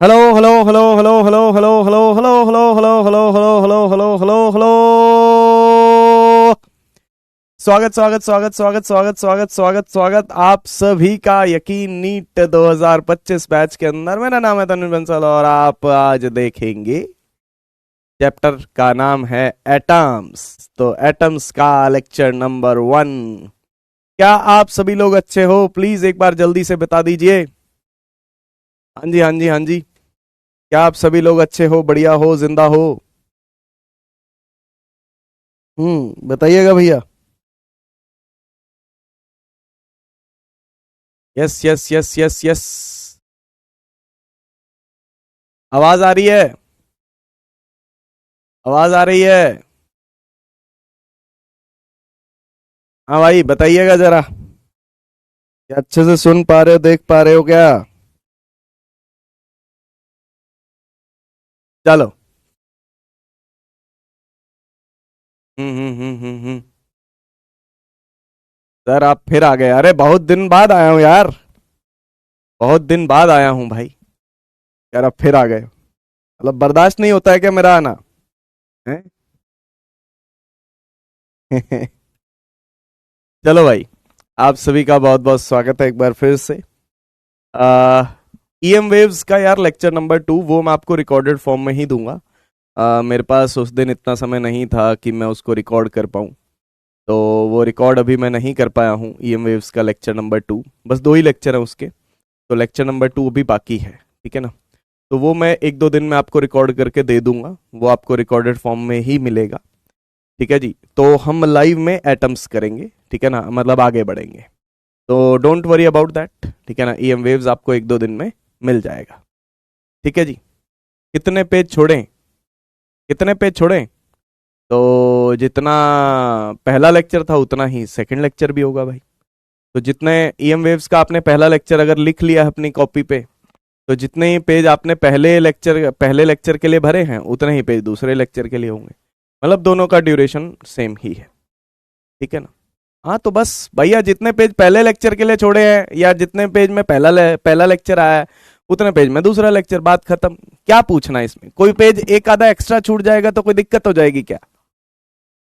Hello hello hello hello hello hello hello hello hello hello hello hello hello hello hello hello. स्वागत स्वागत स्वागत स्वागत स्वागत स्वागत स्वागत स्वागत आप सभी का यकीन नीट 2025 बैच के अंदर। मेरा नाम है तनुज बंसल और आप आज देखेंगे चैप्टर का नाम है एटम्स। तो एटम्स का लेक्चर नंबर 1। क्या आप सभी लोग अच्छे हो? प्लीज एक बार जल्दी से बता दीजिए। हाँ जी, हाँ जी, हाँ जी। क्या आप सभी लोग अच्छे हो, बढ़िया हो, जिंदा हो? बताइएगा भैया। Yes yes yes yes yes. आवाज आ रही है? आवाज आ रही है? हाँ भाई, बताइएगा जरा। क्या अच्छे से सुन पा रहे हो, देख पा रहे हो क्या? चलो। हम्म। सर आप फिर आ गए? अरे बहुत दिन बाद आया हूँ यार। बहुत दिन बाद आया हूँ भाई। यार आप फिर आ गए, मतलब बर्दाश्त नहीं होता है क्या मेरा आना? है? चलो भाई, आप सभी का बहुत बहुत स्वागत है एक बार फिर से। ईएम वेव्स का यार लेक्चर नंबर 2 वो मैं आपको रिकॉर्डेड फॉर्म में ही दूंगा। मेरे पास उस दिन इतना समय नहीं था कि मैं उसको रिकॉर्ड कर पाऊँ। तो वो रिकॉर्ड अभी मैं नहीं कर पाया हूँ। ईएम वेव्स का लेक्चर नंबर 2, बस 2 ही लेक्चर हैं उसके। तो लेक्चर नंबर 2 अभी बाकी है, ठीक है ना? तो वो मैं एक दो दिन में आपको रिकॉर्ड करके दे दूंगा, वो आपको रिकॉर्डेड फॉर्म में ही मिलेगा। ठीक है जी। तो हम लाइव में एटम्स करेंगे, ठीक है ना, मतलब आगे बढ़ेंगे। तो डोंट वरी अबाउट दैट, ठीक है ना। ईएम वेव्स आपको एक दो दिन में मिल जाएगा, ठीक है जी। कितने पेज छोड़ें? कितने पेज छोड़ें? तो जितना पहला लेक्चर था उतना ही सेकंड लेक्चर भी होगा भाई। तो जितने ईएम वेव्स का आपने पहला लेक्चर अगर लिख लिया है अपनी कॉपी पे, तो जितने ही पेज आपने पहले लेक्चर के लिए भरे हैं उतने ही पेज दूसरे लेक्चर के लिए होंगे। मतलब दोनों का ड्यूरेशन सेम ही है, ठीक है ना। हाँ तो बस भैया, जितने पेज पहले लेक्चर के लिए छोड़े हैं या जितने पेज में पहला लेक्चर आया है उतने पेज में दूसरा लेक्चर, बात खत्म। क्या पूछना है इसमें? कोई पेज एक आधा एक्स्ट्रा छूट जाएगा तो कोई दिक्कत हो जाएगी क्या?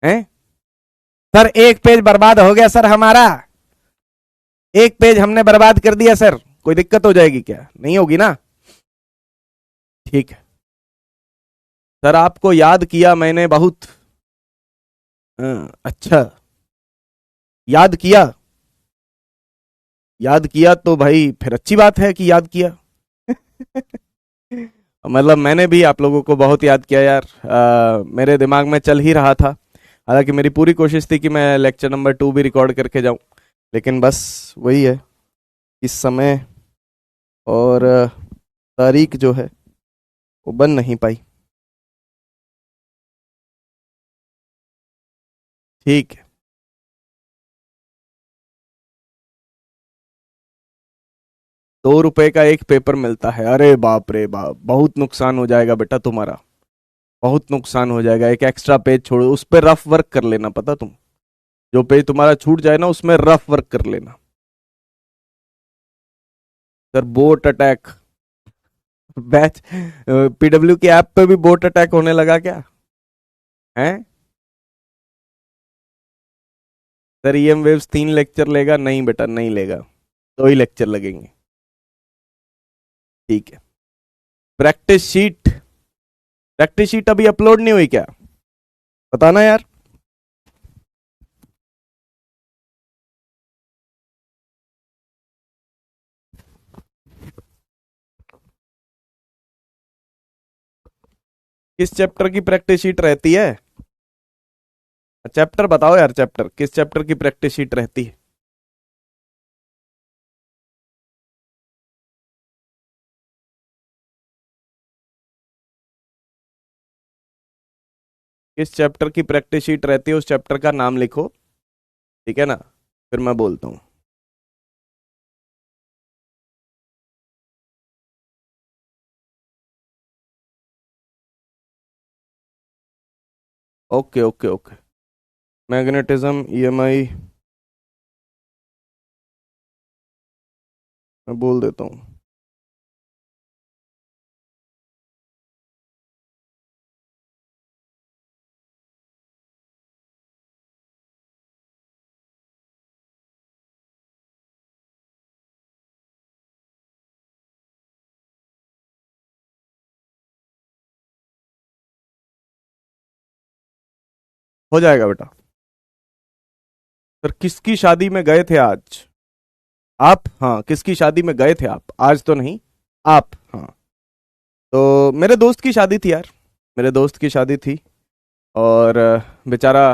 है? सर एक पेज बर्बाद हो गया सर हमारा। एक पेज हमने बर्बाद कर दिया सर, कोई दिक्कत हो जाएगी क्या? नहीं होगी ना? ठीक है। सर आपको याद किया मैंने बहुत। अच्छा। याद किया? याद किया तो भाई फिर अच्छी बात है कि याद किया। मतलब मैंने भी आप लोगों को बहुत याद किया यार। मेरे दिमाग में चल ही रहा था। हालांकि मेरी पूरी कोशिश थी कि मैं लेक्चर नंबर 2 भी रिकॉर्ड करके जाऊं, लेकिन बस वही है, इस समय और तारीख जो है वो बन नहीं पाई। ठीक है। 2 रुपए का एक पेपर मिलता है? अरे बाप रे बाप, बहुत नुकसान हो जाएगा बेटा तुम्हारा। बहुत नुकसान हो जाएगा। एक एक्स्ट्रा पेज छोड़ो, उस पर रफ वर्क कर लेना। पता तुम, जो पेज तुम्हारा छूट जाए ना उसमें रफ वर्क कर लेना। Sir bot attack? Batch PW की ऐप पे भी बोट अटैक होने लगा क्या? है? सर ईएम वेव्स 3 लेक्चर लेगा? नहीं बेटा नहीं लेगा, 2 ही लेक्चर लगेंगे। ठीक है। Practice sheet? प्रैक्टिस शीट अभी अपलोड नहीं हुई क्या? बताना यार। किस चैप्टर की प्रैक्टिस शीट रहती है? चैप्टर बताओ यार, चैप्टर किस चैप्टर की प्रैक्टिस शीट रहती है? किस चैप्टर की प्रैक्टिस शीट रहती है, उस चैप्टर का नाम लिखो, ठीक है ना, फिर मैं बोलता हूँ। Okay okay okay. Magnetism, EMI, मैं बोल देता हूँ। हो जाएगा बेटा। फिर किसकी शादी में गए थे आज? आप, हाँ, किसकी शादी में गए थे आप? आज तो नहीं, आप, हाँ। तो मेरे दोस्त की शादी थी यार, मेरे दोस्त की शादी थी। और बेचारा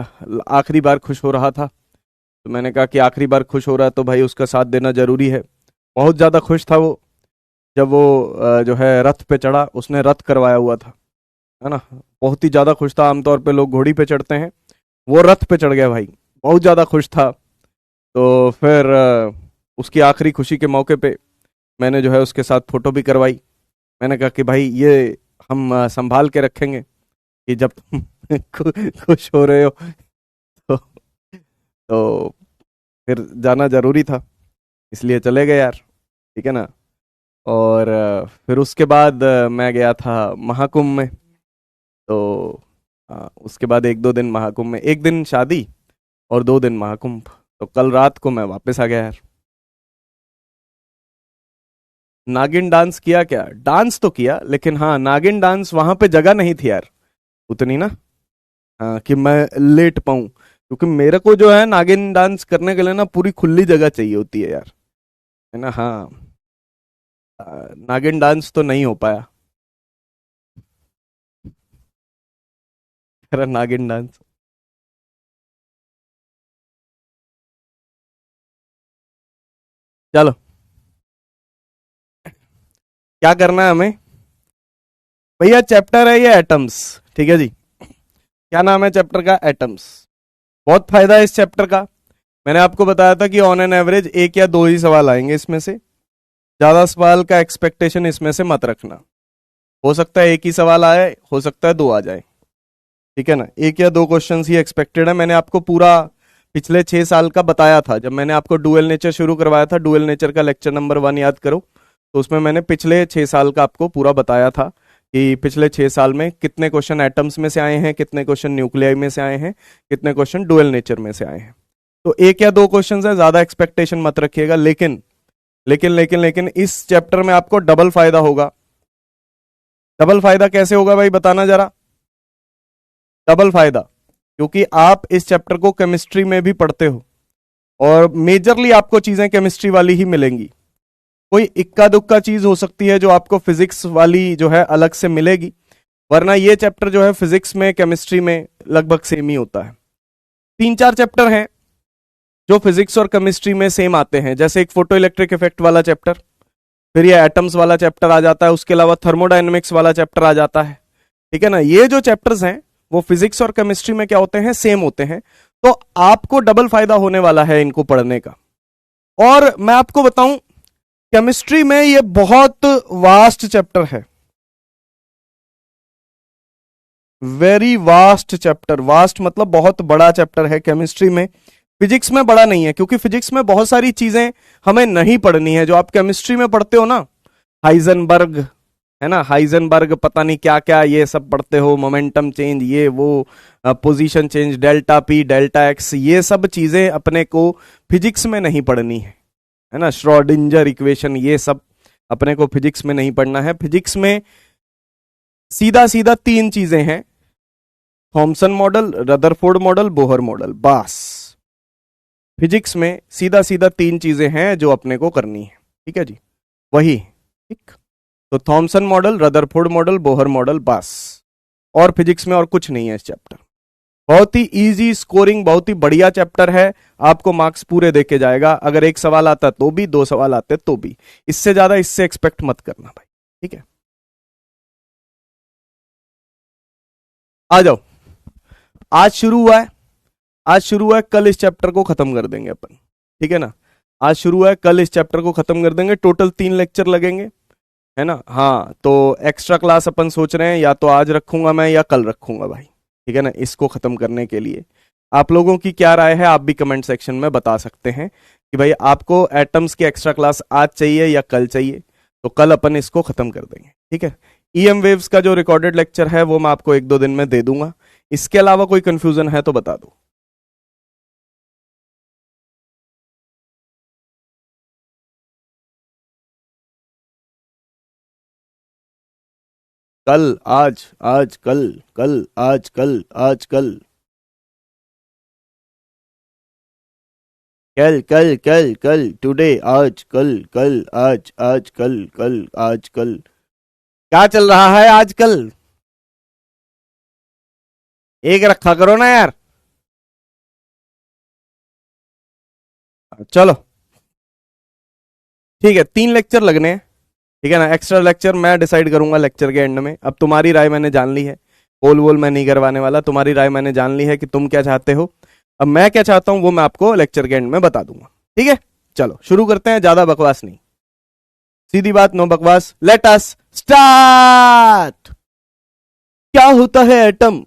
आखिरी बार खुश हो रहा था, तो मैंने कहा कि आखिरी बार खुश हो रहा है तो भाई उसका साथ देना जरूरी है। बहुत ज़्यादा खुश था वो। जब वो जो है रथ पे चढ़ा, उसने रथ करवाया हुआ था, है ना। बहुत ही ज़्यादा खुश था। आमतौर पे लोग घोड़ी पे चढ़ते हैं, वो रथ पे चढ़ गया भाई। बहुत ज़्यादा खुश था। तो फिर उसकी आखिरी खुशी के मौके पे मैंने जो है उसके साथ फोटो भी करवाई। मैंने कहा कि भाई ये हम संभाल के रखेंगे कि जब तुम खुश हो रहे हो तो, तो फिर जाना जरूरी था, इसलिए चले गए यार। ठीक है ना। और फिर उसके बाद मैं गया था महाकुंभ में। तो उसके बाद एक दो दिन महाकुंभ में, एक दिन शादी और 2 दिन महाकुंभ। तो कल रात को मैं वापस आ गया यार। नागिन डांस किया क्या? डांस तो किया, लेकिन हाँ, नागिन डांस वहां पे जगह नहीं थी यार उतनी ना। हाँ, कि मैं लेट पाऊं, क्योंकि मेरे को जो है नागिन डांस करने के लिए ना पूरी खुली जगह चाहिए होती है यार, है ना। हाँ, नागिन डांस तो नहीं हो पाया मेरा नागिन डांस। चलो, क्या करना है हमें? भैया चैप्टर है ये एटम्स, ठीक है जी। क्या नाम है चैप्टर का? एटम्स। बहुत फायदा है इस चैप्टर का। मैंने आपको बताया था कि ऑन एन एवरेज एक या दो ही सवाल आएंगे इसमें से, ज्यादा सवाल का एक्सपेक्टेशन इसमें से मत रखना। हो सकता है एक ही सवाल आए, हो सकता है दो आ जाए। ठीक है ना, एक या दो क्वेश्चंस ही एक्सपेक्टेड है। मैंने आपको पूरा पिछले 6 साल का बताया था, जब मैंने आपको डुअल नेचर शुरू करवाया था, डुअल नेचर का लेक्चर नंबर 1 याद करो। तो उसमें मैंने पिछले 6 साल का आपको पूरा बताया था कि पिछले 6 साल में कितने क्वेश्चन एटम्स में से आए हैं, कितने क्वेश्चन न्यूक्लियाई में से आए हैं, कितने क्वेश्चन डुअल नेचर में से आए हैं। तो एक या दो क्वेश्चन है, ज्यादा एक्सपेक्टेशन मत रखिएगा। लेकिन लेकिन लेकिन लेकिन इस चैप्टर में आपको डबल फायदा होगा। डबल फायदा कैसे होगा भाई, बताना जरा। डबल फायदा, क्योंकि आप इस चैप्टर को केमिस्ट्री में भी पढ़ते हो, और मेजरली आपको चीजें केमिस्ट्री वाली ही मिलेंगी। कोई इक्का दुक्का चीज हो सकती है जो आपको फिजिक्स वाली जो है अलग से मिलेगी, वरना ये चैप्टर जो है फिजिक्स में केमिस्ट्री में लगभग सेम ही होता है। 3 4 चैप्टर हैं जो फिजिक्स और केमिस्ट्री में सेम आते हैं, जैसे एक फोटो इलेक्ट्रिक इफेक्ट वाला चैप्टर, फिर ये एटम्स वाला चैप्टर आ जाता है, उसके अलावा थर्मोडायनेमिक्स वाला चैप्टर आ जाता है। ठीक है ना, ये जो चैप्टर्स हैं वो फिजिक्स और केमिस्ट्री में क्या होते हैं, सेम होते हैं। तो आपको डबल फायदा होने वाला है इनको पढ़ने का। और मैं आपको बताऊं, केमिस्ट्री में ये बहुत वास्ट चैप्टर है, वेरी वास्ट चैप्टर। वास्ट मतलब बहुत बड़ा चैप्टर है केमिस्ट्री में। फिजिक्स में बड़ा नहीं है, क्योंकि फिजिक्स में बहुत सारी चीजें हमें नहीं पढ़नी है जो आप केमिस्ट्री में पढ़ते हो ना। हाइजनबर्ग, है ना, हाइजनबर्ग पता नहीं क्या क्या ये सब पढ़ते हो, मोमेंटम चेंज, ये वो, position change, delta P delta x, ये सब चीजें अपने को फिजिक्स में नहीं पढ़नी है ना। श्रोडिंजर इक्वेशन, ये सब अपने को फिजिक्स में नहीं पढ़ना है। फिजिक्स में सीधा सीधा 3 चीजें हैं, Thompson model, Rutherford model, Bohr model, बस। फिजिक्स में सीधा सीधा 3 चीजें हैं जो अपने को करनी है। ठीक है जी, वही। ठीक। तो Thompson model, Rutherford model, Bohr model, बस। और फिजिक्स में और कुछ नहीं है इस चैप्टर। बहुत ही इजी स्कोरिंग, बहुत ही बढ़िया चैप्टर है। आपको मार्क्स पूरे देके जाएगा, अगर एक सवाल आता तो भी, दो सवाल आते तो भी। इससे ज्यादा इससे एक्सपेक्ट मत करना भाई। ठीक है, आ जाओ। आज शुरू हुआ है, आज शुरू हुआ है, कल इस चैप्टर को खत्म कर देंगे अपन। ठीक है ना, आज शुरू हुआ है, कल इस चैप्टर को खत्म कर देंगे। टोटल 3 लेक्चर लगेंगे, है ना। हाँ, तो एक्स्ट्रा क्लास अपन सोच रहे हैं या तो आज रखूंगा मैं या कल रखूंगा भाई। ठीक है ना, इसको खत्म करने के लिए आप लोगों की क्या राय है, आप भी कमेंट सेक्शन में बता सकते हैं कि भाई आपको एटम्स की एक्स्ट्रा क्लास आज चाहिए या कल चाहिए। तो कल अपन इसको खत्म कर देंगे। ठीक है, ईएम वेव्स का जो रिकॉर्डेड लेक्चर है वो मैं आपको एक दो दिन में दे दूंगा। इसके अलावा कोई कंफ्यूजन है तो बता दो। कल, आज, आज कल, कल आज, कल आज, कल। कल कल कल कल, टुडे, आज कल कल, आज आज कल कल आज कल। क्या चल रहा है आजकल? एक रखा करो ना यार। चलो ठीक है, 3 लेक्चर लगने हैं, ठीक है ना। एक्स्ट्रा लेक्चर मैं डिसाइड करूंगा लेक्चर के एंड में। अब तुम्हारी राय मैंने जान ली है, पोल वोल मैं नहीं करवाने वाला। तुम्हारी राय मैंने जान ली है कि तुम क्या चाहते हो। अब मैं क्या चाहता हूं वो मैं आपको लेक्चर के एंड में बता दूंगा, ठीक है। चलो शुरू करते हैं, ज्यादा बकवास नहीं, सीधी बात, नो बकवास, लेट अस स्टार्ट। क्या होता है एटम?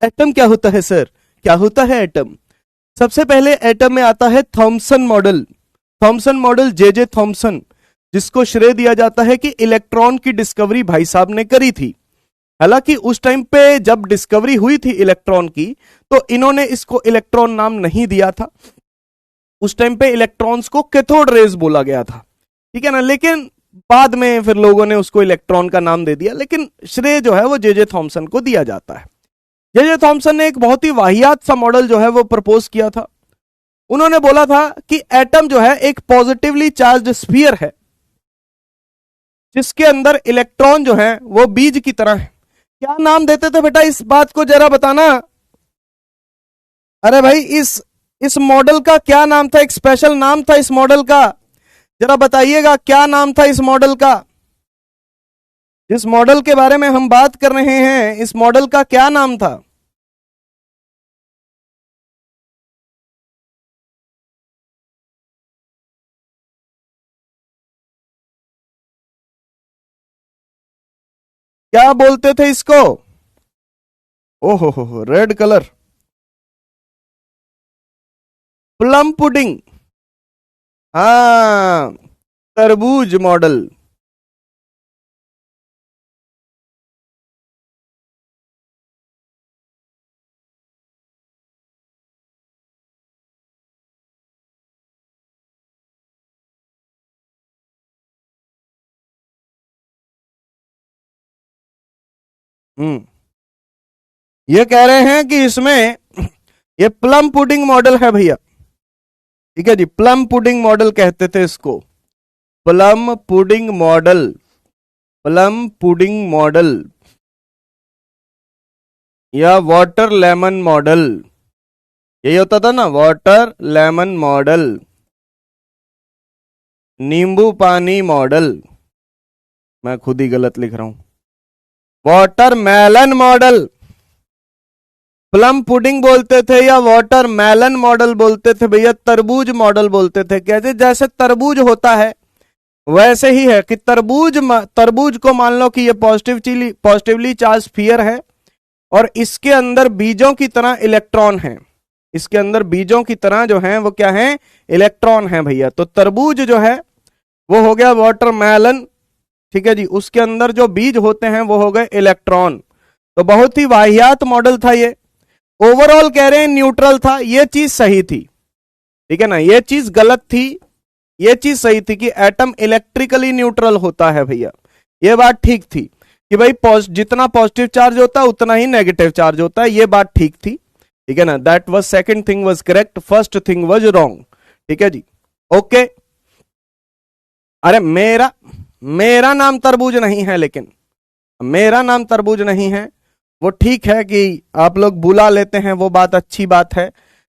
एटम क्या होता है सर? क्या होता है एटम? सबसे पहले एटम में आता है Thompson model. Thompson model, J Thomson, जिसको श्रेय दिया जाता है कि इलेक्ट्रॉन की डिस्कवरी भाई साहब ने करी थी। हालांकि उस टाइम पे जब डिस्कवरी हुई थी इलेक्ट्रॉन की, तो इन्होंने इसको इलेक्ट्रॉन नाम नहीं दिया था। उस टाइम पे इलेक्ट्रॉन्स को कैथोड रेज बोला गया था, ठीक है ना। लेकिन बाद में फिर लोगों ने उसको इलेक्ट्रॉन का नाम दे दिया, लेकिन श्रेय जो है वो जे थॉमसन को दिया जाता है। जे थॉमसन ने एक बहुत ही वाहियात सा मॉडल जो है वो प्रपोज किया था। उन्होंने बोला था कि एटम जो है एक पॉजिटिवली चार्ज्ड स्फीयर है, जिसके अंदर इलेक्ट्रॉन जो है वो बीज की तरह है। क्या नाम देते थे बेटा इस बात को जरा बताना। अरे भाई इस मॉडल का क्या नाम था? एक स्पेशल नाम था इस मॉडल का, जरा बताइएगा क्या नाम था इस मॉडल का। जिस मॉडल के बारे में हम बात कर रहे हैं, इस मॉडल का क्या नाम था? क्या बोलते थे इसको? ओहो हो, रेड कलर, प्लम पुडिंग। हाँ, तरबूज मॉडल। हम्म, ये कह रहे हैं कि इसमें ये प्लम पुडिंग मॉडल है भैया, ठीक है जी। प्लम पुडिंग मॉडल कहते थे इसको, plum pudding model, plum pudding model या वाटर लेमन मॉडल, यही होता था ना, वाटर लेमन मॉडल, नींबू पानी मॉडल। मैं खुद ही गलत लिख रहा हूं, watermelon model. Plum pudding बोलते थे या वाटर मेलन मॉडल बोलते थे भैया? तरबूज मॉडल बोलते थे। कैसे? जैसे तरबूज होता है वैसे ही है कि तरबूज को मान लो कि ये पॉजिटिवली चार्ज स्फीयर है, और इसके अंदर बीजों की तरह इलेक्ट्रॉन है। इसके अंदर बीजों की तरह जो है वो क्या है? इलेक्ट्रॉन है भैया। तो तरबूज जो है वो हो गया वाटरमेलन, ठीक है जी। उसके अंदर जो बीज होते हैं वो हो गए इलेक्ट्रॉन। तो बहुत ही वाहियात मॉडल था ये। ओवरऑल कह रहे हैं न्यूट्रल था, ये चीज सही थी, ठीक है ना। ये चीज गलत थी, ये चीज सही थी कि एटम इलेक्ट्रिकली न्यूट्रल होता है भैया। ये बात ठीक थी कि भाई जितना पॉजिटिव चार्ज होता है उतना ही नेगेटिव चार्ज होता है, ये बात ठीक थी, ठीक है ना। That was second thing was correct, first thing was wrong, ठीक है जी। ओके। अरे मेरा नाम तरबूज नहीं है, लेकिन मेरा नाम तरबूज नहीं है। वो ठीक है कि आप लोग बुला लेते हैं, वो बात अच्छी बात है,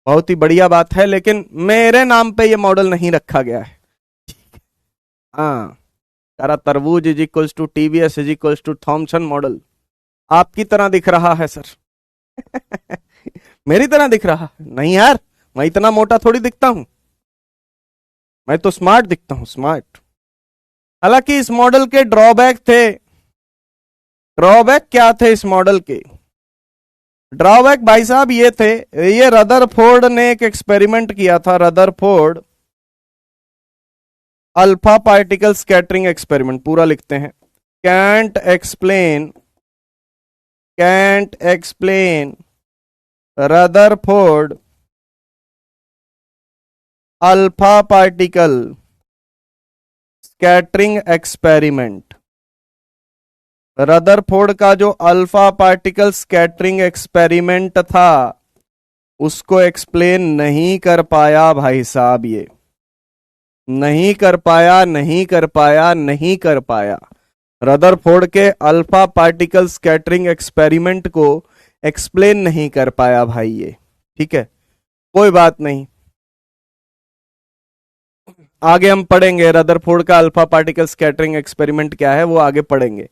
बहुत ही बढ़िया बात है, लेकिन मेरे नाम पे ये मॉडल नहीं रखा गया है। हाँ, सारा तरबूज is equals to TVS is equals to Thomson model आपकी तरह दिख रहा है सर। मेरी तरह दिख रहा नहीं यार, मैं इतना मोटा थोड़ी दिखता हूं, मैं तो स्मार्ट दिखता हूं, स्मार्ट। हालांकि इस मॉडल के ड्रॉबैक थे। ड्रॉबैक क्या थे इस मॉडल के? ड्रॉबैक भाई साहब ये थे, ये रदरफोर्ड ने एक एक्सपेरिमेंट किया था, Rutherford alpha particle scattering experiment, पूरा लिखते हैं। Can't explain Rutherford alpha particle scattering experiment. Rutherford का जो अल्फा पार्टिकल स्कैटरिंग एक्सपेरिमेंट था उसको एक्सप्लेन नहीं कर पाया भाई साहब, ये नहीं कर पाया, नहीं कर पाया, नहीं कर पाया। रदरफोर्ड के अल्फा पार्टिकल स्कैटरिंग एक्सपेरिमेंट को एक्सप्लेन नहीं कर पाया भाई ये, ठीक है, कोई बात नहीं, आगे हम पढ़ेंगे रदरफोर्ड का अल्फा पार्टिकल स्कैटरिंग एक्सपेरिमेंट क्या है, वो आगे पढ़ेंगे।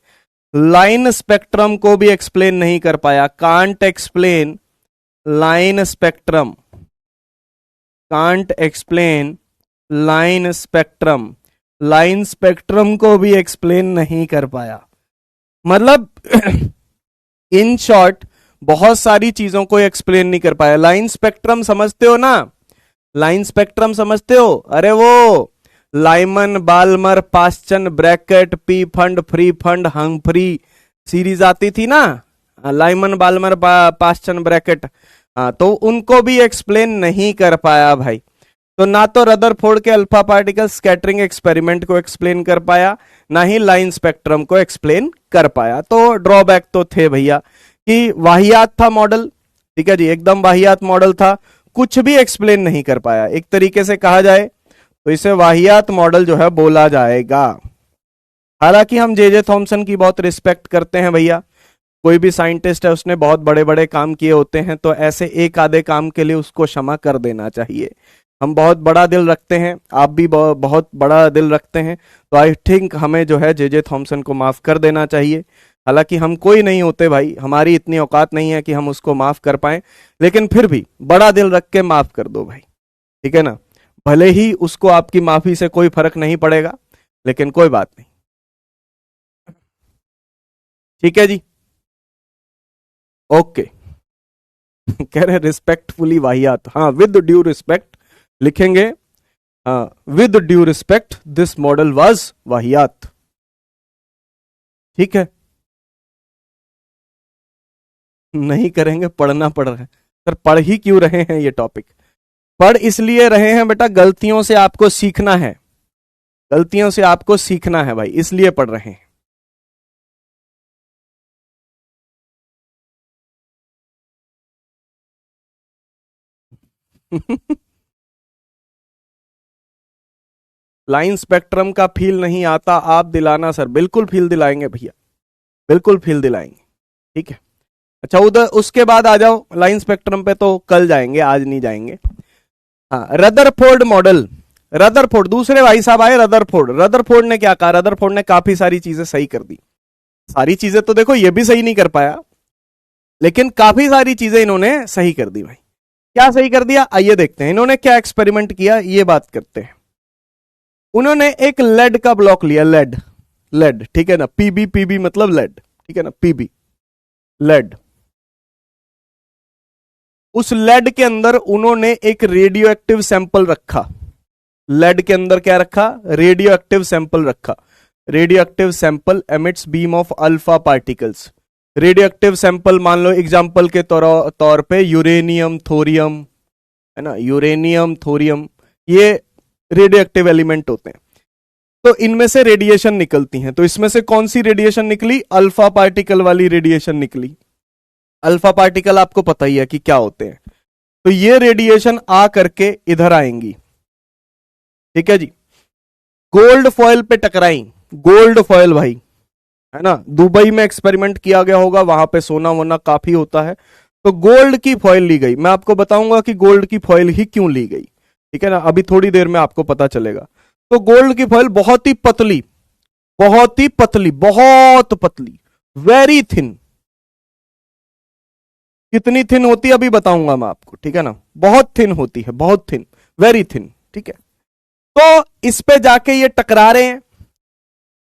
लाइन स्पेक्ट्रम को भी एक्सप्लेन नहीं कर पाया, can't explain line spectrum, can't explain line spectrum, line spectrum को भी एक्सप्लेन नहीं कर पाया। मतलब इन शॉर्ट बहुत सारी चीजों को एक्सप्लेन नहीं कर पाया। लाइन स्पेक्ट्रम समझते हो ना, लाइन स्पेक्ट्रम समझते हो, अरे वो Lyman Balmer Paschen Brackett Pfund free fund Humphrey series आती थी ना, लाइमन बाल्मर पास्चन ब्रैकेट, तो उनको भी एक्सप्लेन नहीं कर पाया भाई। तो ना तो रदरफोर्ड के अल्फा पार्टिकल स्कैटरिंग एक्सपेरिमेंट को एक्सप्लेन कर पाया, ना ही लाइन स्पेक्ट्रम को एक्सप्लेन कर पाया। तो ड्रॉबैक तो थे भैया कि वाहियात था मॉडल, ठीक है जी, एकदम वाहियात मॉडल था, कुछ भी एक्सप्लेन नहीं कर पाया। एक तरीके से कहा जाए तो इसे वाहियात मॉडल जो है बोला जाएगा। हालांकि हम जे थॉमसन की बहुत रिस्पेक्ट करते हैं भैया, कोई भी साइंटिस्ट है उसने बहुत बड़े बड़े काम किए होते हैं, तो ऐसे एक आधे काम के लिए उसको क्षमा कर देना चाहिए। हम बहुत बड़ा दिल रखते हैं, आप भी बहुत बड़ा दिल रखते हैं, तो आई थिंक हमें जो है जे थॉमसन को माफ कर देना चाहिए। हालांकि हम कोई नहीं होते भाई, हमारी इतनी औकात नहीं है कि हम उसको माफ कर पाए, लेकिन फिर भी बड़ा दिल रख के माफ कर दो भाई, ठीक है ना। भले ही उसको आपकी माफी से कोई फर्क नहीं पड़ेगा, लेकिन कोई बात नहीं, ठीक है जी, ओके। कह रहे रिस्पेक्टफुली वाहियात, हाँ विद ड्यू रिस्पेक्ट लिखेंगे, हाँ with due respect this model was वाहियात, ठीक है। नहीं करेंगे, पढ़ना पड़ रहा है सर, पढ़ ही क्यों रहे हैं ये टॉपिक, पढ़ इसलिए रहे हैं बेटा, गलतियों से आपको सीखना है, गलतियों से आपको सीखना है भाई, इसलिए पढ़ रहे हैं। लाइन स्पेक्ट्रम का फील नहीं आता, आप दिलाना सर, बिल्कुल फील दिलाएंगे भैया, बिल्कुल फील दिलाएंगे, ठीक है। अच्छा उधर उसके बाद आ जाओ लाइन स्पेक्ट्रम पे, तो कल जाएंगे, आज नहीं जाएंगे। हाँ रदरफोर्ड मॉडल, रदरफोर्ड दूसरे भाई साहब आए, रदरफोर्ड, रदरफोर्ड ने क्या कहा, रदरफोर्ड ने काफी सारी चीजें सही कर दी, सारी चीजें तो देखो ये भी सही नहीं कर पाया, लेकिन काफी सारी चीजें इन्होंने सही कर दी भाई। क्या सही कर दिया, आइए देखते हैं इन्होंने क्या एक्सपेरिमेंट किया, ये बात करते हैं। उन्होंने एक लेड का ब्लॉक लिया, लेड, लेड, ठीक है ना, पीबी, पीबी मतलब लेड, ठीक है ना, पीबी लेड। उस लेड के अंदर उन्होंने एक रेडियो एक्टिव सैंपल रखा, लेड के अंदर क्या रखा, रेडियो एक्टिव सैंपल रखा। Radioactive sample emits beam of alpha particles, radioactive sample मान लो एग्जांपल के तौर पे यूरेनियम, थोरियम, है ना, यूरेनियम, थोरियम, ये रेडियो एक्टिव एलिमेंट होते हैं, तो इनमें से रेडिएशन निकलती हैं। तो इसमें से कौन सी रेडिएशन निकली, अल्फा पार्टिकल वाली रेडिएशन निकली। अल्फा पार्टिकल आपको पता ही है कि क्या होते हैं, तो ये रेडिएशन आ करके इधर आएंगी, ठीक है जी, गोल्ड फॉयल पे टकराई, गोल्ड फॉयल भाई, है ना, दुबई में एक्सपेरिमेंट किया गया होगा, वहां पे सोना वोना काफी होता है, तो गोल्ड की फॉयल ली गई। मैं आपको बताऊंगा कि गोल्ड की फॉयल ही क्यों ली गई, ठीक है ना, अभी थोड़ी देर में आपको पता चलेगा। तो गोल्ड की फॉयल बहुत ही पतली, बहुत ही पतली, बहुत पतली, वेरी थिन, कितनी थिन होती है अभी बताऊंगा मैं आपको, ठीक है ना, बहुत थिन होती है, बहुत थिन, वेरी थिन, ठीक है। तो इस पे जाके ये टकरा रहे हैं,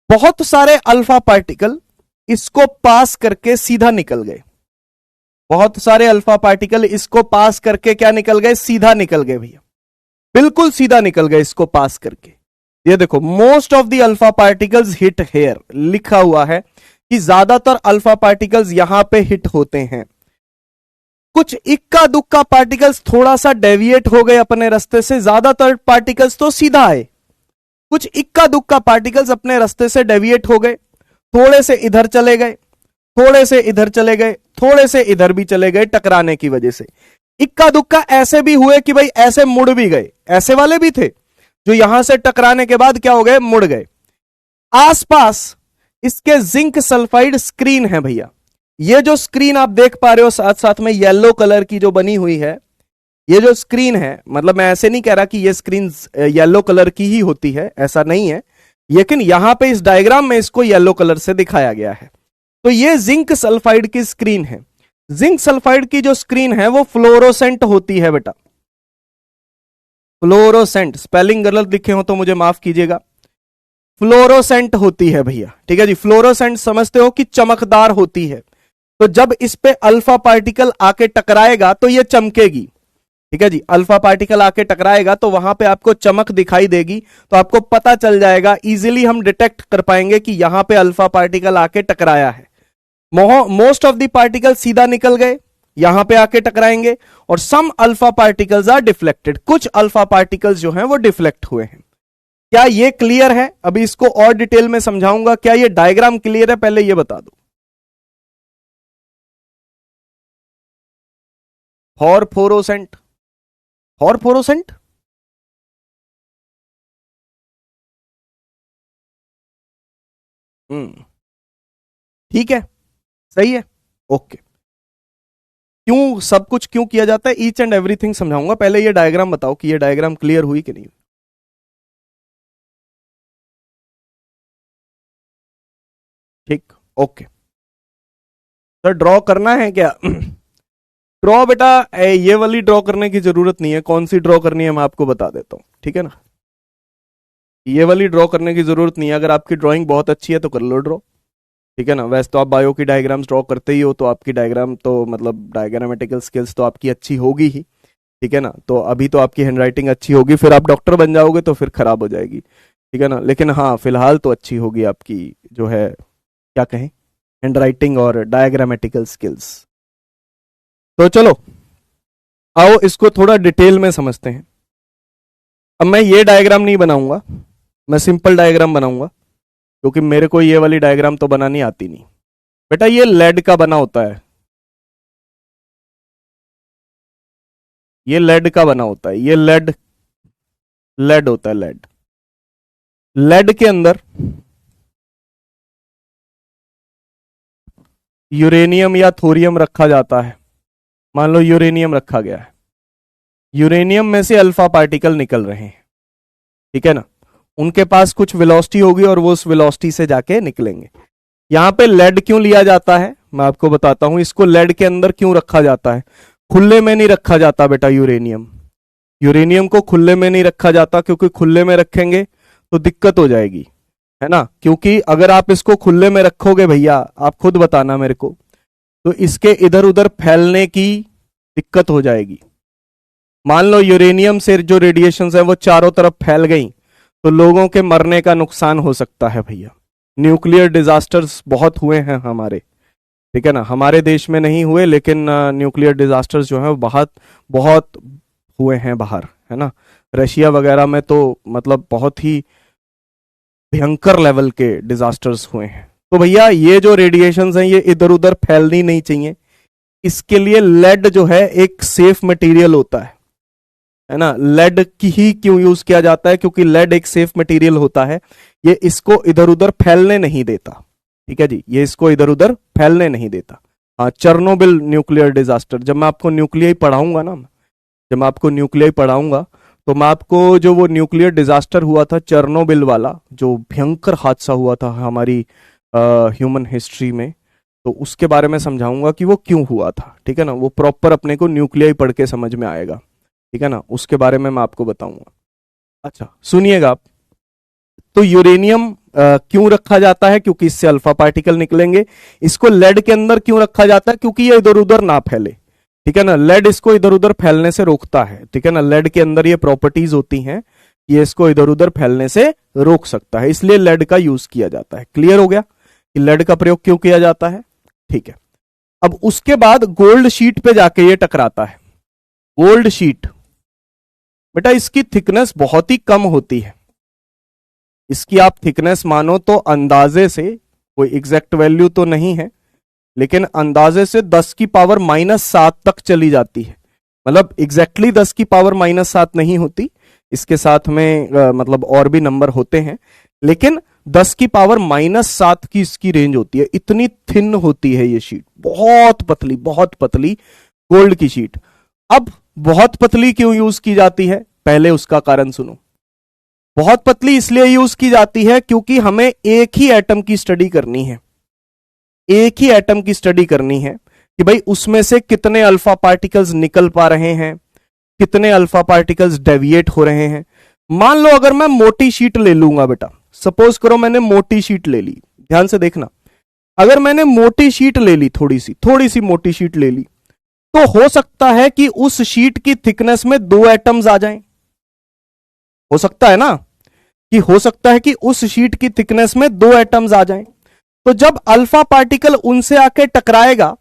बहुत सारे अल्फा पार्टिकल इसको पास करके सीधा निकल गए, बहुत सारे अल्फा पार्टिकल इसको पास करके क्या निकल गए, सीधा निकल गए भैया, बिल्कुल सीधा निकल गए इसको पास करके। ये देखो most of the alpha particles hit here, लिखा हुआ है कि ज्यादातर अल्फा पार्टिकल्स यहां पे हिट होते हैं। कुछ इक्का दुक्का पार्टिकल्स थोड़ा सा डेविएट हो गए अपने रास्ते से, ज्यादातर पार्टिकल्स तो सीधा आए, कुछ इक्का दुक्का पार्टिकल्स अपने रास्ते से डेविएट हो गए, थोड़े से इधर चले गए, थोड़े से इधर चले गए, थोड़े से इधर भी चले गए टकराने की वजह से। इक्का दुक्का ऐसे भी हुए कि भाई ऐसे मुड़ भी गए, ऐसे वाले भी थे जो यहां से टकराने के बाद क्या हो गए, मुड़ गए। आसपास इसके जिंक सल्फाइड स्क्रीन है भैया। ये जो स्क्रीन आप देख पा रहे हो साथ साथ में येलो कलर की जो बनी हुई है, ये जो स्क्रीन है, मतलब मैं ऐसे नहीं कह रहा कि ये स्क्रीन येलो कलर की ही होती है, ऐसा नहीं है, लेकिन यहां पे इस डायग्राम में इसको येलो कलर से दिखाया गया है। तो ये जिंक सल्फाइड की स्क्रीन है। जिंक सल्फाइड की जो स्क्रीन है वो फ्लोरोसेंट होती है बेटा, फ्लोरोसेंट, स्पेलिंग गलत लिखे हो तो मुझे माफ कीजिएगा, फ्लोरोसेंट होती है भैया, ठीक है जी। फ्लोरोसेंट समझते हो कि चमकदार होती है। तो जब इस पे अल्फा पार्टिकल आके टकराएगा तो ये चमकेगी, ठीक है जी। अल्फा पार्टिकल आके टकराएगा तो वहां पे आपको चमक दिखाई देगी, तो आपको पता चल जाएगा, इजीली हम डिटेक्ट कर पाएंगे कि यहां पे अल्फा पार्टिकल आके टकराया है। मोस्ट ऑफ द पार्टिकल सीधा निकल गए, यहां पे आके टकराएंगे, और सम अल्फा पार्टिकल्स आर डिफ्लेक्टेड, कुछ अल्फा पार्टिकल्स जो हैं वो डिफ्लेक्ट हुए हैं। क्या ये क्लियर है? अभी इसको और डिटेल में समझाऊंगा। क्या ये डायग्राम क्लियर है, पहले ये बता दो। फॉरफोरोसेंट, फॉरफोरोसेंट ठीक है, सही है, ओके। क्यों सब कुछ क्यों किया जाता है, ईच एंड एवरीथिंग समझाऊंगा। पहले ये डायग्राम बताओ कि ये डायग्राम क्लियर हुई कि नहीं। ठीक, ओके। सर ड्रॉ करना है क्या? ड्रॉ बेटा ये वाली ड्रॉ करने की जरूरत नहीं है, कौन सी ड्रॉ करनी है मैं आपको बता देता हूं, ठीक है ना। ये वाली ड्रॉ करने की जरूरत नहीं है, अगर आपकी ड्राइंग बहुत अच्छी है तो कर लो ड्रॉ, ठीक है ना। वैसे तो आप बायो की डायग्राम्स ड्रॉ करते ही हो, तो आपकी डायग्राम तो मतलब डायग्रामेटिकल स्किल्स तो आपकी अच्छी होगी ही, ठीक है ना। तो अभी तो आपकी हैंडराइटिंग अच्छी होगी, फिर आप डॉक्टर बन जाओगे तो फिर खराब हो जाएगी, ठीक है ना। लेकिन हाँ फिलहाल तो अच्छी होगी आपकी जो है, क्या कहें, हैंडराइटिंग और डायग्रामेटिकल स्किल्स। तो चलो आओ इसको थोड़ा डिटेल में समझते हैं। अब मैं ये डायग्राम नहीं बनाऊंगा, मैं सिंपल डायग्राम बनाऊंगा, क्योंकि मेरे को ये वाली डायग्राम तो बनानी आती नहीं। बेटा ये लेड का बना होता है, ये लेड का बना होता है, ये लेड, लेड होता है, लेड। लेड के अंदर यूरेनियम या थोरियम रखा जाता है। मान लो यूरेनियम रखा गया है, यूरेनियम में से अल्फा पार्टिकल निकल रहे हैं, ठीक है ना। उनके पास कुछ वेलोसिटी होगी और वो उस वेलोसिटी से जाके निकलेंगे। यहां पे लेड क्यों लिया जाता है मैं आपको बताता हूं। इसको लेड के अंदर क्यों रखा जाता है, खुले में नहीं रखा जाता बेटा यूरेनियम। यूरेनियम को खुले में नहीं रखा जाता, क्योंकि खुले में रखेंगे तो दिक्कत हो जाएगी, है ना। क्योंकि अगर आप इसको खुले में रखोगे भैया, आप खुद बताना मेरे को, तो इसके इधर उधर फैलने की दिक्कत हो जाएगी। मान लो यूरेनियम से जो रेडिएशंस है वो चारों तरफ फैल गई, तो लोगों के मरने का नुकसान हो सकता है भैया। न्यूक्लियर डिजास्टर्स बहुत हुए हैं हमारे, ठीक है ना। हमारे देश में नहीं हुए, लेकिन न्यूक्लियर डिजास्टर्स जो है वो बहुत बहुत हुए हैं बाहर, है ना। रशिया वगैरह में तो मतलब बहुत ही भयंकर लेवल के डिजास्टर्स हुए हैं। तो भैया ये जो रेडिएशंस हैं ये इधर उधर फैलनी नहीं चाहिए। इसके लिए लेड जो है एक सेफ मटेरियल होता है ना। लेड की ही क्यों यूज किया जाता है, क्योंकि लेड एक सेफ मटेरियल होता है, ये इसको इधर उधर फैलने नहीं देता, ठीक है जी। ये इसको इधर उधर फैलने नहीं देता। हाँ, चेरनोबिल न्यूक्लियर डिजास्टर, जब मैं आपको न्यूक्लियर पढ़ाऊंगा ना, जब मैं आपको न्यूक्लियर पढ़ाऊंगा तो मैं आपको जो वो न्यूक्लियर डिजास्टर हुआ था चेरनोबिल वाला, जो भयंकर हादसा हुआ था हमारी ह्यूमन हिस्ट्री में, तो उसके बारे में समझाऊंगा कि वो क्यों हुआ था, ठीक है ना। वो प्रॉपर अपने को न्यूक्लियर पढ़ के समझ में आएगा, ठीक है ना। उसके बारे में मैं आपको बताऊंगा। अच्छा सुनिएगा आप, तो यूरेनियम क्यों रखा जाता है, क्योंकि इससे अल्फा पार्टिकल निकलेंगे। इसको लेड के अंदर क्यों रखा जाता है, क्योंकि ये इधर उधर ना फैले, ठीक है ना। लेड इसको इधर उधर फैलने से रोकता है, ठीक है ना। लेड के अंदर ये प्रॉपर्टीज होती हैं, ये इसको इधर उधर फैलने से रोक सकता है, इसलिए लेड का यूज किया जाता है। क्लियर हो गया कि लेड का प्रयोग क्यों किया जाता है, ठीक है। अब उसके बाद गोल्ड शीट पे जाके ये टकराता है। गोल्ड शीट बेटा इसकी थिकनेस बहुत ही कम होती है। इसकी आप थिकनेस मानो तो अंदाजे से, कोई एग्जैक्ट वैल्यू तो नहीं है, लेकिन अंदाजे से 10 की पावर -7 तक चली जाती है। मतलब एग्जैक्टली 10 की पावर -7 नहीं होती, इसके साथ में मतलब और भी नंबर होते हैं, लेकिन 10 की पावर -7 की इसकी रेंज होती है। इतनी थिन होती है ये शीट, बहुत पतली गोल्ड की शीट। अब बहुत पतली क्यों यूज की जाती है, पहले उसका कारण सुनो। बहुत पतली इसलिए यूज की जाती है क्योंकि हमें एक ही एटम की स्टडी करनी है, एक ही एटम की स्टडी करनी है कि भाई उसमें से कितने अल्फा पार्टिकल्स निकल पा रहे हैं, कितने अल्फा पार्टिकल्स डेविएट हो रहे हैं। मान लो अगर मैं मोटी शीट ले लूंगा बेटा, सपोज करो मैंने मोटी शीट ले ली, ध्यान से देखना, अगर मैंने मोटी शीट ले ली, थोड़ी सी मोटी शीट ले ली, तो हो सकता है कि उस शीट की थिकनेस में 2 एटम्स आ जाएं। हो सकता है ना कि हो सकता है कि उस शीट की थिकनेस में 2 एटम्स आ जाएं। तो जब अल्फा पार्टिकल उनसे आके टकराएगा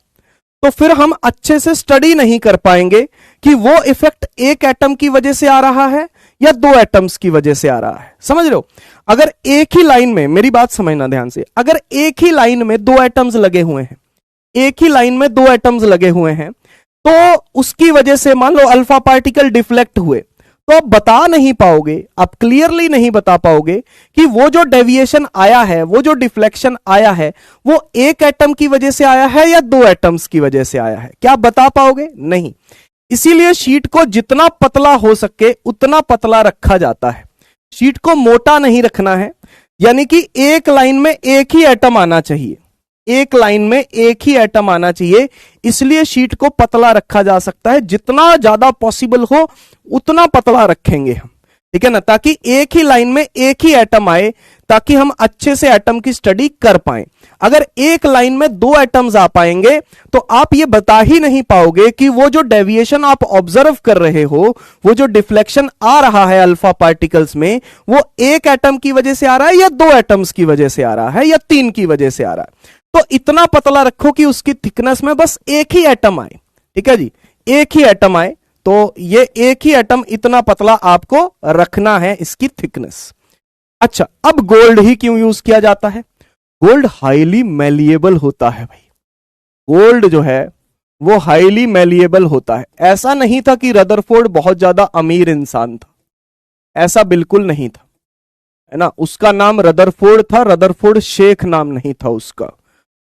तो फिर हम अच्छे से स्टडी नहीं कर पाएंगे कि वो इफेक्ट एक एटम की वजह से आ रहा है या 2 एटम्स की वजह से आ रहा है। समझ रहे हो? अगर एक ही लाइन में, मेरी बात समझना ध्यान से, अगर एक ही लाइन में 2 एटम्स लगे हुए हैं, एक ही लाइन में 2 एटम्स लगे हुए हैं, तो उसकी वजह से मान लो अल्फा पार्टिकल डिफ्लेक्ट हुए, तो आप बता नहीं पाओगे, आप क्लियरली नहीं बता पाओगे कि वो जो डेविएशन आया है, वो जो डिफ्लेक्शन आया है, वो एक एटम की वजह से आया है या 2 एटम्स की वजह से आया है। क्या आप बता पाओगे? नहीं। इसीलिए शीट को जितना पतला हो सके उतना पतला रखा जाता है, शीट को मोटा नहीं रखना है। यानी कि एक लाइन में एक ही एटम आना चाहिए, एक लाइन में एक ही एटम आना चाहिए, इसलिए शीट को पतला रखा जा सकता है। जितना ज्यादा पॉसिबल हो उतना पतला रखेंगे हम, ठीक है ना, ताकि एक ही लाइन में एक ही एटम आए, ताकि हम अच्छे से एटम की स्टडी कर पाए। अगर एक लाइन में 2 एटम्स आ पाएंगे तो आप ये बता ही नहीं पाओगे कि वो जो डेविएशन आप ऑब्जर्व कर रहे हो, वो जो डिफ्लेक्शन आ रहा है अल्फा पार्टिकल्स में, वो एक एटम की वजह से आ रहा है या 2 एटम्स की वजह से आ रहा है या 3 की वजह से आ रहा है। तो इतना पतला रखो कि उसकी थिकनेस में बस एक ही एटम आए, ठीक है जी, एक ही एटम आए। तो ये एक ही एटम इतना पतला आपको रखना है, इसकी थिकनेस। अच्छा, अब गोल्ड ही क्यों यूज किया जाता है? गोल्ड हाईली मैलिएबल होता है भाई, गोल्ड जो है वो हाईली मैलिएबल होता है। ऐसा नहीं था कि रदरफोर्ड बहुत ज्यादा अमीर इंसान था, ऐसा बिल्कुल नहीं था, है ना। उसका नाम रदरफोर्ड था, रदरफोर्ड शेख नाम नहीं था उसका,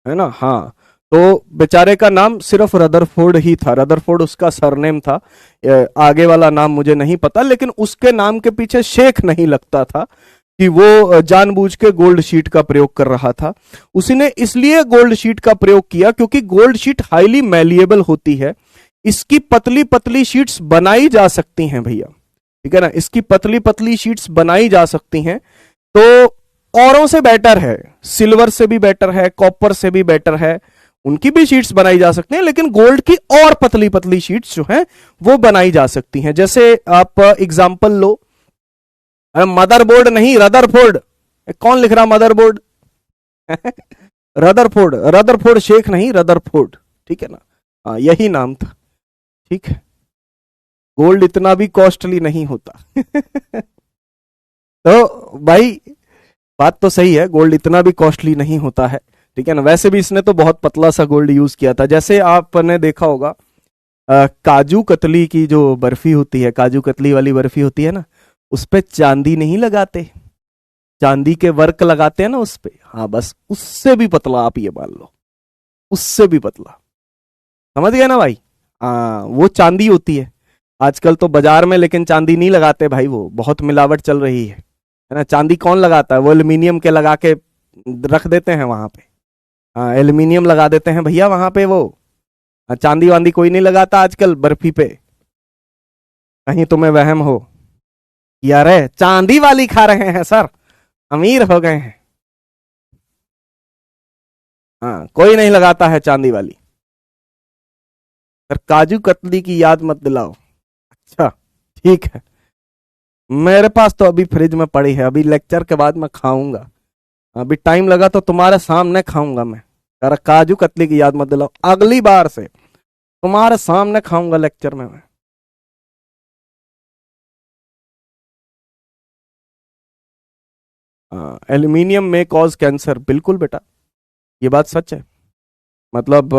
है ना। हाँ, तो बेचारे का नाम सिर्फ रदरफोर्ड ही था, रदरफोर्ड उसका सरनेम था, आगे वाला नाम मुझे नहीं पता, लेकिन उसके नाम के पीछे शेख नहीं लगता था कि वो जानबूझ के गोल्ड शीट का प्रयोग कर रहा था। उसने इसलिए गोल्ड शीट का प्रयोग किया क्योंकि गोल्ड शीट हाईली मैलिएबल होती है, इसकी पतली पतली शीट्स बनाई जा सकती हैं भैया, ठीक है ना, इसकी पतली पतली शीट्स बनाई जा सकती हैं। तो औरों से बेटर है, सिल्वर से भी बेटर है, कॉपर से भी बेटर है, उनकी भी शीट्स बनाई जा सकती हैं, लेकिन गोल्ड की और पतली पतली शीट्स जो हैं वो बनाई जा सकती हैं। जैसे आप एग्जांपल लो, मदरबोर्ड नहीं रदरफोर्ड, कौन लिख रहा मदरबोर्ड? रदरफोर्ड, रदरफोर्ड शेख नहीं, रदरफोर्ड, ठीक है ना। हाँ, यही नाम था, ठीक है। गोल्ड इतना भी कॉस्टली नहीं होता। तो भाई बात तो सही है, गोल्ड इतना भी कॉस्टली नहीं होता है, ठीक है ना। वैसे भी इसने तो बहुत पतला सा गोल्ड यूज किया था। जैसे आपने देखा होगा काजू कतली की जो बर्फी होती है, काजू कतली वाली बर्फी होती है ना, उस पे चांदी नहीं लगाते, चांदी के वर्क लगाते हैं ना उस पे। हाँ, बस उससे भी पतला, आप ये मान लो, उससे भी पतला, समझ गए ना भाई। हाँ, वो चांदी होती है आजकल तो बाजार में, लेकिन चांदी नहीं लगाते भाई, वो बहुत मिलावट चल रही है ना। चांदी कौन लगाता है? वो एल्यूमिनियम के लगा के रख देते हैं वहां पे। हाँ, एल्यूमिनियम लगा देते हैं भैया वहां पे, वो चांदी वांदी कोई नहीं लगाता आजकल बर्फी पे। कहीं तुम्हें वहम हो यार, चांदी वाली खा रहे हैं सर, अमीर हो गए हैं। हाँ, कोई नहीं लगाता है चांदी वाली। सर काजू कतली की याद मत दिलाओ। अच्छा, ठीक है, मेरे पास तो अभी फ्रिज में पड़ी है, अभी लेक्चर के बाद मैं खाऊंगा, अभी टाइम लगा तो तुम्हारे सामने खाऊंगा मैं। यार काजू कतली की याद मत दिलाओ, अगली बार से तुम्हारे सामने खाऊंगा लेक्चर में मैं। एल्यूमिनियम में कॉज कैंसर, बिल्कुल बेटा, ये बात सच है। मतलब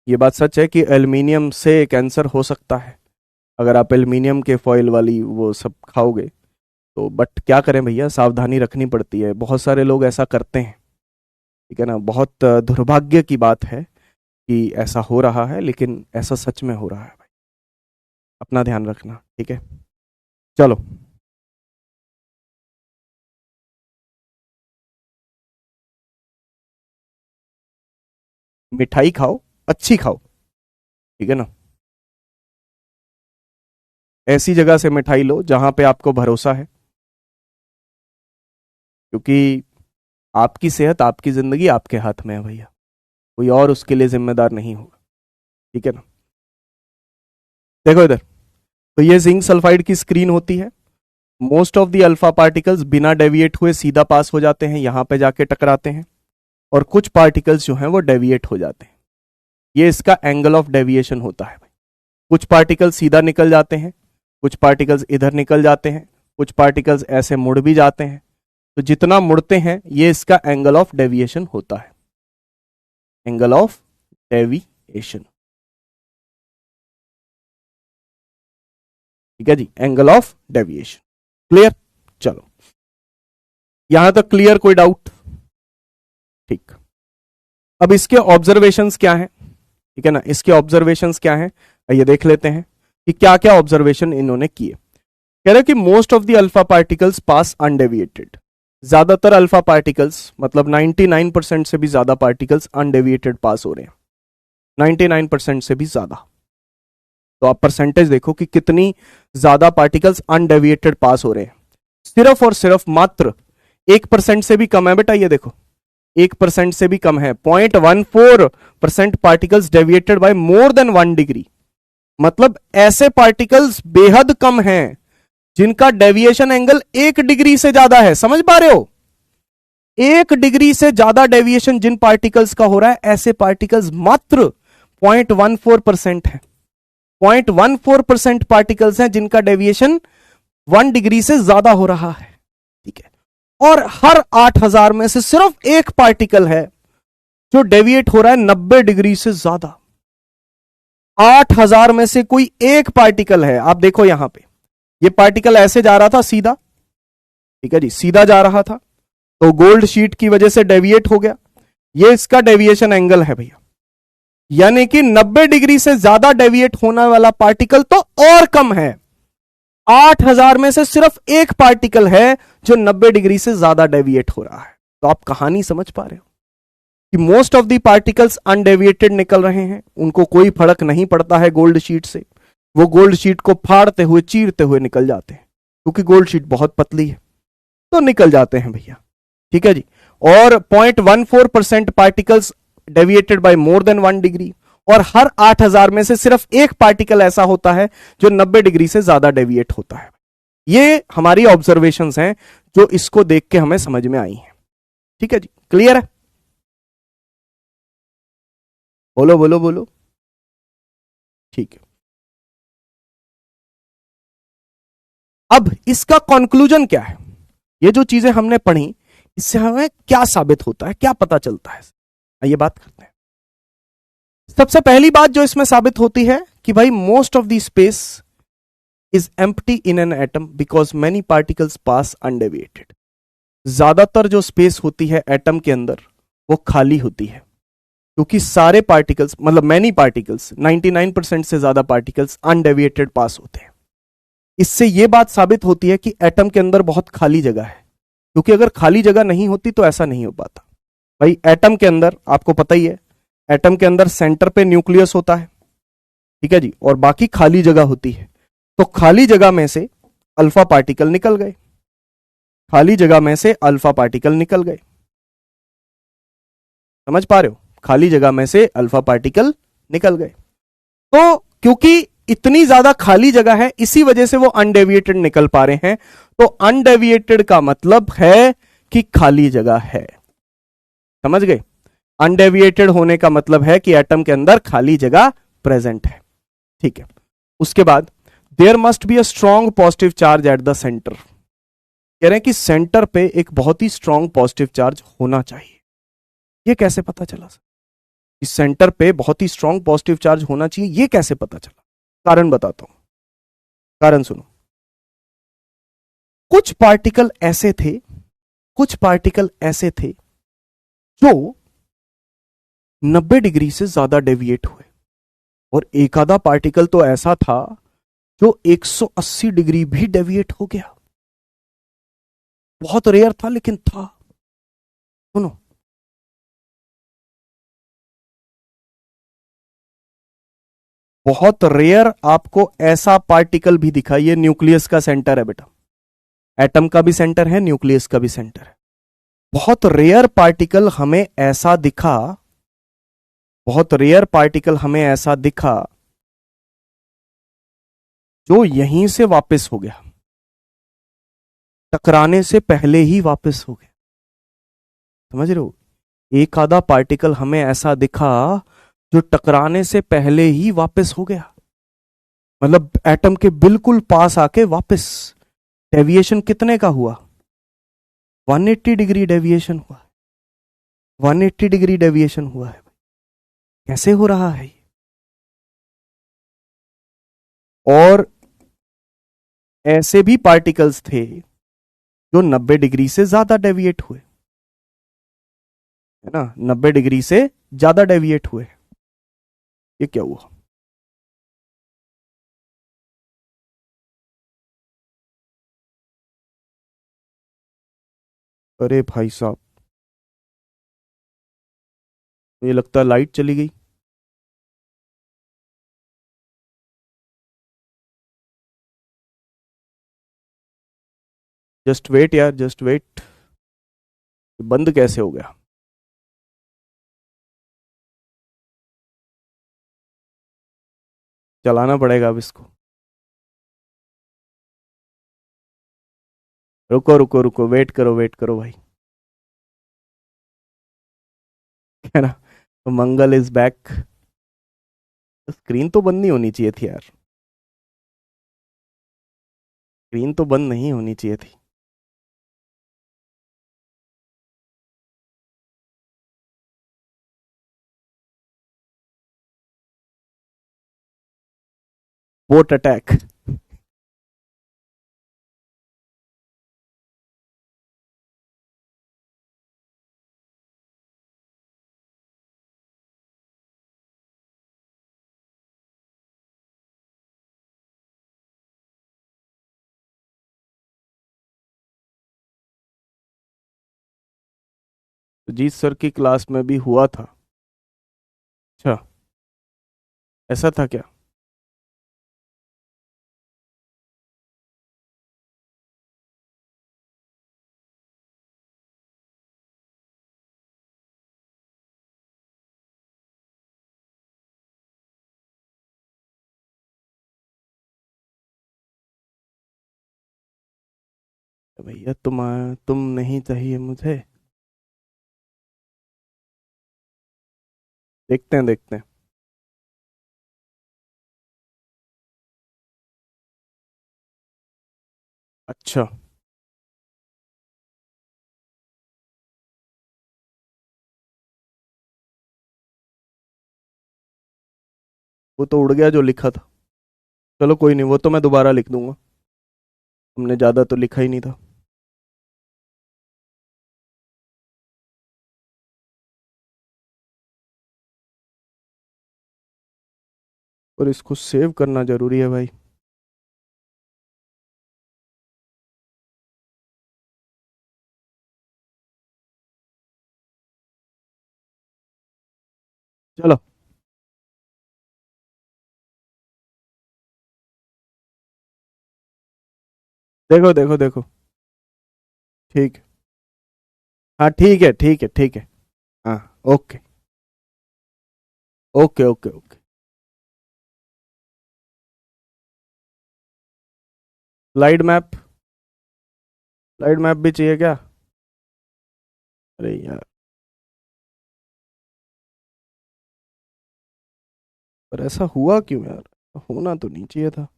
ये बात सच है कि एल्युमिनियम से कैंसर हो सकता है अगर आप एल्युमिनियम के फॉइल वाली वो सब खाओगे तो, बट क्या करें भैया, सावधानी रखनी पड़ती है। बहुत सारे लोग ऐसा करते हैं, ठीक है ना। बहुत दुर्भाग्य की बात है कि ऐसा हो रहा है, लेकिन ऐसा सच में हो रहा है भाई। अपना ध्यान रखना, ठीक है। चलो, मिठाई खाओ, अच्छी खाओ, ठीक है ना। ऐसी जगह से मिठाई लो जहां पे आपको भरोसा है, क्योंकि आपकी सेहत, आपकी जिंदगी आपके हाथ में है भैया, कोई और उसके लिए जिम्मेदार नहीं होगा, ठीक है ना। देखो इधर, तो ये जिंक सल्फाइड की स्क्रीन होती है। Most of the alpha particles बिना डेविएट हुए सीधा पास हो जाते हैं, यहां पे जाके टकराते हैं, और कुछ पार्टिकल्स जो हैं वो डेविएट हो जाते हैं। ये इसका एंगल ऑफ डेविएशन होता है भाई। कुछ पार्टिकल्स सीधा निकल जाते हैं, कुछ पार्टिकल्स इधर निकल जाते हैं, कुछ पार्टिकल्स ऐसे मुड़ भी जाते हैं। तो जितना मुड़ते हैं ये इसका एंगल ऑफ डेविएशन होता है, एंगल ऑफ डेविएशन, ठीक है जी, एंगल ऑफ डेविएशन। क्लियर? चलो, यहां तक क्लियर? कोई डाउट? ठीक। अब इसके ऑब्जर्वेशंस क्या हैं, ठीक है ना, इसके ऑब्जर्वेशंस क्या हैं, ये देख लेते हैं कि क्या क्या ऑब्जर्वेशन इन्होंने किए। कह रहे कि most of the alpha particles pass undeviated. ज्यादातर अल्फा पार्टिकल्स, मतलब 99% से भी ज्यादा पार्टिकल्स अनडेविएटेड पास हो रहे हैं, 99% से भी ज्यादा। तो आप परसेंटेज देखो कि कितनी ज्यादा पार्टिकल्स अनडेविएटेड पास हो रहे हैं। सिर्फ और सिर्फ मात्र 1% से भी कम है बेटा, ये देखो 1% से भी कम है। 0.14% particles deviated by more than 1 degree. मतलब ऐसे पार्टिकल्स बेहद कम हैं जिनका डेविएशन एंगल 1 डिग्री से ज्यादा है। समझ पा रहे हो? 1 डिग्री से ज्यादा डेविएशन जिन पार्टिकल्स का हो रहा है, ऐसे पार्टिकल्स मात्र 0.14% है। 0.14% पार्टिकल्स हैं जिनका डेविएशन 1 डिग्री से ज्यादा हो रहा है, ठीक है। और हर 8000 में से सिर्फ एक पार्टिकल है जो डेविएट हो रहा है 90 डिग्री से ज्यादा। 8000 में से कोई एक पार्टिकल है। आप देखो यहां पे, ये पार्टिकल ऐसे जा रहा था सीधा, ठीक है जी, सीधा जा रहा था, तो गोल्ड शीट की वजह से डेविएट हो गया। ये इसका डेविएशन एंगल है भैया, यानी कि 90 डिग्री से ज्यादा डेविएट होने वाला पार्टिकल तो और कम है। 8000 में से सिर्फ एक पार्टिकल है जो 90 डिग्री से ज्यादा डेविएट हो रहा है। तो आप कहानी समझ पा रहे हो कि most of the particles undeviated निकल रहे हैं, उनको कोई फर्क नहीं पड़ता है गोल्ड शीट से। वो गोल्ड शीट को फाड़ते हुए, चीरते हुए निकल जाते हैं, क्योंकि गोल्ड शीट बहुत पतली है, तो निकल जाते हैं भैया, ठीक है जी। और 0.14% particles deviated by more than 1 degree, और हर 8000 में से सिर्फ एक पार्टिकल ऐसा होता है जो 90 डिग्री से ज्यादा डेविएट होता है। ये हमारी ऑब्जर्वेशंस हैं जो इसको देख के हमें समझ में आई हैं, ठीक है जी। क्लियर है? बोलो बोलो बोलो, ठीक है। अब इसका कंक्लूजन क्या है? ये जो चीजें हमने पढ़ी, इससे हमें क्या साबित होता है, क्या पता चलता है, ये बात करते हैं। सबसे पहली बात जो इसमें साबित होती है कि भाई most of the space is empty in an atom because many particles pass undeviated. ज्यादातर जो स्पेस होती है एटम के अंदर वो खाली होती है, क्योंकि सारे पार्टिकल्स, मतलब मेनी पार्टिकल्स, 99% से ज्यादा पार्टिकल्स अनडेविएटेड पास होते हैं। इससे यह बात साबित होती है कि एटम के अंदर बहुत खाली जगह है, क्योंकि अगर खाली जगह नहीं होती तो ऐसा नहीं हो पाता। भाई एटम के अंदर आपको पता ही है, एटम के अंदर सेंटर पे न्यूक्लियस होता है, ठीक है जी, और बाकी खाली जगह होती है। तो खाली जगह में से अल्फा पार्टिकल निकल गए, खाली जगह में से अल्फा पार्टिकल निकल गए। समझ पा रहे हो? खाली जगह में से अल्फा पार्टिकल निकल गए। तो क्योंकि इतनी ज्यादा खाली जगह है, इसी वजह से वो अनडेविएटेड निकल पा रहे हैं। तो अनडेविएटेड का मतलब है कि खाली जगह है। समझ गए? अनडेविएटेड होने का मतलब है कि एटम के अंदर खाली जगह प्रेजेंट है, ठीक है। उसके बाद there must be a strong positive charge at the centre. कह रहे हैं कि सेंटर पे एक बहुत ही स्ट्रॉन्ग पॉजिटिव चार्ज होना चाहिए। ये कैसे पता चला सर? इस सेंटर पे बहुत ही स्ट्रांग पॉजिटिव चार्ज होना चाहिए, ये कैसे पता चला? कारण बताता हूं, कारण सुनो। कुछ पार्टिकल ऐसे थे, कुछ पार्टिकल ऐसे थे जो 90 डिग्री से ज्यादा डेविएट हुए, और एक आधा पार्टिकल तो ऐसा था जो 180 डिग्री भी डेविएट हो गया। बहुत रेयर था लेकिन था। सुनो, बहुत रेयर आपको ऐसा पार्टिकल भी दिखा। ये न्यूक्लियस का सेंटर है बेटा, एटम का भी सेंटर है, न्यूक्लियस का भी सेंटर है। बहुत रेयर पार्टिकल हमें ऐसा दिखा, बहुत रेयर पार्टिकल हमें ऐसा दिखा जो यहीं से वापस हो गया, टकराने से पहले ही वापस हो गया। समझ रहे हो? एक आधा पार्टिकल हमें ऐसा दिखा जो टकराने से पहले ही वापस हो गया, मतलब एटम के बिल्कुल पास आके वापस। डेविएशन कितने का हुआ? 180 डिग्री डेविएशन हुआ, 180 डिग्री डेविएशन हुआ है। कैसे हो रहा है? और ऐसे भी पार्टिकल्स थे जो 90 डिग्री से ज्यादा डेविएट हुए, है ना, 90 डिग्री से ज्यादा डेविएट हुए। ये क्या हुआ? अरे भाई साहब, ये लगता है लाइट चली गई। जस्ट वेट यार, जस्ट वेट। बंद कैसे हो गया? चलाना पड़ेगा अब इसको। रुको रुको रुको, वेट करो, वेट करो भाई। है ना? तो मंगल इज बैक। स्क्रीन तो बंद नहीं होनी चाहिए थी यार, स्क्रीन तो बंद नहीं होनी चाहिए थी। Boat attack. तो जीत सर की क्लास में भी हुआ था? अच्छा, ऐसा था क्या? भैया तुम नहीं चाहिए मुझे। देखते हैं, देखते हैं। अच्छा, वो तो उड़ गया जो लिखा था। चलो कोई नहीं, वो तो मैं दोबारा लिख दूंगा। हमने ज्यादा तो लिखा ही नहीं था। और इसको सेव करना जरूरी है भाई। चलो, देखो देखो देखो। ठीक है। हाँ ठीक है, ठीक है, ठीक है। हाँ, okay okay okay okay. Slide map, slide map भी चाहिए क्या? अरे यार, पर ऐसा हुआ क्यों यार? होना तो नहीं चाहिए था।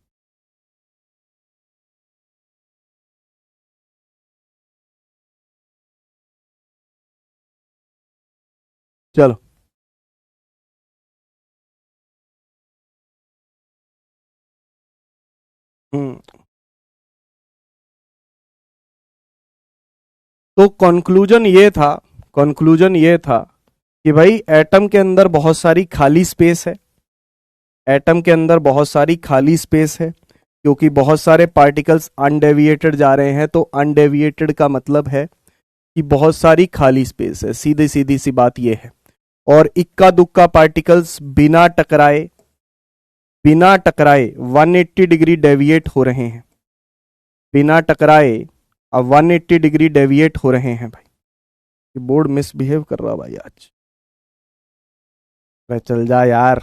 चलो। हम्म। तो कंक्लूजन ये था कि भाई एटम के अंदर बहुत सारी खाली स्पेस है। एटम के अंदर बहुत सारी खाली स्पेस है क्योंकि बहुत सारे पार्टिकल्स अनडेविएटेड जा रहे हैं। तो अनडेविएटेड का मतलब है कि बहुत सारी खाली स्पेस है, सीधी सीधी सी बात यह है। और इक्का दुक्का पार्टिकल्स बिना टकराए 180 डिग्री डेविएट हो रहे हैं। बिना टकराए अब 180 डिग्री डेविएट हो रहे हैं भाई। बोर्ड मिसबिहेव कर रहा भाई आज। चल जा यार।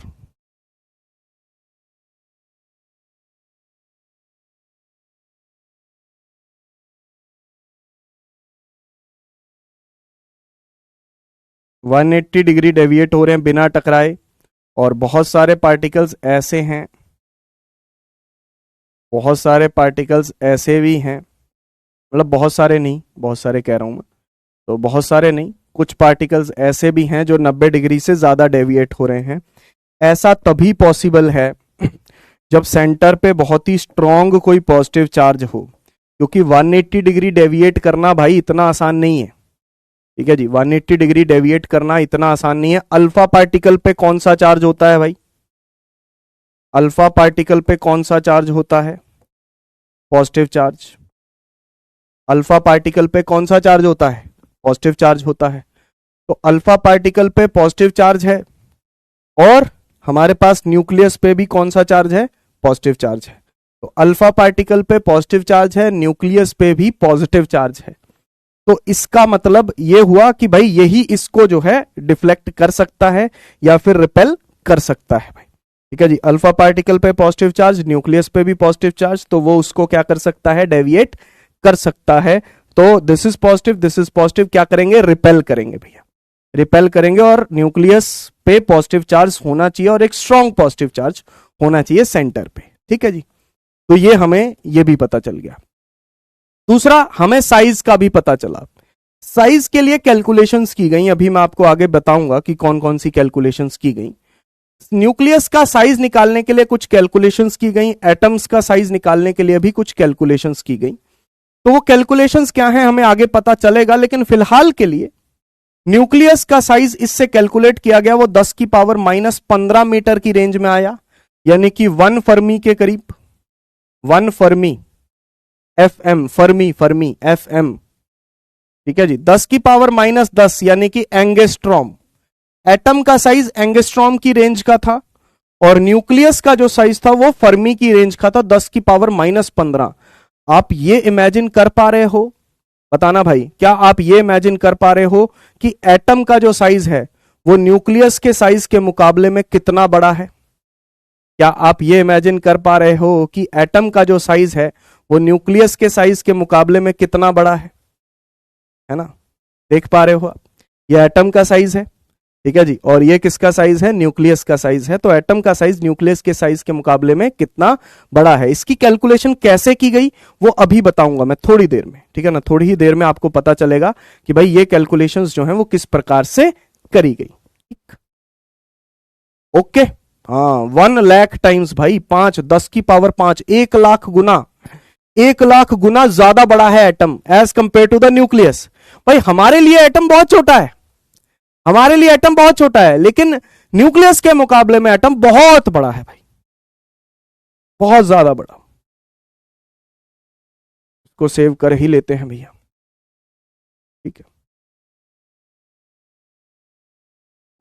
वन एट्टी डिग्री डेविएट हो रहे हैं बिना टकराए। और बहुत सारे पार्टिकल्स ऐसे हैं, बहुत सारे पार्टिकल्स ऐसे भी हैं, मतलब बहुत सारे नहीं, बहुत सारे कह रहा हूं मैं, तो बहुत सारे नहीं, कुछ पार्टिकल्स ऐसे भी हैं जो 90 डिग्री से ज्यादा डेविएट हो रहे हैं। ऐसा तभी पॉसिबल है जब सेंटर पे बहुत ही स्ट्रॉन्ग कोई पॉजिटिव चार्ज हो, क्योंकि 180 डिग्री डेविएट करना भाई इतना आसान नहीं है। ठीक है जी, 180 डिग्री डेविएट करना इतना आसान नहीं है। अल्फा पार्टिकल पे कौन सा चार्ज होता है भाई? अल्फा पार्टिकल पे कौन सा चार्ज होता है? Positive charge. अल्फा पार्टिकल पे कौन सा चार्ज होता है? पॉजिटिव चार्ज होता है। तो अल्फा पार्टिकल पे पॉजिटिव चार्ज है और हमारे पास न्यूक्लियस पे भी कौन सा चार्ज है? पॉजिटिव चार्ज है। तो अल्फा पार्टिकल पे पॉजिटिव चार्ज है, न्यूक्लियस पे भी पॉजिटिव चार्ज है। तो इसका मतलब यह हुआ कि भाई यही इसको जो है डिफ्लेक्ट कर सकता है या फिर रिपेल कर सकता है भाई। ठीक है जी, अल्फा पार्टिकल पे पॉजिटिव चार्ज, न्यूक्लियस पे भी पॉजिटिव चार्ज, तो वो उसको क्या कर सकता है? डेविएट कर सकता है। तो दिस इज पॉजिटिव, क्या करेंगे? रिपेल करेंगे भैया, रिपेल करेंगे। और न्यूक्लियस पे पॉजिटिव चार्ज होना चाहिए और एक स्ट्रॉन्ग पॉजिटिव चार्ज होना चाहिए सेंटर पे। ठीक है जी, तो ये हमें ये भी पता चल गया। दूसरा, हमें साइज का भी पता चला। साइज के लिए कैलकुलेशंस की गई, अभी मैं आपको आगे बताऊंगा कि कौन कौन सी कैलकुलेशंस की गई। न्यूक्लियस का साइज निकालने के लिए कुछ कैलकुलेशंस की गई, एटम्स का साइज निकालने के लिए भी कुछ कैलकुलेशंस की गई। तो वो कैलकुलेशंस क्या है हमें आगे पता चलेगा, लेकिन फिलहाल के लिए न्यूक्लियस का साइज इससे कैलकुलेट किया गया, वो 10 की पावर -15 मीटर की रेंज में आया, यानी कि 1 फर्मी के करीब। 1 फर्मी, FM, फर्मी FM। ठीक है जी, 10 की पावर -10 यानी कि एंगस्ट्रॉम। एटम का साइज एंगस्ट्रॉम की रेंज का था और न्यूक्लियस का जो साइज था वो फर्मी की रेंज का था, 10 की पावर -15। आप ये इमेजिन कर पा रहे हो? बताना भाई, क्या आप ये इमेजिन कर पा रहे हो कि एटम का जो साइज है वो न्यूक्लियस के साइज के मुकाबले में कितना बड़ा है? क्या आप ये इमेजिन कर पा रहे हो कि एटम का जो साइज है वो न्यूक्लियस के साइज के मुकाबले में कितना बड़ा है ना? देख पा रहे हो आप? ये एटम का साइज है, ठीक है जी, और ये किसका साइज है? न्यूक्लियस का साइज है। तो एटम का साइज न्यूक्लियस के साइज के मुकाबले में कितना बड़ा है? इसकी कैलकुलेशन कैसे की गई वो अभी बताऊंगा मैं थोड़ी देर में। ठीक है ना, थोड़ी ही देर में आपको पता चलेगा कि भाई ये कैलकुलेशंस जो हैं वो किस प्रकार से करी गई। ओके, हाँ, 1 लाख टाइम्स भाई, 5, 10 की पावर 5, 1 लाख गुना, 1 लाख गुना ज्यादा बड़ा है atom as compare to the nucleus. भाई हमारे लिए एटम बहुत छोटा है, हमारे लिए एटम बहुत छोटा है, लेकिन न्यूक्लियस के मुकाबले में एटम बहुत बड़ा है भाई, बहुत ज्यादा बड़ा। इसको सेव कर ही लेते हैं भैया। ठीक है,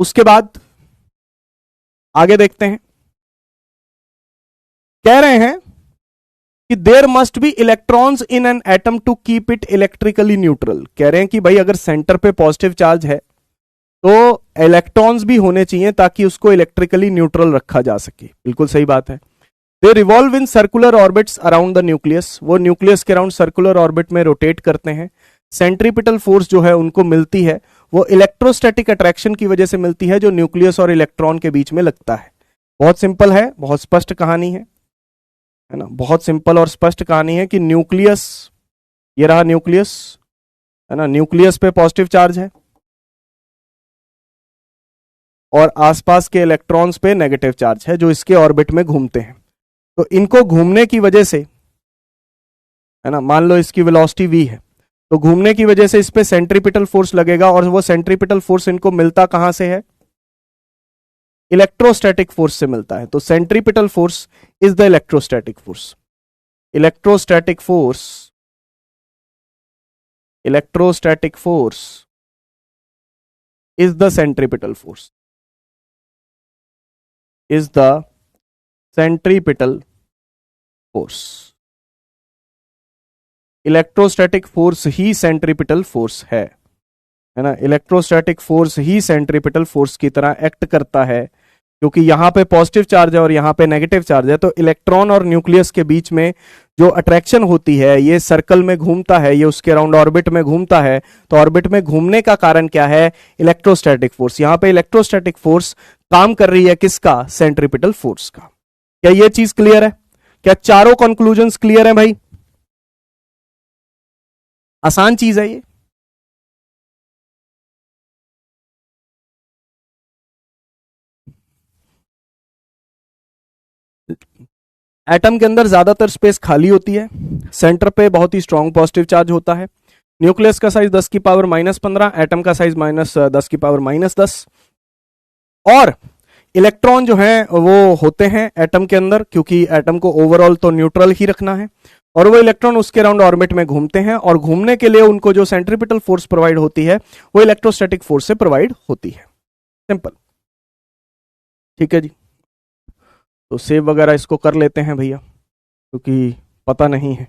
उसके बाद आगे देखते हैं। कह रहे हैं कि there must be electrons in an atom to keep it electrically neutral. कह रहे हैं कि भाई अगर सेंटर पे पॉजिटिव चार्ज है तो इलेक्ट्रॉन्स भी होने चाहिए ताकि उसको इलेक्ट्रिकली न्यूट्रल रखा जा सके। बिल्कुल सही बात है। दे revolve in circular orbits around the nucleus. वो न्यूक्लियस के अराउंड सर्कुलर ऑर्बिट में रोटेट करते हैं। सेंट्रीपिटल फोर्स जो है उनको मिलती है, वो इलेक्ट्रोस्टैटिक अट्रैक्शन की वजह से मिलती है जो न्यूक्लियस और इलेक्ट्रॉन के बीच में लगता है। बहुत सिंपल है, बहुत स्पष्ट कहानी है ना, बहुत सिंपल और स्पष्ट कहानी है कि न्यूक्लियस, ये रहा न्यूक्लियस, है ना, न्यूक्लियस पे पॉजिटिव चार्ज है और आसपास के इलेक्ट्रॉन्स पे नेगेटिव चार्ज है जो इसके ऑर्बिट में घूमते हैं। तो इनको घूमने की वजह से है ना। मान लो इसकी वेलोसिटी v है, तो घूमने की वजह से इस पे सेंट्रीपिटल फोर्स लगेगा, और वो सेंट्रीपिटल फोर्स इनको मिलता कहां से है? इलेक्ट्रोस्टैटिक फोर्स से मिलता है। तो centripetal force is the electrostatic force. Electrostatic force, electrostatic force is the centripetal force, is the centripetal force। Electrostatic force he centripetal force है ना। इलेक्ट्रोस्टैटिक फोर्स ही सेंट्रीपिटल फोर्स की तरह एक्ट करता है, क्योंकि यहां पे पॉजिटिव चार्ज है और यहां पे नेगेटिव चार्ज है। तो इलेक्ट्रॉन और न्यूक्लियस के बीच में जो अट्रैक्शन होती है, ये सर्कल में घूमता है, ये उसके अराउंड ऑर्बिट में घूमता है। तो ऑर्बिट में घूमने का कारण क्या है? Electrostatic force. यहां पे इलेक्ट्रोस्टैटिक फोर्स काम कर रही है किसका? सेंट्रीपिटल फोर्स का। क्या ये चीज क्लियर है? क्या चारों कंक्लूजन्स क्लियर है भाई? आसान चीज है ये। एटम के अंदर ज्यादातर स्पेस खाली होती है, सेंटर पे बहुत ही स्ट्रॉन्ग पॉजिटिव चार्ज होता है। न्यूक्लियस का साइज 10 की पावर -15, एटम का साइज -10 की पावर -10। और इलेक्ट्रॉन जो है वो होते हैं एटम के अंदर, क्योंकि एटम को ओवरऑल तो न्यूट्रल ही रखना है, और वो इलेक्ट्रॉन उसके अराउंड ऑर्बिट में घूमते हैं, और घूमने के लिए उनको जो सेंट्रीपिटल फोर्स प्रोवाइड होती है वो इलेक्ट्रोस्टैटिक फोर्स से प्रोवाइड होती है। सिंपल, ठीक है जी। तो सेव वगैरह इसको कर लेते हैं भैया, क्योंकि पता नहीं है।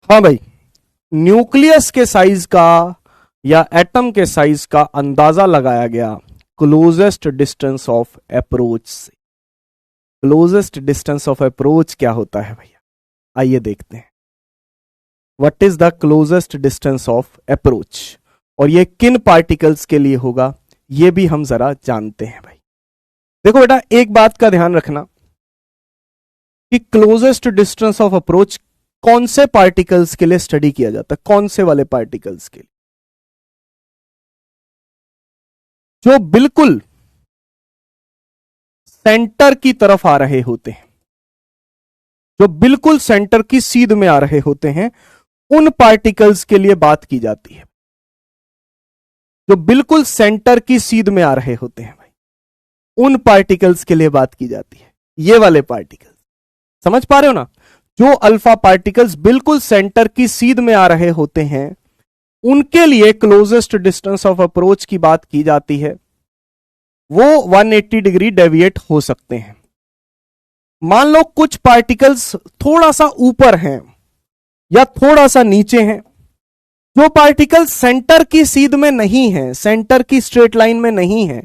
हाँ भाई, न्यूक्लियस के साइज का या एटम के साइज का अंदाजा लगाया गया क्लोजेस्ट डिस्टेंस ऑफ अप्रोच से। क्लोजेस्ट डिस्टेंस ऑफ अप्रोच क्या होता है भैया? आइए देखते हैं। What is the closest distance of approach, और ये किन पार्टिकल्स के लिए होगा ये भी हम जरा जानते हैं भाई। देखो बेटा, एक बात का ध्यान रखना कि क्लोजेस्ट डिस्टेंस ऑफ अप्रोच कौन से पार्टिकल्स के लिए स्टडी किया जाता है? कौन से वाले पार्टिकल्स के लिए? जो बिल्कुल सेंटर की तरफ आ रहे होते हैं, जो बिल्कुल सेंटर की सीध में आ रहे होते हैं, उन पार्टिकल्स के लिए बात की जाती है। जो बिल्कुल सेंटर की सीध में आ रहे होते हैं भाई, उन पार्टिकल्स के लिए बात की जाती है। ये वाले पार्टिकल्स, समझ पा रहे हो ना? जो अल्फा पार्टिकल्स बिल्कुल सेंटर की सीध में आ रहे होते हैं, उनके लिए क्लोजेस्ट डिस्टेंस ऑफ अप्रोच की बात की जाती है। वो 180 डिग्री डेविएट हो सकते हैं। मान लो कुछ पार्टिकल्स थोड़ा सा ऊपर हैं या थोड़ा सा नीचे हैं। जो पार्टिकल्स सेंटर की सीध में नहीं है, सेंटर की स्ट्रेट लाइन में नहीं है,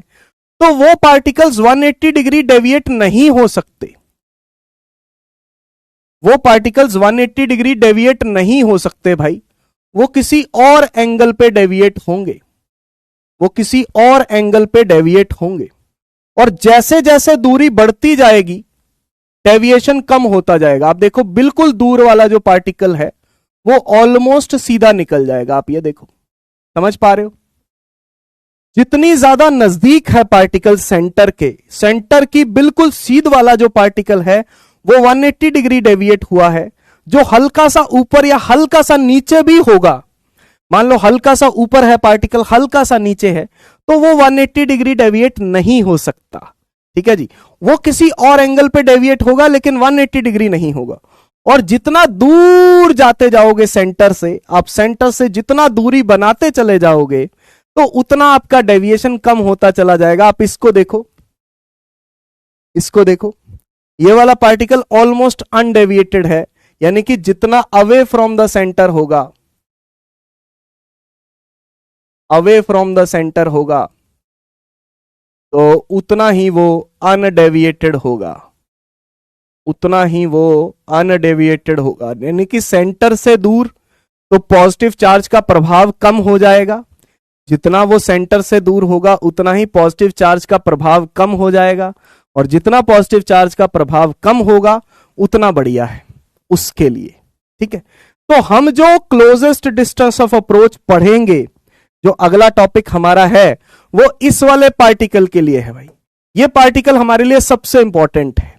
तो वो पार्टिकल्स 180 डिग्री डेविएट नहीं हो सकते। वो पार्टिकल्स 180 डिग्री डेविएट नहीं हो सकते भाई, वो किसी और एंगल पे डेविएट होंगे। वो किसी और एंगल पे डेविएट होंगे, और जैसे जैसे दूरी बढ़ती जाएगी डेविएशन कम होता जाएगा। आप देखो, बिल्कुल दूर वाला जो पार्टिकल है वो ऑलमोस्ट सीधा निकल जाएगा। आप ये देखो, समझ पा रहे हो? जितनी ज्यादा नजदीक है पार्टिकल सेंटर के, सेंटर की बिल्कुल सीध वाला जो पार्टिकल है वो 180 डिग्री डेविएट हुआ है। जो हल्का सा ऊपर या हल्का सा नीचे भी होगा, मान लो हल्का सा ऊपर है पार्टिकल, हल्का सा नीचे है, तो वो 180 डिग्री डेविएट नहीं हो सकता। ठीक है जी, वो किसी और एंगल पे डेविएट होगा, लेकिन 180 डिग्री नहीं होगा। और जितना दूर जाते जाओगे सेंटर से, आप सेंटर से जितना दूरी बनाते चले जाओगे, तो उतना आपका डेविएशन कम होता चला जाएगा। आप इसको देखो, इसको देखो, ये वाला पार्टिकल ऑलमोस्ट अनडेविएटेड है, यानी कि जितना अवे फ्रॉम द सेंटर होगा, अवे फ्रॉम द सेंटर होगा, तो उतना ही वो अनडेविएटेड होगा, उतना ही वो अनडेविएटेड होगा। यानी कि सेंटर से दूर तो पॉजिटिव चार्ज का प्रभाव कम हो जाएगा। जितना वो सेंटर से दूर होगा उतना ही पॉजिटिव चार्ज का प्रभाव कम हो जाएगा, और जितना पॉजिटिव चार्ज का प्रभाव कम होगा उतना बढ़िया है उसके लिए। ठीक है, तो हम जो क्लोजेस्ट डिस्टेंस ऑफ अप्रोच पढ़ेंगे, जो अगला टॉपिक हमारा है, वो इस वाले पार्टिकल के लिए है भाई। ये पार्टिकल हमारे लिए सबसे इंपॉर्टेंट है।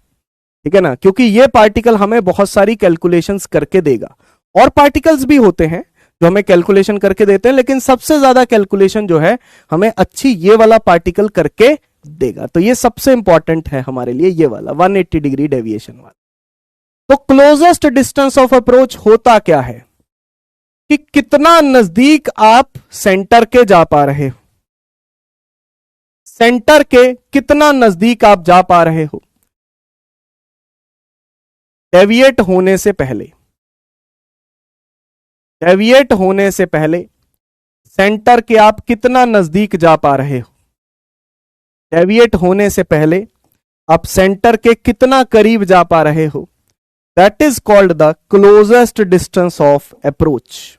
ठीक है ना, क्योंकि ये पार्टिकल हमें बहुत सारी कैलकुलेशंस करके देगा। और पार्टिकल्स भी होते हैं जो हमें कैलकुलेशन करके देते हैं, लेकिन सबसे ज्यादा कैलकुलेशन जो है हमें अच्छी ये वाला पार्टिकल करके देगा। तो ये सबसे इंपॉर्टेंट है हमारे लिए, ये वाला 180 डिग्री डेविएशन वाला। तो क्लोजेस्ट डिस्टेंस ऑफ अप्रोच होता क्या है कि कितना नजदीक आप सेंटर के जा पा रहे हो, सेंटर के कितना नजदीक आप जा पा रहे हो डेविएट होने से पहले। डेविएट होने से पहले सेंटर के आप कितना नजदीक जा पा रहे हो, डेविएट होने से पहले आप सेंटर के कितना करीब जा पा रहे हो, that is called the closest distance of approach.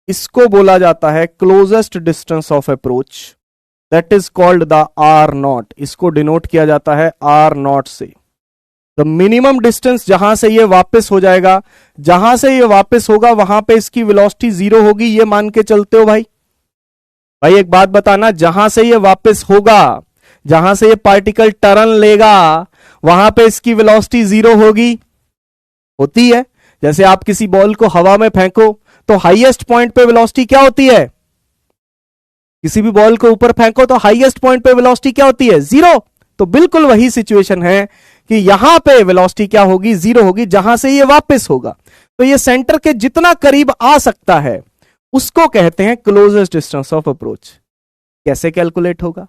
इसको बोला जाता है closest distance of approach, that is called the R not. इसको डिनोट किया जाता है आर नॉट से। द मिनिमम डिस्टेंस जहां से ये वापस हो जाएगा, जहां से ये वापस होगा वहां पे इसकी वेलोसिटी 0 होगी, ये मान के चलते हो भाई? भाई एक बात बताना, जहां से ये वापस होगा, जहां से ये पार्टिकल टर्न लेगा, वहां पे इसकी वेलोसिटी 0 होगी? होती है। जैसे आप किसी बॉल को हवा में फेंको तो हाईएस्ट पॉइंट पे वेलोसिटी क्या होती है? किसी भी बॉल को ऊपर फेंको तो हाईएस्ट पॉइंट पे वेलोसिटी क्या होती है? 0। तो बिल्कुल वही सिचुएशन है कि यहां पे वेलोसिटी क्या होगी? 0 होगी, जहां से ये वापस होगा। तो ये सेंटर के जितना करीब आ सकता है उसको कहते हैं क्लोजेस्ट डिस्टेंस ऑफ अप्रोच। कैसे कैलकुलेट होगा?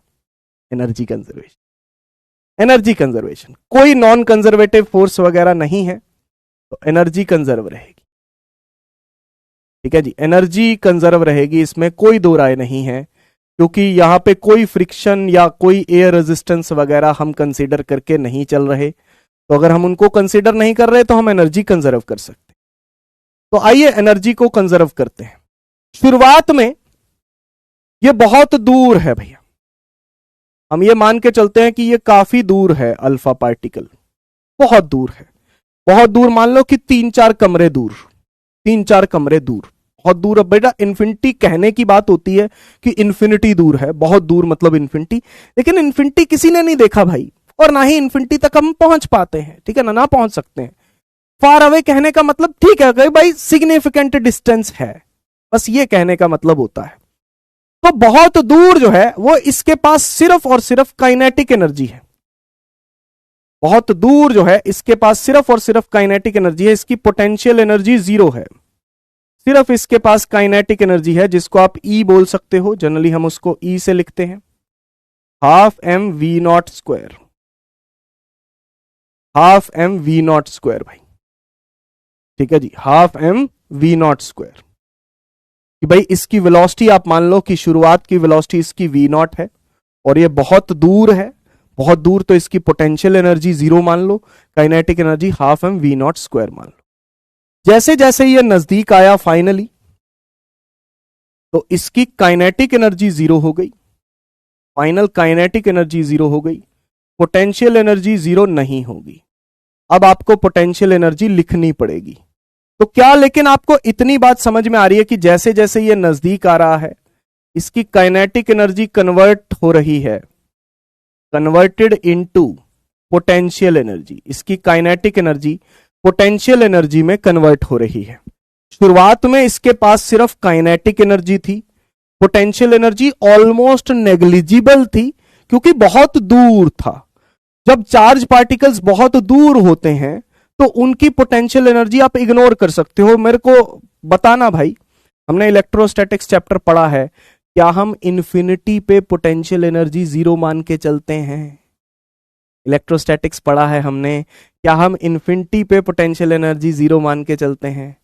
Energy conservation. एनर्जी कंजर्वेशन, कोई नॉन कंजर्वेटिव फोर्स वगैरह नहीं है, तो एनर्जी कंजर्व रहेगी। ठीक है जी, एनर्जी कंजर्व रहेगी, इसमें कोई दो राय नहीं है, क्योंकि यहां पे कोई फ्रिक्शन या कोई एयर रेजिस्टेंस वगैरह हम कंसीडर करके नहीं चल रहे। तो अगर हम उनको कंसीडर नहीं कर रहे तो हम एनर्जी कंजर्व कर सकते। तो आइए एनर्जी को कंजर्व करते हैं। शुरुआत में ये बहुत दूर है भैया, हम ये मान के चलते हैं कि ये काफी दूर है, अल्फा पार्टिकल बहुत दूर है। बहुत दूर मान लो कि 3-4 कमरे दूर, 3-4 कमरे दूर, बहुत दूर। अब बेटा इन्फिनिटी कहने की बात होती है कि इन्फिनिटी दूर है, बहुत दूर मतलब इन्फिनिटी, लेकिन इन्फिनिटी किसी ने नहीं देखा भाई, और ना ही इन्फिनिटी तक हम पहुंच पाते हैं। ठीक है ना, ना पहुंच सकते हैं। फार अवे कहने का मतलब ठीक है भाई सिग्निफिकेंट डिस्टेंस है, बस ये कहने का मतलब होता है। तो बहुत दूर जो है वो इसके पास सिर्फ और सिर्फ काइनेटिक एनर्जी है। बहुत दूर जो है इसके पास सिर्फ और सिर्फ काइनेटिक एनर्जी है, इसकी पोटेंशियल एनर्जी 0 है। सिर्फ इसके पास काइनेटिक एनर्जी है, जिसको आप ई बोल सकते हो, जनरली हम उसको ई से लिखते हैं, ½ mv0²। ½ mv0² भाई, ठीक है जी, ½ mv0²। कि भाई इसकी वेलोसिटी आप मान लो कि शुरुआत की वेलोसिटी इसकी v0 है, और ये बहुत दूर है, बहुत दूर, तो इसकी पोटेंशियल एनर्जी 0 मान लो, काइनेटिक एनर्जी ½ mv0² मान लो। जैसे जैसे ये नजदीक आया फाइनली, तो इसकी काइनेटिक एनर्जी 0 हो गई, फाइनल काइनेटिक एनर्जी 0 हो गई, पोटेंशियल एनर्जी 0 नहीं होगी। अब आपको पोटेंशियल एनर्जी लिखनी पड़ेगी। तो क्या लेकिन आपको इतनी बात समझ में आ रही है कि जैसे जैसे ये नजदीक आ रहा है इसकी काइनेटिक एनर्जी कन्वर्ट हो रही है, कन्वर्टेड इनटू पोटेंशियल एनर्जी, इसकी काइनेटिक एनर्जी पोटेंशियल एनर्जी में कन्वर्ट हो रही है। शुरुआत में इसके पास सिर्फ काइनेटिक एनर्जी थी, पोटेंशियल एनर्जी ऑलमोस्ट नेग्लिजिबल थी, क्योंकि बहुत दूर था। जब चार्ज पार्टिकल्स बहुत दूर होते हैं तो उनकी पोटेंशियल एनर्जी आप इग्नोर कर सकते हो। मेरे को बताना भाई, हमने इलेक्ट्रोस्टैटिक्स चैप्टर पढ़ा है, क्या हम इन्फिनिटी पे पोटेंशियल एनर्जी 0 मान के चलते हैं? इलेक्ट्रोस्टैटिक्स पढ़ा है हमने, क्या हम इन्फिनिटी पे पोटेंशियल एनर्जी 0 मान के चलते हैं?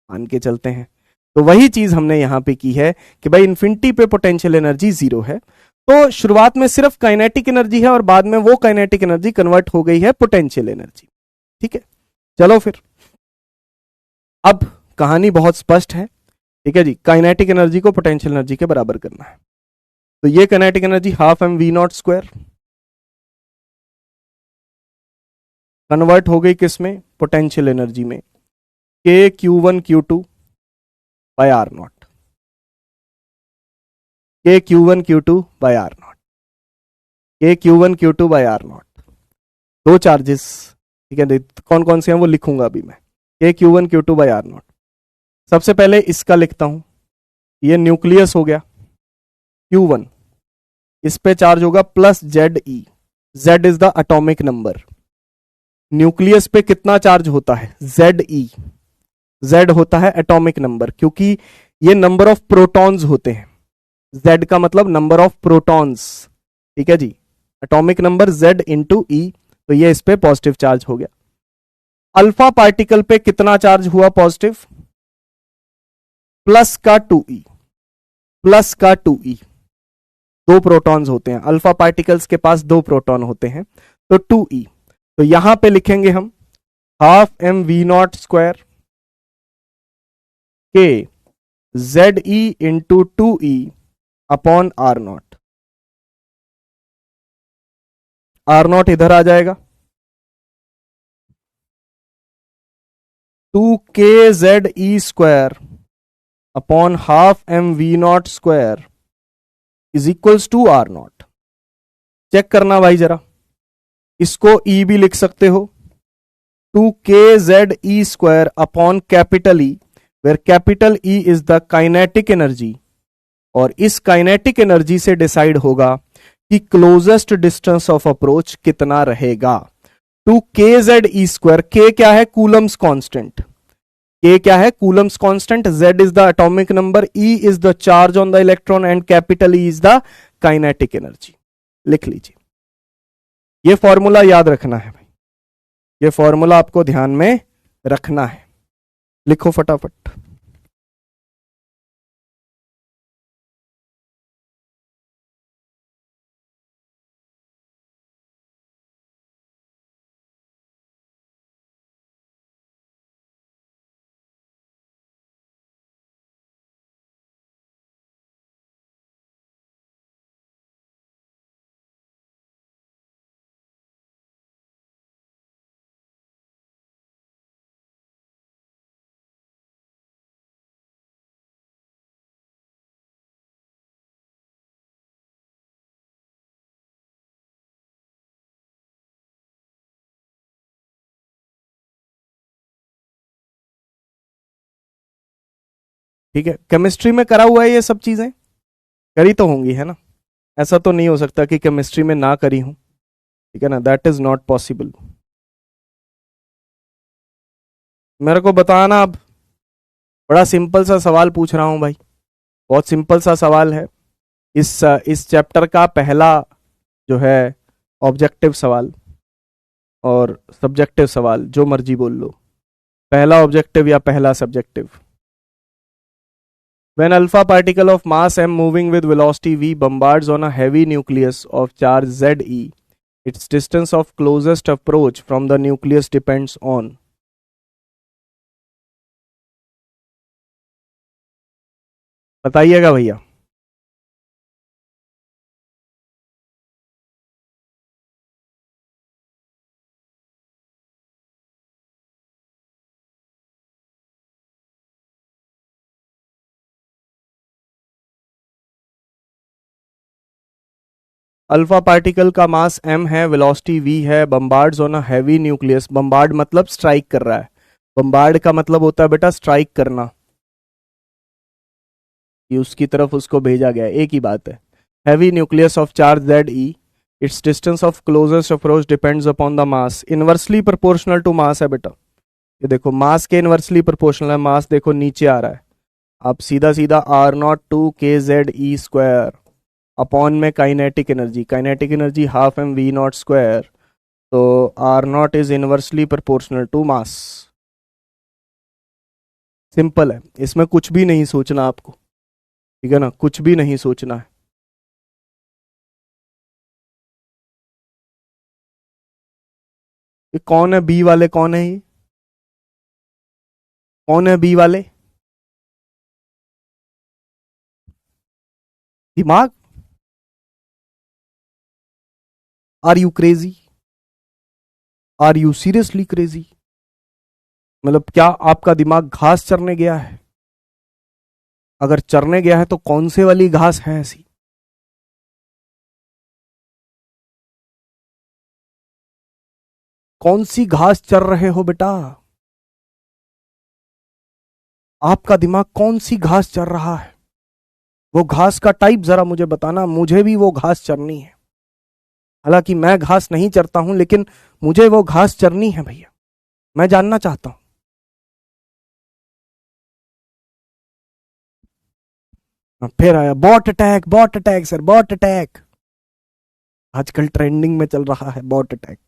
मान के चलते हैं। तो वही चीज हमने यहां पे की है कि भाई इन्फिनिटी पे पोटेंशियल एनर्जी 0 है, तो शुरुआत में सिर्फ काइनेटिक एनर्जी है और बाद में वो काइनेटिक एनर्जी कन्वर्ट हो गई है पोटेंशियल एनर्जी। ठीक है, चलो फिर अब कहानी बहुत स्पष्ट है। ठीक है जी, काइनेटिक एनर्जी को पोटेंशियल एनर्जी के बराबर करना है। तो ये काइनेटिक एनर्जी ½ mv0² कन्वर्ट हो गई किसमें? पोटेंशियल एनर्जी में, kq1q2/r0, kq1q2/r0, kq1q2/r0। दो चार्जेस ठीक है, कौन कौन से हैं वो लिखूंगा अभी मैं, के Q1 Q2 बाई R0। सबसे पहले इसका लिखता हूं, ये न्यूक्लियस हो गया Q1, इस पे चार्ज होगा plus ZE, Z is the atomic number. Nucleus पे कितना चार्ज होता है, ZE, Z होता है एटॉमिक नंबर, क्योंकि ये नंबर ऑफ प्रोटॉन्स होते हैं, Z का मतलब नंबर ऑफ प्रोटॉन्स, ठीक है जी, atomic number Z into E, तो ये इस पे पॉजिटिव चार्ज हो गया। अल्फा पार्टिकल पे कितना चार्ज हुआ पॉजिटिव, प्लस का 2E, प्लस का 2E, दो प्रोटॉन्स होते हैं अल्फा पार्टिकल्स के पास, दो प्रोटॉन होते हैं, तो 2E, तो यहां पे लिखेंगे हम half m v not square के ZE into 2E upon R0। R0 इधर आ जाएगा, 2KZE square upon half m v not square is equals to R0। Check करना भाई जरा, इसको E भी लिख सकते हो, 2KZE square upon capital E, where capital E is the kinetic energy, और इस काइनेटिक एनर्जी से डिसाइड होगा कि क्लोजेस्ट डिस्टेंस ऑफ अप्रोच कितना रहेगा। 2KZE स्क्वायर, K क्या है, कूलम्स कांस्टेंट, K क्या है, Coulomb's constant, Z is the atomic number, E is the charge on the electron and capital E is the kinetic energy. लिख लीजिए, ये formula याद रखना है भाई, ये फॉर्मूला आपको ध्यान में रखना है, लिखो फटाफट। ठीक है, केमिस्ट्री में करा हुआ है ये सब चीजें, करी तो होंगी है ना, ऐसा तो नहीं हो सकता कि केमिस्ट्री में ना करी हूं, ठीक है ना, दैट इज नॉट पॉसिबल। मेरे को बताना अब, बड़ा सिंपल सा सवाल पूछ रहा हूं भाई, बहुत सिंपल सा सवाल है, इस चैप्टर का पहला जो है ऑब्जेक्टिव सवाल और सब्जेक्टिव सवाल, जो मर्जी बोल लो, पहला ऑब्जेक्टिव या पहला subjective. When alpha particle of mass m moving with velocity v bombards on a heavy nucleus of charge ZE, its distance of closest approach from the nucleus depends on। बताइएगा भैया। Alpha particle का mass m है, velocity v है, bombards on a heavy nucleus, bombard मतलब strike कर रहा है, bombard का मतलब होता है बेटा स्ट्राइक करना, कि उसकी तरफ उसको भेजा गया, एक ही बात है। Heavy nucleus of charge ZE, its distance of closest approach depends upon the mass, inversely proportional to mass है बेटा, ये देखो मास के इनवर्सली प्रोपोर्शनल है, मास देखो नीचे आ रहा है, आप सीधा सीधा R0 2KZE स्क्वायर अपॉन में kinetic energy half m v not square, तो R0 is inversely proportional to mass. Simple है, इसमें कुछ भी नहीं सोचना आपको, ठीक है ना, कुछ भी नहीं सोचना है। ये कौन है बी वाले, कौन है ये, कौन है बी वाले, दिमाग, are you crazy, are you seriously crazy, मतलब क्या आपका दिमाग घास चरने गया है, अगर चरने गया है तो कौन से वाली घास है ऐसी, कौन सी घास चर रहे हो बेटा? आपका दिमाग कौन सी घास चर रहा है? वो घास का टाइप जरा मुझे बताना, मुझे भी वो घास चरनी है। हालांकि मैं घास नहीं चरता हूं, लेकिन मुझे वो घास चरनी है भैया, मैं जानना चाहता हूं। फिर आया bot attack sir, bot attack. आजकल ट्रेंडिंग में चल रहा है बॉट अटैक।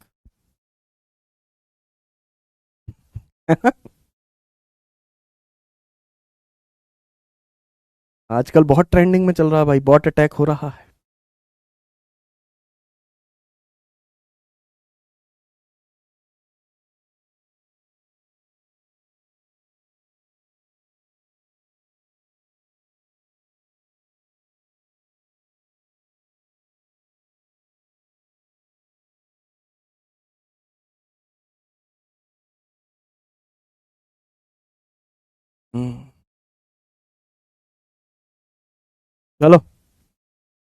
आजकल बहुत ट्रेंडिंग में चल रहा है भाई, बॉट अटैक हो रहा है। हम्म, चलो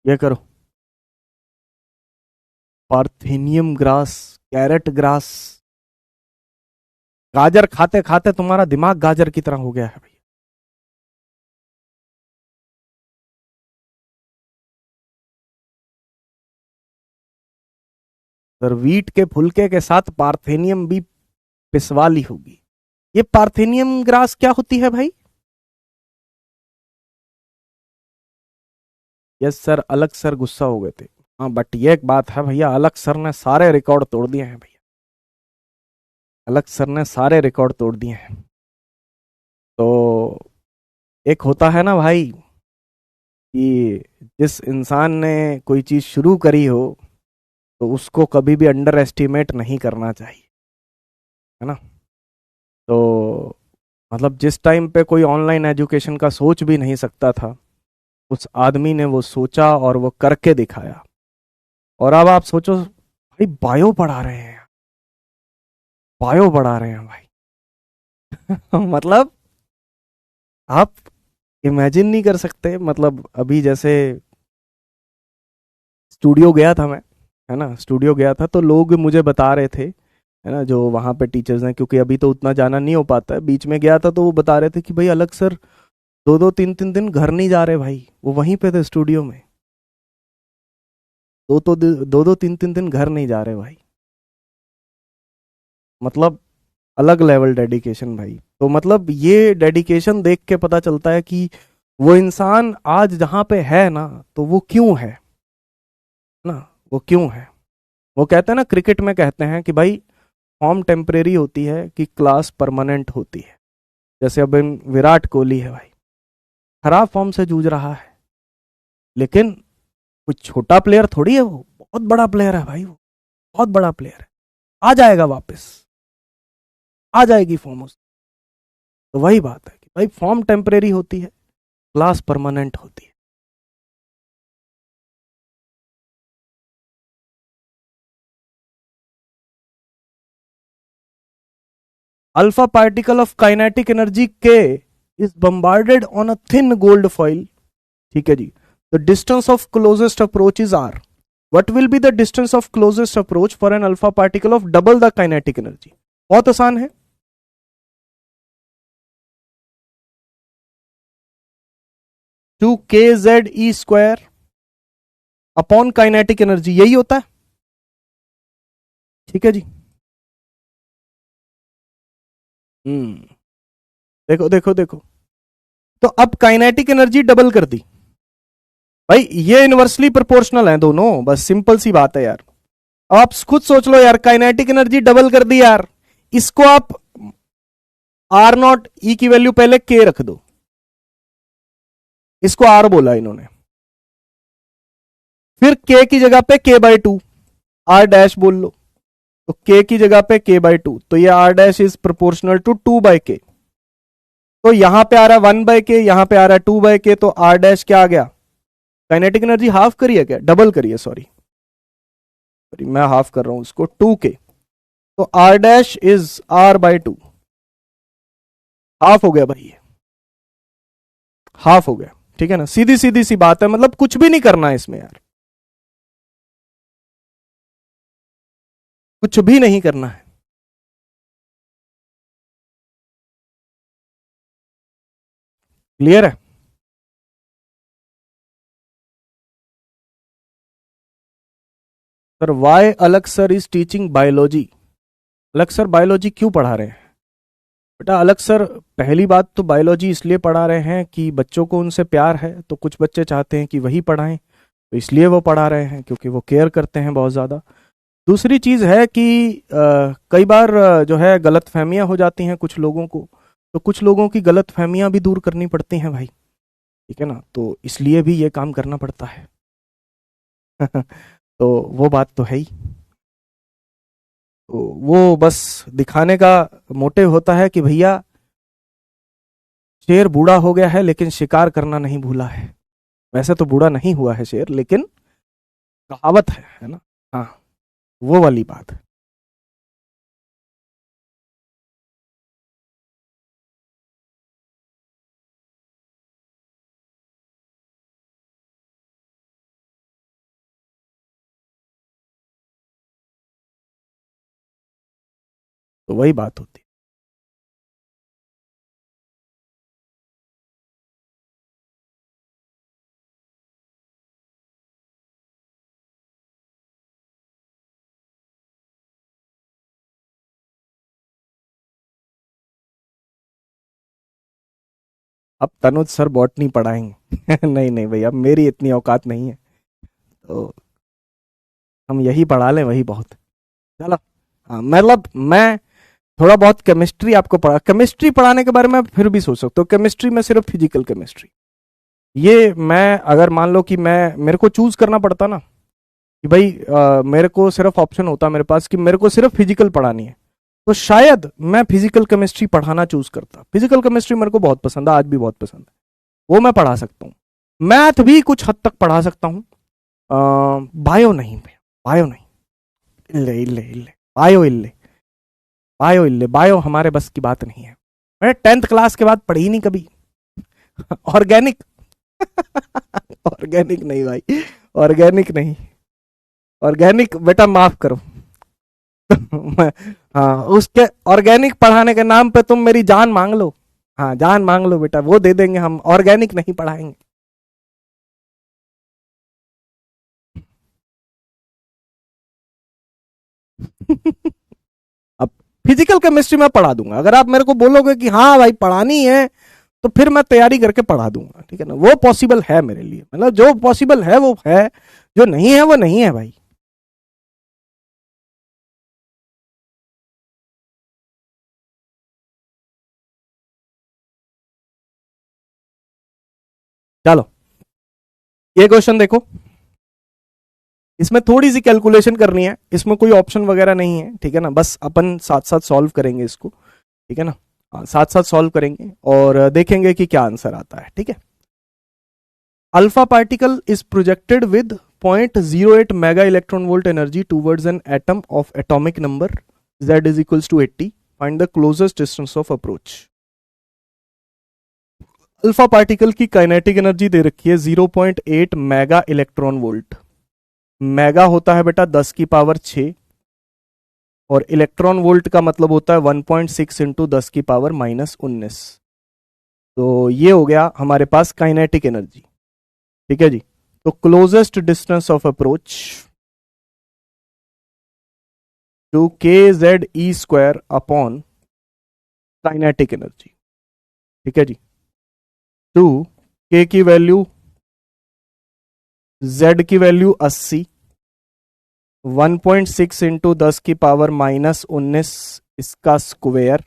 ये करो, पार्थेनियम ग्रास, कैरेट ग्रास। गाजर खाते खाते तुम्हारा दिमाग गाजर की तरह हो गया है भैया। सर वीट के फुलके के साथ पार्थेनियम भी पिसवा ली होगी। ये पार्थेनियम ग्रास क्या होती है भाई? यस सर, अलग सर गुस्सा हो गए थे। हाँ बट ये एक बात है भैया, अलग सर ने सारे रिकॉर्ड तोड़ दिए हैं भैया, अलग सर ने सारे रिकॉर्ड तोड़ दिए हैं। तो एक होता है ना भाई कि जिस इंसान ने कोई चीज शुरू करी हो तो उसको कभी भी अंडर एस्टिमेट नहीं करना चाहिए, है ना। तो मतलब जिस टाइम पे कोई ऑनलाइन एजुकेशन का सोच भी नहीं सकता था, उस आदमी ने वो सोचा और वो करके दिखाया। और अब आप सोचो भाई, बायो पढ़ा रहे हैं, बायो पढ़ा रहे हैं भाई। मतलब आप इमेजिन नहीं कर सकते। मतलब अभी जैसे स्टूडियो गया था मैं, है ना, स्टूडियो गया था तो लोग मुझे बता रहे थे, है ना, जो वहाँ पे टीचर्स हैं, क्योंकि अभी तो उतना जाना नहीं हो पाता है, बीच में गया था तो वो बता रहे थे कि भाई अलग सर दो दो तीन तीन दिन घर नहीं जा रहे भाई, वो वहीं पे थे स्टूडियो में, दो दो तीन तीन दिन घर नहीं जा रहे भाई। मतलब अलग लेवल डेडिकेशन भाई। तो मतलब ये डेडिकेशन देख के पता चलता है कि वो इंसान आज जहाँ पे है ना, तो वो क्यों है ना, वो क्यों है। वो कहते हैं ना, क्रिकेट में कहते हैं कि भाई फॉर्म टेम्परेरी होती है कि क्लास परमानेंट होती है। जैसे अब विराट कोहली है भाई, खराब फॉर्म से जूझ रहा है, लेकिन कुछ छोटा प्लेयर थोड़ी है, वो बहुत बड़ा प्लेयर है भाई, वो बहुत बड़ा प्लेयर है, आ जाएगा वापस, आ जाएगी फॉर्म उस। तो वही बात है कि भाई फॉर्म टेम्परेरी होती है, क्लास परमानेंट होती है। Alpha particle of kinetic energy K is bombarded on a thin gold foil. ठीक है जी। The distance of closest approach is R. What will be the distance of closest approach for an alpha particle of double the kinetic energy? बहुत आसान है। 2 kZe² upon kinetic energy, यही होता है। ठीक है जी। हम्म, देखो देखो देखो, तो अब काइनेटिक एनर्जी डबल कर दी भाई, ये इनवर्सली प्रोपोर्शनल है दोनों, बस सिंपल सी बात है यार। आप खुद सोच लो यार, काइनेटिक एनर्जी डबल कर दी यार, इसको आप R0 ई की वैल्यू पहले के रख दो, इसको R बोला इन्होंने, फिर के की जगह पे k/2 R डैश बोल लो, तो के की जगह पे k/2, तो ये R dash is proportional to 2/k। तो यहां पे आ रहा है 1/k, यहां पे आ रहा है 2/k, तो R डैश क्या आ गया? काइनेटिक एनर्जी हाफ करिए क्या, डबल करिए, सॉरी मैं हाफ कर रहा हूं उसको, 2k, तो R dash is R/2, half हो गया भाई ये, हाफ हो गया। ठीक है ना, सीधी सीधी सी बात है, मतलब कुछ भी नहीं करना है इसमें यार, कुछ भी नहीं करना है। क्लियर है? सर वाई अलग सर इज टीचिंग बायोलॉजी। अलग सर बायोलॉजी क्यों पढ़ा रहे हैं? बेटा अलग सर पहली बात तो बायोलॉजी इसलिए पढ़ा रहे हैं कि बच्चों को उनसे प्यार है, तो कुछ बच्चे चाहते हैं कि वही पढ़ाएं, तो इसलिए वो पढ़ा रहे हैं क्योंकि वो केयर करते हैं बहुत ज़्यादा। दूसरी चीज़ है कि कई बार जो है गलत फहमियाँ हो जाती हैं कुछ लोगों को, तो कुछ लोगों की गलत फहमियाँ भी दूर करनी पड़ती हैं भाई, ठीक है ना, तो इसलिए भी ये काम करना पड़ता है। तो वो बात तो है ही। तो वो बस दिखाने का मोटिव होता है कि भैया शेर बूढ़ा हो गया है लेकिन शिकार करना नहीं भूला है। वैसे तो बूढ़ा नहीं हुआ है शेर, लेकिन कहावत है ना। हाँ, वो वाली बात है। तो वही बात होती है। अब तनुज सर बॉटनी पढ़ाएंगे? नहीं नहीं भैया, मेरी इतनी औकात नहीं है, तो हम यही पढ़ा लें वही बहुत। चलो, हाँ मतलब मैं थोड़ा बहुत केमिस्ट्री आपको पढ़ा, केमिस्ट्री पढ़ाने के बारे में फिर भी सोच सकते हो। केमिस्ट्री में सिर्फ फिजिकल केमिस्ट्री, ये मैं अगर मान लो कि मैं मेरे को चूज करना पड़ता ना कि भाई मेरे को सिर्फ ऑप्शन होता मेरे पास कि मेरे को सिर्फ फिजिकल पढ़ानी है, तो शायद मैं फिजिकल केमिस्ट्री पढ़ाना चूज करता। फिजिकल केमिस्ट्री मेरे को बहुत पसंद है, आज भी बहुत पसंद है, वो मैं पढ़ा सकता हूँ। मैथ भी कुछ हद तक पढ़ा सकता हूँ, बायो नहीं, बायो नहीं, इल्ले इल्ले इल्ले, बायो इल्ले, बायो इल्ले, बायो हमारे बस की बात नहीं है। मैंने 10th क्लास के बाद पढ़ी नहीं कभी। ऑर्गेनिक, ऑर्गेनिक नहीं भाई, ऑर्गेनिक नहीं, ऑर्गेनिक बेटा माफ करो। हाँ, उसके ऑर्गेनिक पढ़ाने के नाम पे तुम मेरी जान मांग लो। हाँ जान मांग लो बेटा, वो दे देंगे, हम ऑर्गेनिक नहीं पढ़ाएंगे। अब फिजिकल केमिस्ट्री में पढ़ा दूंगा, अगर आप मेरे को बोलोगे कि हाँ भाई पढ़ानी है, तो फिर मैं तैयारी करके पढ़ा दूंगा, ठीक है ना, वो पॉसिबल है मेरे लिए, मतलब जो पॉसिबल है वो है, जो नहीं है वो नहीं है भाई। चलो ये क्वेश्चन देखो, इसमें थोड़ी सी कैलकुलेशन करनी है, इसमें कोई ऑप्शन वगैरह नहीं है, ठीक है ना, बस अपन साथ साथ सॉल्व करेंगे इसको, ठीक है ना, साथ साथ सॉल्व करेंगे और देखेंगे कि क्या आंसर आता है, ठीक है। Alpha particle is projected with 0.08 mega electron volt energy towards an atom of atomic number z is equals to 80, find the closest distance of approach. Alpha particle की काइनेटिक एनर्जी दे रखी है 0.8 मेगा इलेक्ट्रॉन वोल्ट। मेगा होता है बेटा 10 की power 6, और electron volt का मतलब होता है 1.6 इंटू 10 की पावर -19। तो ये हो गया हमारे पास काइनेटिक एनर्जी, ठीक है जी। तो closest distance of approach two k z e square upon kinetic energy, ठीक है जी, टू के की वैल्यू, जेड की वैल्यू 80, 1.6 इंटू 10 की पावर -19 इसका स्क्वेयर,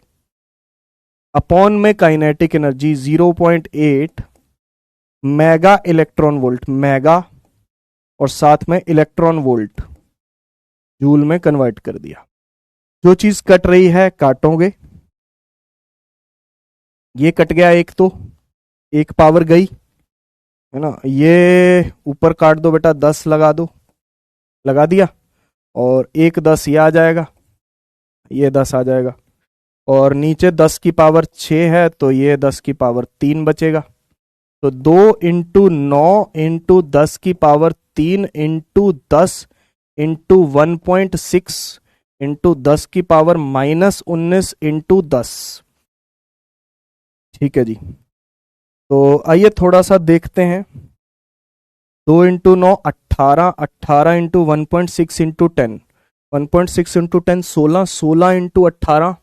अपॉन में kinetic energy 0.8 mega electron volt, mega और साथ में इलेक्ट्रॉन वोल्ट जूल में कन्वर्ट कर दिया। जो चीज कट रही है काटोगे, ये कट गया एक, तो एक पावर गई है ना, ये ऊपर काट दो बेटा, 10 लगा दो, लगा दिया, और एक 10 ये आ जाएगा, ये 10 आ जाएगा, और नीचे 10 की पावर 6 है तो ये 10 की पावर 3 बचेगा। तो 2 × 9 × 10 की पावर 3 इंटू 10 इंटू 1.6 इंटू 10 की पावर -19 इंटू 10, ठीक है जी। तो आइए थोड़ा सा देखते हैं। 2 इंटू 9 18, 18 इंटू 1.6 इंटू 10, 1.6 इंटू 10 16, 16 इंटू 18,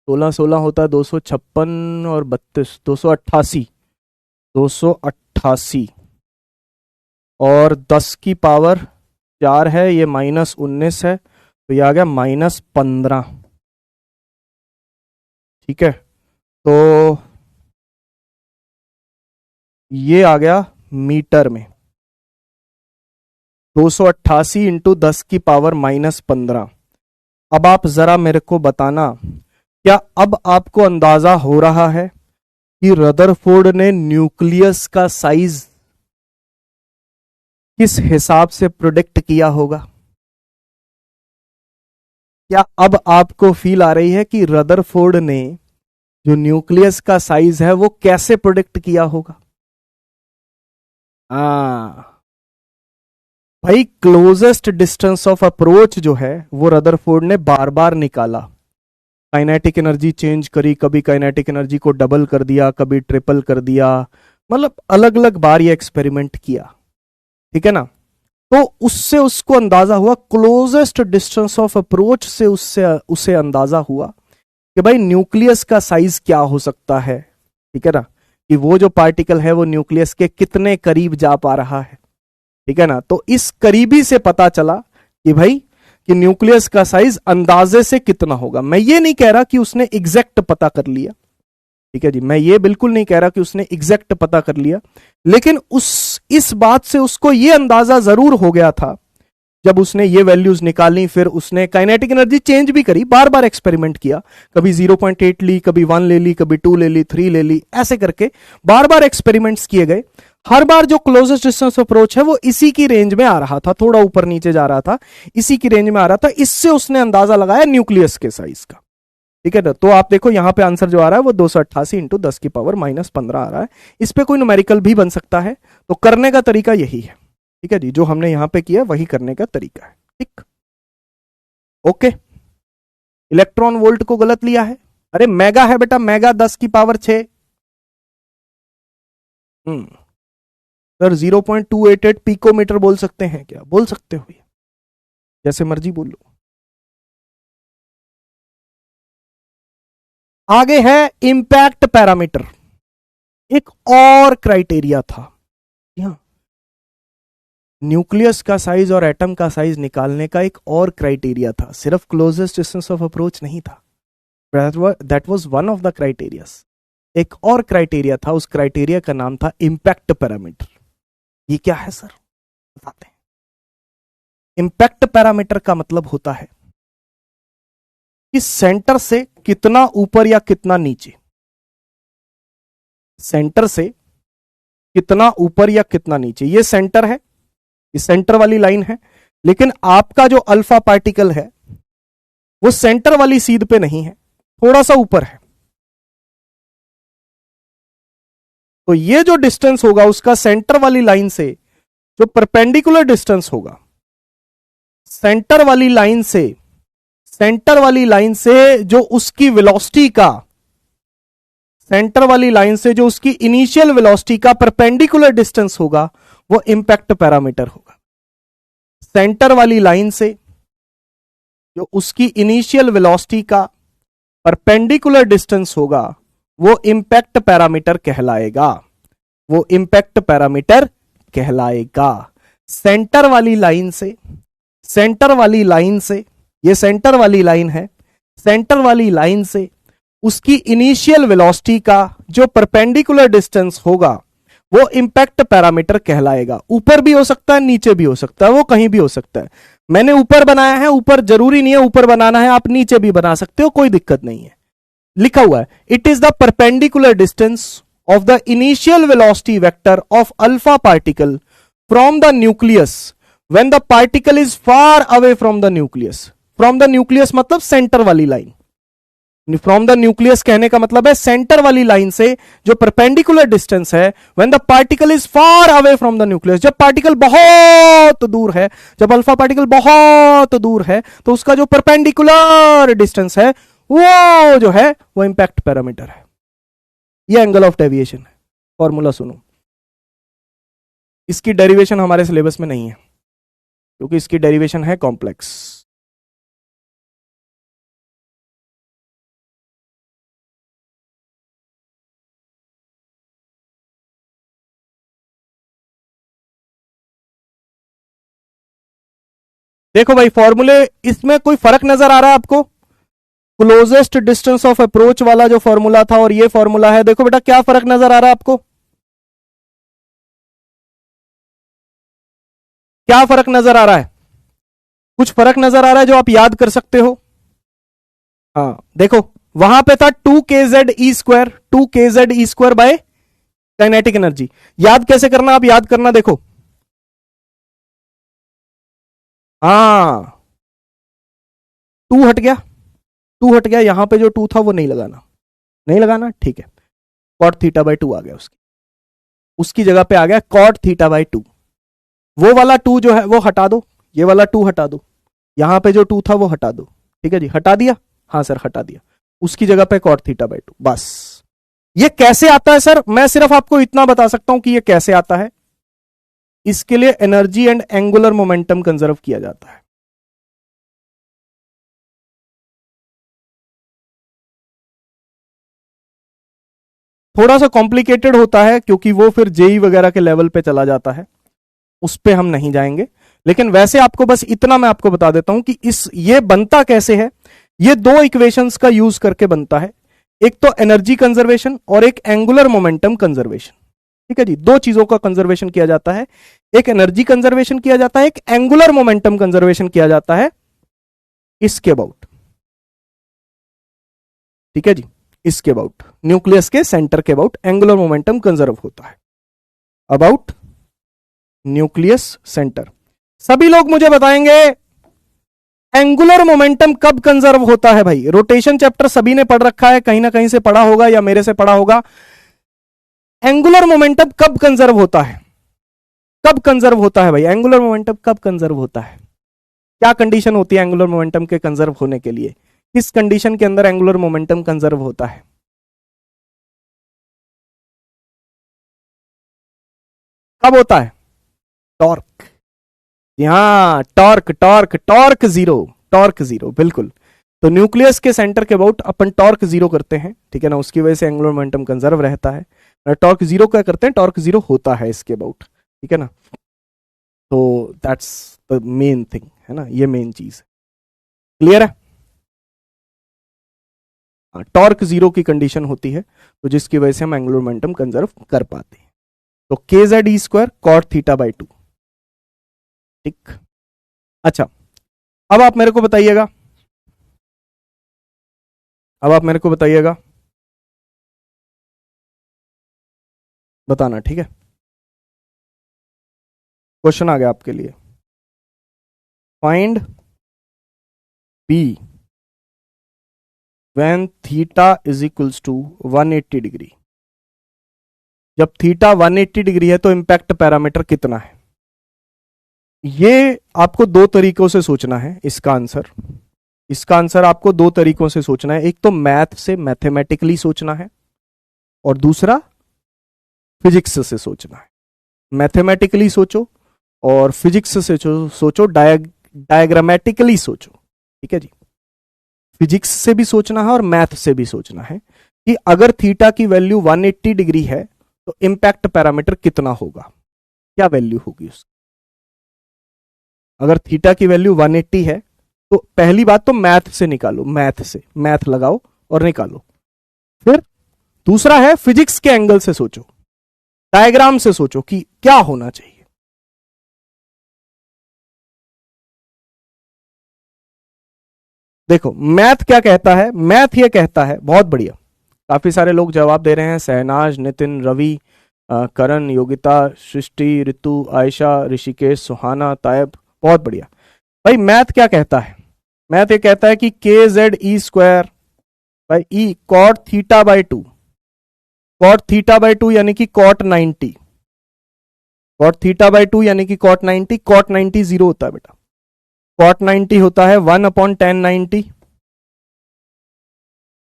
16 16 होता है 256 और 32 288, 288 और 10 की पावर 4 है, ये -19 है, तो ये आ गया -15। ठीक है, तो ये आ गया मीटर में। 288 इंटू 10 की पावर -15। अब आप जरा मेरे को बताना, क्या अब आपको अंदाजा हो रहा है कि रदरफोर्ड ने न्यूक्लियस का साइज किस हिसाब से प्रोडिक्ट किया होगा? क्या अब आपको फील आ रही है कि रदरफोर्ड ने जो न्यूक्लियस का साइज है वो कैसे प्रोडिक्ट किया होगा? भाई क्लोजेस्ट डिस्टेंस ऑफ अप्रोच जो है वो रदरफोर्ड ने बार बार निकाला, काइनेटिक एनर्जी चेंज करी, कभी काइनेटिक एनर्जी को डबल कर दिया, कभी ट्रिपल कर दिया, मतलब अलग अलग बार ये एक्सपेरिमेंट किया। ठीक है ना, तो उससे उसको अंदाजा हुआ, क्लोजेस्ट डिस्टेंस ऑफ अप्रोच से उसे अंदाजा हुआ कि भाई न्यूक्लियस का साइज क्या हो सकता है। ठीक है ना, कि वो जो पार्टिकल है वो न्यूक्लियस के कितने करीब जा पा रहा है। ठीक है ना, तो इस करीबी से पता चला कि भाई कि न्यूक्लियस का साइज अंदाजे से कितना होगा। मैं ये नहीं कह रहा कि उसने एग्जैक्ट पता कर लिया, ठीक है जी, मैं ये बिल्कुल नहीं कह रहा कि उसने एग्जैक्ट पता कर लिया, लेकिन इस बात से उसको ये अंदाजा जरूर हो गया था जब उसने ये वैल्यूज निकाली। फिर उसने काइनेटिक एनर्जी चेंज भी करी, बार बार एक्सपेरिमेंट किया, कभी 0.8 ली, कभी 1 ले ली, कभी 2 ले ली, 3 ले ली, ऐसे करके बार बार एक्सपेरिमेंट्स किए गए। हर बार जो क्लोजेस्ट डिस्टेंस अप्रोच है वो इसी की रेंज में आ रहा था, थोड़ा ऊपर नीचे जा रहा था, इसी की रेंज में आ रहा था। इससे उसने अंदाजा लगाया न्यूक्लियस के साइज का। ठीक है ना, तो आप देखो यहां पे आंसर जो आ रहा है वो 288 इंटू 10 की पावर -15 आ रहा है। इस पे कोई न्यूमेरिकल भी बन सकता है, तो करने का तरीका यही है। ठीक है जी, जो हमने यहां पे किया वही करने का तरीका है। ठीक, ओके। इलेक्ट्रॉन वोल्ट को गलत लिया है, अरे मेगा है बेटा, मेगा 10 की पावर 6। सर 0.288 पिकोमीटर बोल सकते हैं क्या? बोल सकते हो, जैसे मर्जी बोलो। आगे है इंपैक्ट पैरामीटर। एक और क्राइटेरिया था, न्यूक्लियस का साइज और एटम का साइज निकालने का एक और क्राइटेरिया था, सिर्फ क्लोजेस्ट डिस्टेंस ऑफ अप्रोच नहीं था, that was one of the criterias. एक और क्राइटेरिया था, उस क्राइटेरिया का नाम था इंपैक्ट पैरामीटर। ये क्या है सर, बताते हैं। इंपैक्ट पैरामीटर का मतलब होता है कि सेंटर से कितना ऊपर या कितना नीचे, सेंटर से कितना ऊपर या कितना नीचे, ये सेंटर है, ये सेंटर वाली लाइन है, लेकिन आपका जो अल्फा पार्टिकल है वो सेंटर वाली सीध पे नहीं है, थोड़ा सा ऊपर है। तो ये जो डिस्टेंस होगा उसका सेंटर वाली लाइन से जो परपेंडिकुलर डिस्टेंस होगा, सेंटर वाली लाइन से, सेंटर वाली लाइन से जो उसकी वेलोसिटी का, सेंटर वाली लाइन से जो उसकी इनिशियल वेलोसिटी का परपेंडिकुलर डिस्टेंस होगा वो इंपैक्ट पैरामीटर होगा। सेंटर वाली लाइन से जो उसकी इनिशियल वेलोसिटी का परपेंडिकुलर डिस्टेंस होगा वो इंपैक्ट पैरामीटर कहलाएगा, वो इंपैक्ट पैरामीटर कहलाएगा। सेंटर वाली लाइन से, सेंटर वाली लाइन से, ये सेंटर वाली लाइन है, सेंटर वाली लाइन से उसकी इनिशियल वेलोसिटी का जो परपेंडिकुलर डिस्टेंस होगा वो इंपैक्ट पैरामीटर कहलाएगा। ऊपर भी हो सकता है, नीचे भी हो सकता है, वो कहीं भी हो सकता है। मैंने ऊपर बनाया है, ऊपर जरूरी नहीं है ऊपर बनाना है, आप नीचे भी बना सकते हो, कोई दिक्कत नहीं है। लिखा हुआ है it is the perpendicular distance of the initial velocity vector of alpha particle from the nucleus when the particle is far away from the nucleus. From the nucleus मतलब सेंटर वाली लाइन, फ्रॉम द न्यूक्लियस कहने का मतलब है centre वाली line से जो perpendicular distance है, when the particle is far away from the nucleus, जब पार्टिकल बहुत दूर है, जब अल्फा पार्टिकल बहुत दूर है तो उसका जो परपेंडिकुलर डिस्टेंस है वो जो है वो इंपैक्ट पैरामीटर है, ये एंगल ऑफ डेविएशन है। फॉर्मूला सुनो, इसकी डेरिवेशन हमारे सिलेबस में नहीं है क्योंकि इसकी डेरिवेशन है कॉम्प्लेक्स। देखो भाई फॉर्मूले, इसमें कोई फर्क नजर आ रहा है आपको? क्लोजेस्ट डिस्टेंस ऑफ अप्रोच वाला जो फॉर्मूला था और ये फॉर्मूला है, देखो बेटा क्या फर्क नजर आ रहा है आपको? क्या फर्क नजर आ रहा है? कुछ फर्क नजर आ रहा है जो आप याद कर सकते हो? हाँ देखो, वहां पे था 2 kz e², 2 kz e² by kinetic energy. याद कैसे करना, आप याद करना, देखो हाँ 2 हट गया, 2 हट गया, यहां पे जो 2 था वो नहीं लगाना, नहीं लगाना, ठीक है। कॉट थीटा बाई 2 आ गया, उसकी जगह पे आ गया कॉट थीटा बाई 2। वो वाला 2 जो है वो हटा दो, ये वाला 2 हटा दो, यहां पे जो 2 था वो हटा दो, ठीक है जी, हटा दिया, हाँ सर हटा दिया, उसकी जगह पे कॉट थीटा बाई 2, बस। ये कैसे आता है सर? मैं सिर्फ आपको इतना बता सकता हूं कि ये कैसे आता है। इसके लिए energy and angular momentum conserve किया जाता है। थोड़ा सा कॉम्प्लिकेटेड होता है क्योंकि वो फिर जेई वगैरह के लेवल पे चला जाता है, उस पे हम नहीं जाएंगे, लेकिन वैसे आपको बस इतना मैं आपको बता देता हूं कि ये बनता कैसे है। ये 2 इक्वेशंस का यूज करके बनता है, एक तो एनर्जी कंजर्वेशन और एक एंगुलर मोमेंटम कंजर्वेशन, ठीक है जी। 2 चीजों का कंजर्वेशन किया जाता है, एक एनर्जी कंजर्वेशन किया जाता है, एक एंगुलर मोमेंटम कंजर्वेशन किया जाता है, इसके अबाउट, ठीक है जी, इसके अबाउट, न्यूक्लियस के सेंटर के अबाउट एंगुलर मोमेंटम कंजर्व होता है, अबाउट न्यूक्लियस सेंटर। सभी लोग मुझे बताएंगे एंगुलर मोमेंटम कब कंजर्व होता है? भाई रोटेशन चैप्टर सभी ने पढ़ रखा है, कहीं ना कहीं से पढ़ा होगा या मेरे से पढ़ा होगा। एंगुलर मोमेंटम कब कंजर्व होता है? कब कंजर्व होता है भाई? एंगुलर मोमेंटम कब कंजर्व होता है? क्या कंडीशन होती है एंगुलर मोमेंटम के कंजर्व होने के लिए? किस कंडीशन के अंदर एंगुलर मोमेंटम कंजर्व होता है? कब होता है? टॉर्क, हाँ torque, torque, torque zero, torque zero, बिल्कुल। तो न्यूक्लियस के सेंटर के अबाउट अपन टॉर्क जीरो करते हैं, ठीक है ना, उसकी वजह से एंगुलर मोमेंटम कंजर्व रहता है। टॉर्क जीरो क्या करते हैं? टॉर्क जीरो होता है इसके अबाउट, ठीक है ना। तो दैट्स द मेन थिंग, है ना, ये मेन चीज है, क्लियर है। टॉर्क जीरो की कंडीशन होती है, तो जिसकी वजह से हम एंगुलर मोमेंटम कंजर्व कर पाते हैं। तो kz e² cot theta by 2, ठीक। अच्छा, अब आप मेरे को बताइएगा, अब आप मेरे को बताइएगा, बताना, ठीक है। क्वेश्चन आ गया आपके लिए, find P when theta is equals to 180 degree. जब थीटा 180 डिग्री है तो इंपैक्ट पैरामीटर कितना है? ये आपको 2 तरीकों से सोचना है इसका आंसर। इसका आंसर आपको 2 तरीकों से सोचना है, एक तो मैथ से, मैथमेटिकली सोचना है, और दूसरा फिजिक्स से सोचना है। मैथमेटिकली सोचो और फिजिक्स से सोचो, डायग्रामेटिकली सोचो, ठीक है जी। फिजिक्स से भी सोचना है और मैथ से भी सोचना है कि अगर थीटा की वैल्यू 180 डिग्री है तो इंपैक्ट पैरामीटर कितना होगा, क्या वैल्यू होगी उसकी। अगर थीटा की वैल्यू 180 है तो पहली बात तो मैथ से निकालो, मैथ से, मैथ लगाओ और निकालो। फिर दूसरा है फिजिक्स के एंगल से सोचो, डायग्राम से सोचो कि क्या होना चाहिए। देखो मैथ क्या कहता है, मैथ ये कहता है, बहुत बढ़िया, काफी सारे लोग जवाब दे रहे हैं, सहनाज, नितिन, रवि, करण, योगिता, सृष्टि, ऋतु, आयशा, ऋषिकेश, सुहाना, तायब, बहुत बढ़िया। भाई मैथ क्या कहता है? मैथ ये कहता है कि kz e² by e cot theta by 2, cot theta by 2 यानी कि कॉट 90, कॉट थीटा बाई 2 यानी कि कॉट 90, कॉट 90 जीरो होता है बेटा, कॉट 90 होता है 1/tan90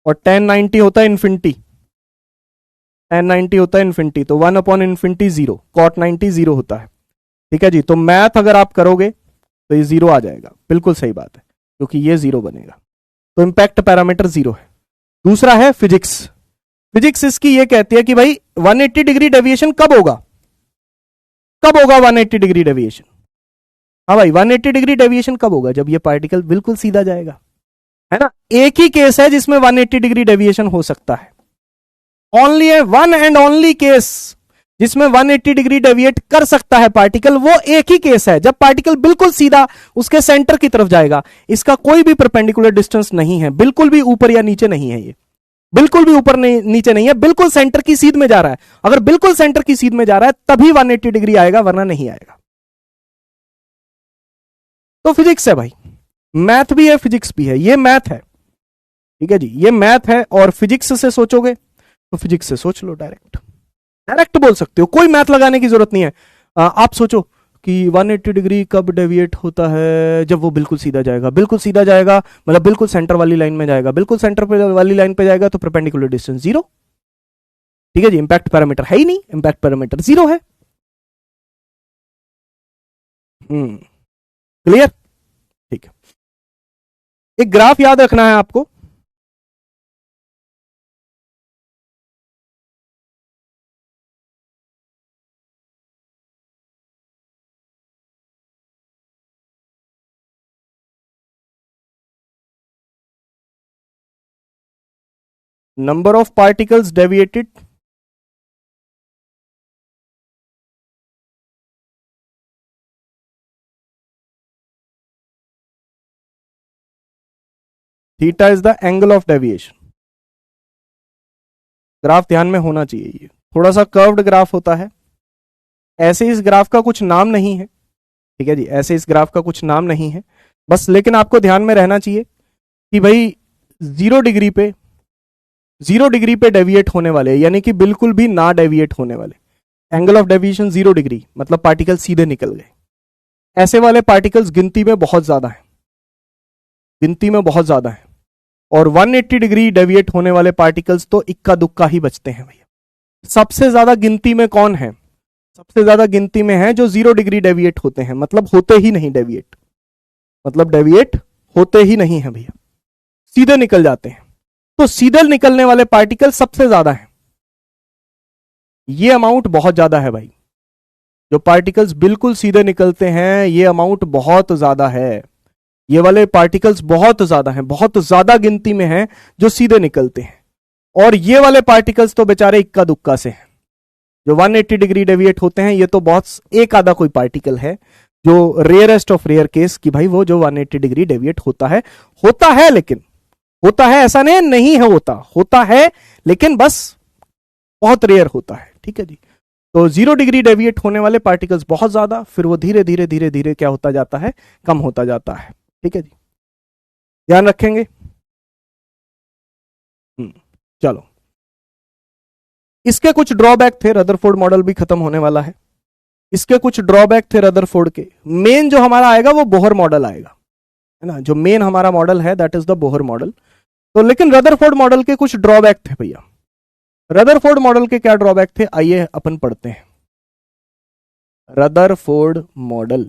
और tan90 होता है इन्फिनिटी, tan 90 होता है इन्फिनिटी, तो 1 अपॉन इन्फिनिटी 0, cot 90 0 होता है। ठीक है जी, तो मैथ अगर आप करोगे तो ये 0 आ जाएगा, बिल्कुल सही बात है, क्योंकि ये 0 बनेगा, तो इंपैक्ट पैरामीटर 0 है। दूसरा है फिजिक्स। फिजिक्स इसकी ये कहती है कि भाई 180 डिग्री डेविएशन कब होगा, कब होगा 180 डिग्री डेविएशन? हाँ भाई, 180 डिग्री डेविएशन कब होगा? जब ये पार्टिकल बिल्कुल सीधा जाएगा, है ना। एक ही केस है जिसमें 180 डिग्री डेविएशन हो सकता है, ओनली है वन एंड ओनली केस जिसमें 180 डिग्री डेविएट कर सकता है पार्टिकल, वो एक ही केस है जब पार्टिकल बिल्कुल सीधा उसके सेंटर की तरफ जाएगा। इसका कोई भी परपेंडिकुलर डिस्टेंस नहीं है, बिल्कुल भी ऊपर या नीचे नहीं है, ये बिल्कुल भी ऊपर नीचे नहीं है, बिल्कुल सेंटर की सीध में जा रहा है। अगर बिल्कुल सेंटर की सीध में जा रहा है तभी 180 डिग्री आएगा, वरना नहीं आएगा। तो फिजिक्स है भाई, मैथ भी है फिजिक्स भी है, ये मैथ है। ठीक है जी, ये मैथ है, और फिजिक्स से सोचोगे तो फिजिक्स से सोच लो, डायरेक्ट डायरेक्ट बोल सकते हो, कोई मैथ लगाने की जरूरत नहीं है। आप सोचो कि 180 डिग्री कब डेविएट होता है? जब वो बिल्कुल सीधा जाएगा, बिल्कुल सीधा जाएगा मतलब बिल्कुल सेंटर वाली लाइन में जाएगा, बिल्कुल सेंटर वाली लाइन पे जाएगा तो परपेंडिकुलर डिस्टेंस 0। ठीक है जी, इंपैक्ट पैरामीटर है ही नहीं, इंपैक्ट पैरामीटर 0 है। क्लियर? ठीक है, एक ग्राफ याद रखना है आपको। Number of particles deviated theta is the angle of deviation. Graph ध्यान में होना चाहिए, ये थोड़ा सा कर्व्ड ग्राफ होता है। ऐसे इस ग्राफ का कुछ नाम नहीं है, ठीक है जी, ऐसे इस ग्राफ का कुछ नाम नहीं है बस, लेकिन आपको ध्यान में रहना चाहिए कि भाई 0 डिग्री पे डेविएट होने वाले, यानी कि बिल्कुल भी ना डेविएट होने वाले, एंगल ऑफ डेविएशन 0 डिग्री, मतलब पार्टिकल सीधे निकल गए। ऐसे वाले पार्टिकल्स गिनती में बहुत ज्यादा है, गिनती में बहुत ज्यादा है। और 180 डिग्री डेविएट होने वाले पार्टिकल्स तो इक्का दुक्का ही बचते हैं भैया। सबसे ज्यादा गिनती में कौन है? सबसे ज्यादा गिनती में है जो 0 डिग्री डेविएट होते हैं, मतलब होते ही नहीं डेविएट, मतलब डेविएट होते ही नहीं है भैया, सीधे निकल जाते हैं। तो सीधे निकलने वाले पार्टिकल सबसे ज्यादा है, ये अमाउंट बहुत ज्यादा है भाई। जो पार्टिकल्स बिल्कुल सीधे निकलते हैं ये अमाउंट बहुत ज्यादा है, ये वाले पार्टिकल्स बहुत ज्यादा हैं, बहुत ज्यादा गिनती में हैं जो सीधे निकलते हैं। और ये वाले पार्टिकल्स तो बेचारे इक्का दुक्का से हैं, जो 180 डिग्री डेविएट होते हैं ये तो बहुत एक आधा कोई पार्टिकल है, जो रेयरेस्ट ऑफ रेयर केस कि भाई वो जो 180 डिग्री डेविएट होता है, लेकिन होता है ऐसा नहीं है, होता है लेकिन बस बहुत रेयर होता है। ठीक है जी, तो 0 डिग्री डेविएट होने वाले पार्टिकल्स बहुत ज्यादा, फिर वो धीरे धीरे धीरे धीरे क्या होता जाता है, कम होता जाता है। ठीक है जी, ध्यान रखेंगे। चलो, इसके कुछ ड्रॉबैक थे, रदरफोर्ड मॉडल भी खत्म होने वाला है। इसके कुछ ड्रॉबैक थे रदरफोर्ड के। मेन जो हमारा आएगा वो बोहर मॉडल आएगा, है ना, जो मेन हमारा मॉडल है that is the Bohr model. तो लेकिन रदरफोर्ड मॉडल के कुछ ड्रॉबैक थे भैया। रदरफोर्ड मॉडल के क्या ड्रॉबैक थे, आइए अपन पढ़ते हैं। रदरफोर्ड मॉडल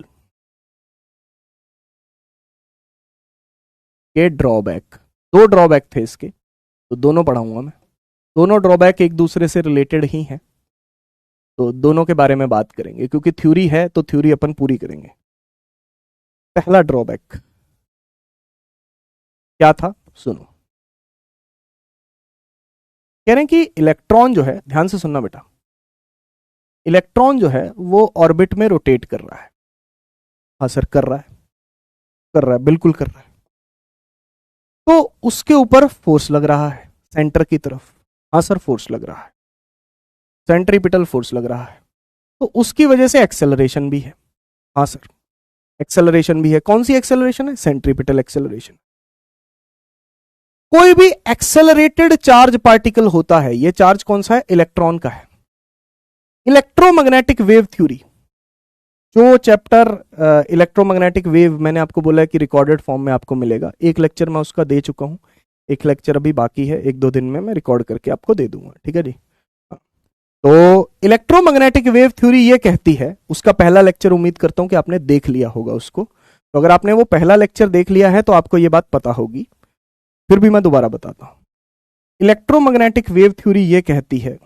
के ड्रॉबैक, 2 ड्रॉबैक थे इसके, तो दोनों पढ़ाऊंगा मैं। दोनों ड्रॉबैक एक दूसरे से रिलेटेड ही हैं, तो दोनों के बारे में बात करेंगे, क्योंकि थ्योरी है तो थ्योरी अपन पूरी करेंगे। पहला ड्रॉबैक क्या था, सुनो। कह रहे हैं कि इलेक्ट्रॉन जो है, ध्यान से सुनना बेटा, इलेक्ट्रॉन जो है वो ऑर्बिट में रोटेट कर रहा है। हाँ सर, कर रहा है, बिल्कुल कर रहा है। तो उसके ऊपर फोर्स लग रहा है सेंटर की तरफ। हाँ सर, फोर्स लग रहा है, सेंट्रीपिटल फोर्स लग रहा है, तो उसकी वजह से एक्सेलरेशन भी है। हाँ सर, एक्सेलरेशन भी है। कौन सी एक्सेलरेशन है? Centripetal acceleration. कोई भी एक्सेलरेटेड चार्ज पार्टिकल होता है, यह चार्ज कौन सा है? इलेक्ट्रॉन का है। इलेक्ट्रोमैग्नेटिक वेव थ्योरी, जो चैप्टर इलेक्ट्रोमैग्नेटिक वेव मैंने आपको बोला है कि रिकॉर्डेड फॉर्म में आपको मिलेगा, एक लेक्चर मैं उसका दे चुका हूं, एक लेक्चर अभी बाकी है, 1-2 दिन में मैं रिकॉर्ड करके आपको दे दूंगा। ठीक है जी, तो इलेक्ट्रोमैग्नेटिक वेव थ्योरी ये कहती है, उसका पहला लेक्चर उम्मीद करता हूं कि आपने देख लिया होगा उसको, तो अगर आपने वो पहला लेक्चर देख लिया है तो आपको ये बात पता होगी, फिर भी मैं दोबारा बताता हूं। इलेक्ट्रोमैग्नेटिक वेव थ्योरी ये कहती है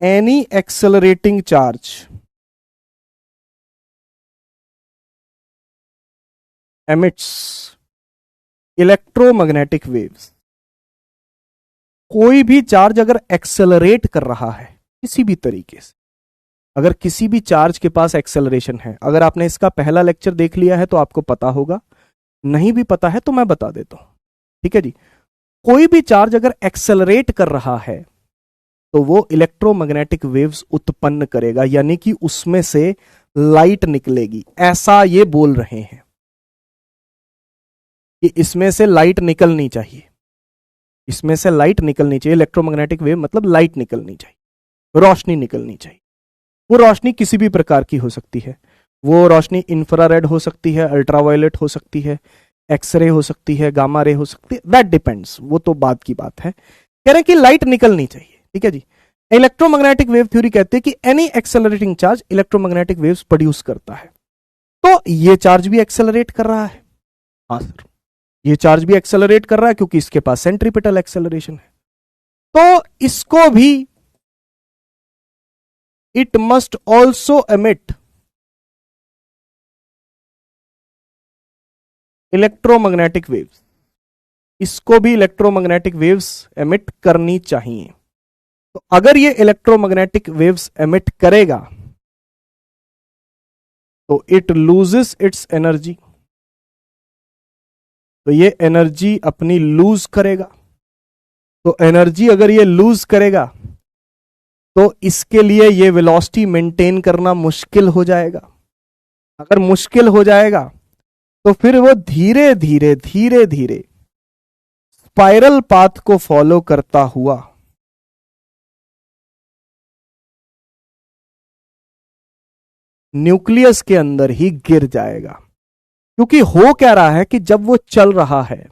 any accelerating charge emits electromagnetic waves. कोई भी चार्ज अगर एक्सेलरेट कर रहा है किसी भी तरीके से, अगर किसी भी चार्ज के पास एक्सेलरेशन है, अगर आपने इसका पहला लेक्चर देख लिया है तो आपको पता होगा, नहीं भी पता है तो मैं बता देता हूं, ठीक है जी। कोई भी चार्ज अगर एक्सेलरेट कर रहा है तो वो इलेक्ट्रोमैग्नेटिक वेव्स उत्पन्न करेगा, यानी कि उसमें से लाइट निकलेगी, ऐसा ये बोल रहे हैं कि इसमें से लाइट निकलनी चाहिए, इसमें से लाइट निकलनी चाहिए। इलेक्ट्रोमैग्नेटिक वेव मतलब लाइट निकलनी चाहिए, रोशनी निकलनी चाहिए। वो रोशनी किसी भी प्रकार की हो सकती है, वो रोशनी इंफ्रारेड हो सकती है, अल्ट्रावायलेट हो सकती है, एक्सरे हो सकती है, गामा रे हो सकती है, दैट डिपेंड्स, वो तो बाद की बात है। कह रहे हैं कि लाइट निकलनी चाहिए, ठीक है जी। इलेक्ट्रोमैग्नेटिक वेव थ्योरी कहते हैं कि any accelerating charge electromagnetic waves produce करता है। तो ये चार्ज भी एक्सेलरेट कर रहा है, हाँ सर, ये चार्ज भी एक्सेलरेट कर रहा है क्योंकि इसके पास सेंट्रीपिटल एक्सेलरेशन है। तो इसको भी it must also emit electromagnetic waves, इसको भी इलेक्ट्रोमैग्नेटिक वेव्स एमिट करनी चाहिए। तो अगर ये इलेक्ट्रोमैग्नेटिक वेव्स एमिट करेगा तो इट लूजेस इट्स एनर्जी, तो ये एनर्जी अपनी लूज करेगा। तो एनर्जी अगर ये लूज करेगा तो इसके लिए ये वेलोसिटी मेंटेन करना मुश्किल हो जाएगा। अगर मुश्किल हो जाएगा तो फिर वो धीरे धीरे धीरे धीरे स्पाइरल पाथ को फॉलो करता हुआ न्यूक्लियस के अंदर ही गिर जाएगा। क्योंकि हो क्या रहा है कि जब वो चल रहा है,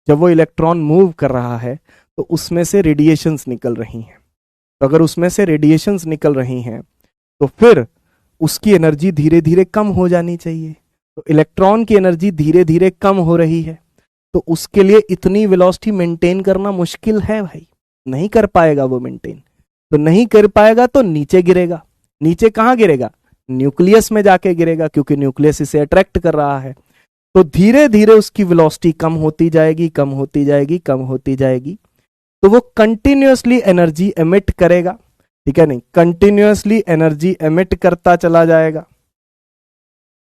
जब वो इलेक्ट्रॉन मूव कर रहा है तो उसमें से रेडिएशंस निकल रही हैं। तो अगर उसमें से रेडिएशंस निकल रही हैं तो फिर उसकी एनर्जी धीरे धीरे कम हो जानी चाहिए। तो इलेक्ट्रॉन की एनर्जी धीरे धीरे कम हो रही है, तो उसके लिए इतनी वेलोसिटी मेंटेन करना मुश्किल है भाई, नहीं कर पाएगा वो मेंटेन। तो नहीं कर पाएगा तो नीचे गिरेगा। नीचे कहां गिरेगा? न्यूक्लियस में जाके गिरेगा, क्योंकि न्यूक्लियस इसे अट्रैक्ट कर रहा है। तो धीरे धीरे उसकी वेलोसिटी कम होती जाएगी, कम होती जाएगी, कम होती जाएगी। तो वो कंटिन्यूअसली एनर्जी एमिट करेगा, ठीक है नहीं, कंटिन्यूअसली एनर्जी एमिट करता चला जाएगा,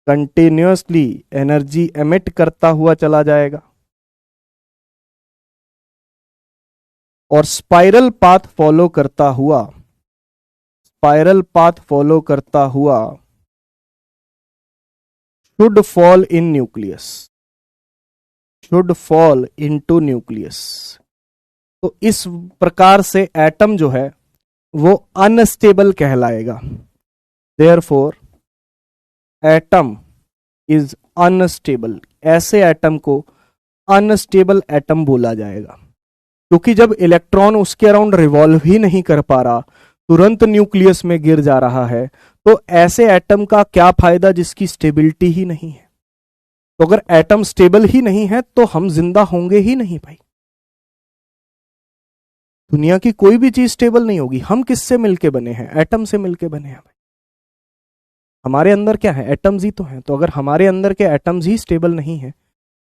कंटिन्यूअसली एनर्जी एमिट करता हुआ चला जाएगा और स्पाइरल पाथ फॉलो करता हुआ, स्पाइरल पाथ फॉलो करता हुआ should fall in nucleus, should fall into nucleus. तो इस प्रकार से एटम जो है वो अनस्टेबल कहलाएगा। देयरफॉर एटम इज अनस्टेबल, ऐसे एटम को अनस्टेबल एटम बोला जाएगा, क्योंकि जब इलेक्ट्रॉन उसके अराउंड रिवॉल्व ही नहीं कर पा रहा, तुरंत न्यूक्लियस में गिर जा रहा है, तो ऐसे एटम का क्या फायदा जिसकी स्टेबिलिटी ही नहीं है। तो अगर एटम स्टेबल ही नहीं है तो हम जिंदा होंगे ही नहीं भाई। दुनिया की कोई भी चीज स्टेबल नहीं होगी। हम किससे मिलके बने हैं? एटम से मिलके बने हैं भाई। हमारे अंदर क्या है? एटम्स ही तो हैं। तो अगर हमारे अंदर के एटम्स ही स्टेबल नहीं है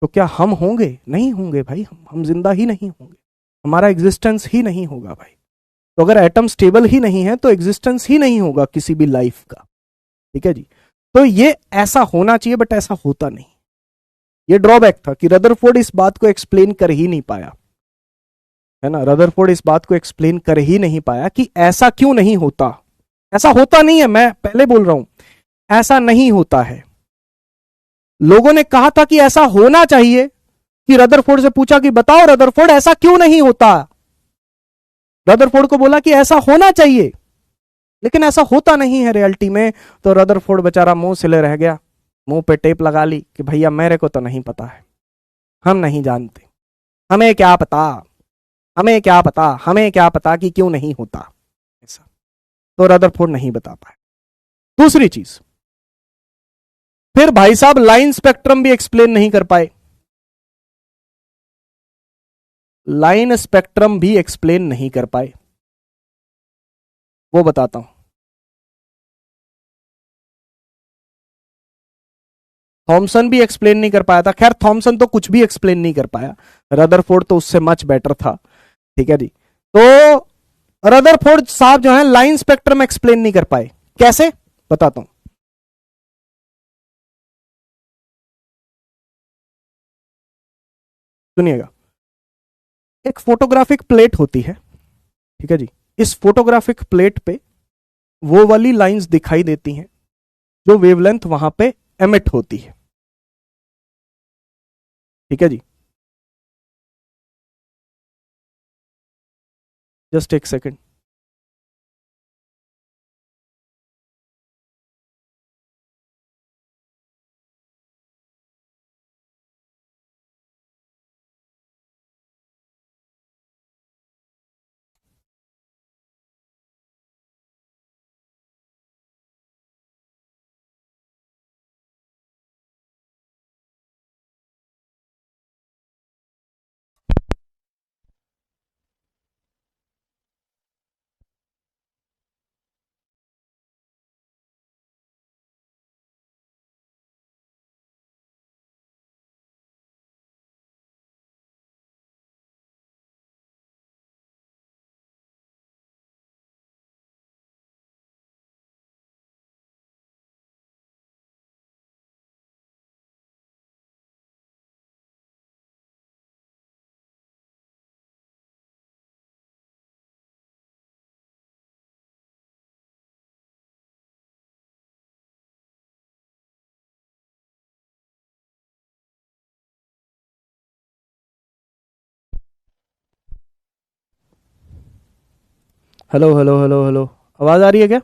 तो क्या हम होंगे? नहीं होंगे भाई, हम जिंदा ही नहीं होंगे, हमारा एग्जिस्टेंस ही नहीं होगा भाई। तो अगर एटम स्टेबल ही नहीं है तो एग्जिस्टेंस ही नहीं होगा किसी भी लाइफ का, ठीक है जी। तो ये ऐसा होना चाहिए, बट ऐसा होता नहीं। ये ड्रॉबैक था कि रदरफोर्ड इस बात को एक्सप्लेन कर ही नहीं पाया, है ना। रदरफोर्ड इस बात को एक्सप्लेन कर ही नहीं पाया कि ऐसा क्यों नहीं होता। ऐसा होता नहीं है, मैं पहले बोल रहा हूं, ऐसा नहीं होता है। लोगों ने कहा था कि ऐसा होना चाहिए, कि रदरफोर्ड से पूछा कि बताओ रदरफोर्ड ऐसा क्यों नहीं होता। रदरफोर्ड को बोला कि ऐसा होना चाहिए, लेकिन ऐसा होता नहीं है रियलिटी में। तो रदरफोर्ड बेचारा मुंह सिले रह गया, मुंह पे टेप लगा ली कि भैया मेरे को तो नहीं पता है, हम नहीं जानते, हमें क्या पता, हमें क्या पता, हमें क्या पता कि क्यों नहीं होता ऐसा। तो रदरफोर्ड नहीं बता पाए। दूसरी चीज, फिर भाई साहब लाइन स्पेक्ट्रम भी एक्सप्लेन नहीं कर पाए। लाइन स्पेक्ट्रम भी एक्सप्लेन नहीं कर पाए, वो बताता हूं। थॉमसन भी एक्सप्लेन नहीं कर पाया था। खैर थॉमसन तो कुछ भी एक्सप्लेन नहीं कर पाया, रदरफोर्ड तो उससे मच बेटर था। ठीक है जी। तो रदरफोर्ड साहब जो है लाइन स्पेक्ट्रम एक्सप्लेन नहीं कर पाए। कैसे, बताता हूं। सुनिएगा, एक फोटोग्राफिक प्लेट होती है, ठीक है जी। इस फोटोग्राफिक प्लेट पे वो वाली लाइंस दिखाई देती हैं जो वेवलेंथ वहां पे एमिट होती है। ठीक है जी। जस्ट एक second. Hello hello hello hello, आवाज आ रही है क्या?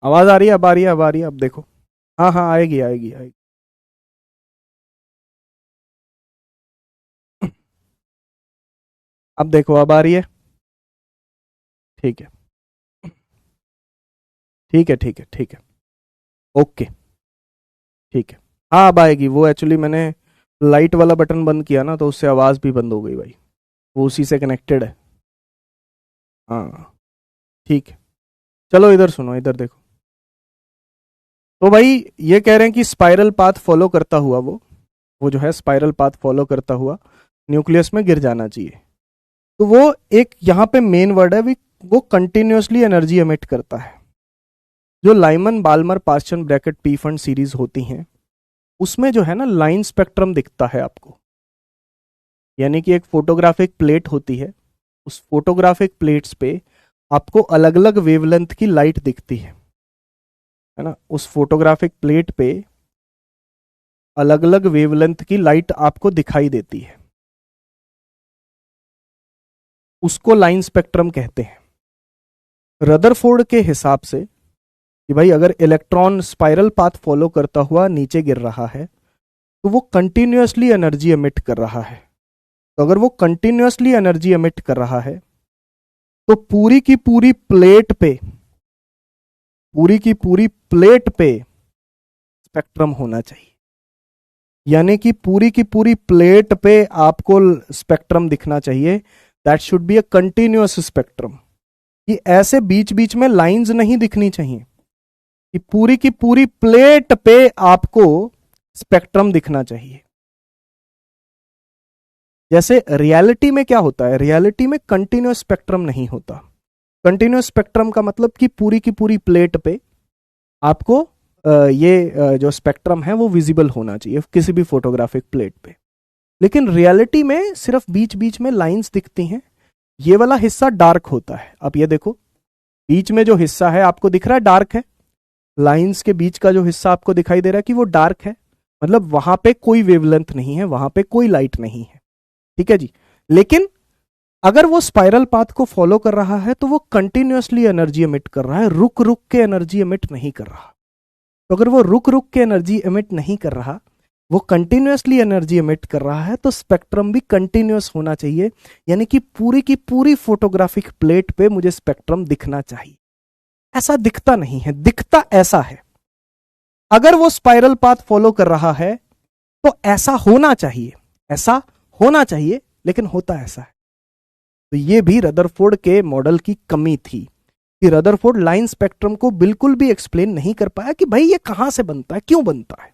आवाज आ रही है, अब आ रही है, अब आ रही है, अब देखो। हाँ हाँ, आएगी आएगी आएगी। अब देखो, अब आ रही है। ठीक है ठीक है ठीक है ठीक है। ओके, ठीक है। हाँ अब आएगी। वो एक्चुअली मैंने लाइट वाला बटन बंद किया ना, तो उससे आवाज भी बंद हो गई भाई। वो उसी से कनेक्टेड है। हाँ ठीक है। चलो इधर सुनो, इधर देखो। तो भाई ये कह रहे हैं कि स्पाइरल पाथ फॉलो करता हुआ वो जो है स्पाइरल पाथ फॉलो करता हुआ न्यूक्लियस में गिर जाना चाहिए। तो वो एक यहाँ पे मेन वर्ड है, वो कंटिन्यूसली एनर्जी एमिट करता है। जो Lyman Balmer Paschen Brackett Pfund series होती हैं, उसमें जो है ना लाइन स्पेक्ट्रम दिखता है आपको। यानी कि एक फोटोग्राफिक प्लेट होती है, उस फोटोग्राफिक प्लेट्स पे आपको अलग अलग वेवलेंथ की लाइट दिखती है ना। उस फोटोग्राफिक प्लेट पे अलग अलग वेवलेंथ की लाइट आपको दिखाई देती है, उसको लाइन स्पेक्ट्रम कहते हैं। रदरफोर्ड के हिसाब से कि भाई अगर इलेक्ट्रॉन स्पाइरल पाथ फॉलो करता हुआ नीचे गिर रहा है तो वो कंटिन्यूसली एनर्जी एमिट कर रहा है। तो अगर वो कंटिन्यूसली एनर्जी एमिट कर रहा है तो पूरी की पूरी प्लेट पे स्पेक्ट्रम होना चाहिए। यानी कि पूरी की पूरी प्लेट पे आपको स्पेक्ट्रम दिखना चाहिए। That should be a continuous spectrum. कि ऐसे बीच बीच में लाइंस नहीं दिखनी चाहिए, कि पूरी की पूरी प्लेट पे आपको स्पेक्ट्रम दिखना चाहिए। जैसे रियलिटी में क्या होता है, रियलिटी में कंटिन्यूअस स्पेक्ट्रम नहीं होता। कंटिन्यूअस स्पेक्ट्रम का मतलब कि पूरी की पूरी प्लेट पे आपको ये जो स्पेक्ट्रम है वो विजिबल होना चाहिए किसी भी फोटोग्राफिक प्लेट पे। लेकिन रियलिटी में सिर्फ बीच बीच में लाइंस दिखती हैं। ये वाला हिस्सा डार्क होता है। अब ये देखो, बीच में जो हिस्सा है आपको दिख रहा है डार्क है। लाइंस के बीच का जो हिस्सा आपको दिखाई दे रहा है कि वो डार्क है, मतलब वहां पे कोई वेवलेंथ नहीं है, वहां पे कोई लाइट नहीं है। ठीक है जी। लेकिन अगर वो स्पाइरल पाथ को फॉलो कर रहा है तो वो कंटिन्यूसली एनर्जी एमिट कर रहा है, रुक रुक के एनर्जी एमिट नहीं कर रहा। तो अगर वो रुक रुक के एनर्जी एमिट नहीं कर रहा वो कंटिन्यूअसली एनर्जी एमिट कर रहा है, तो स्पेक्ट्रम भी कंटिन्यूअस होना चाहिए, यानी कि पूरी की पूरी फोटोग्राफिक प्लेट पे मुझे स्पेक्ट्रम दिखना चाहिए। ऐसा दिखता नहीं है, दिखता ऐसा है। अगर वो स्पाइरल पाथ फॉलो कर रहा है तो ऐसा होना चाहिए, ऐसा होना चाहिए, लेकिन होता ऐसा है। तो ये भी रदरफोर्ड के मॉडल की कमी थी कि रदरफोर्ड लाइन स्पेक्ट्रम को बिल्कुल भी एक्सप्लेन नहीं कर पाया कि भाई ये कहां से बनता है, क्यों बनता है।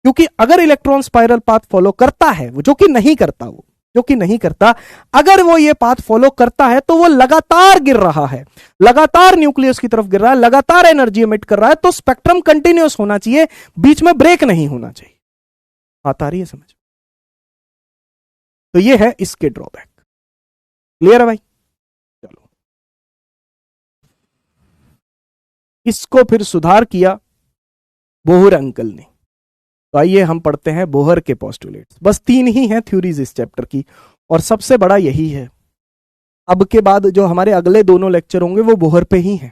क्योंकि अगर इलेक्ट्रॉन स्पाइरल पाथ फॉलो करता है, जो कि नहीं करता, अगर वो ये पाथ फॉलो करता है तो वो लगातार गिर रहा है, लगातार न्यूक्लियस की तरफ गिर रहा है, लगातार एनर्जी एमिट कर रहा है, तो स्पेक्ट्रम कंटिन्यूअस होना चाहिए, बीच में ब्रेक नहीं होना चाहिए। बात आ रही है समझ? तो ये है इसके ड्रॉबैक। क्लियर है भाई? चलो, इसको फिर सुधार किया बोहर अंकल ने। तो आइए हम पढ़ते हैं बोहर के पोस्टुलेट्स। बस 3 ही हैं थ्योरीज इस चैप्टर की, और सबसे बड़ा यही है। अब के बाद जो हमारे अगले दोनों लेक्चर होंगे वो बोहर पे ही हैं।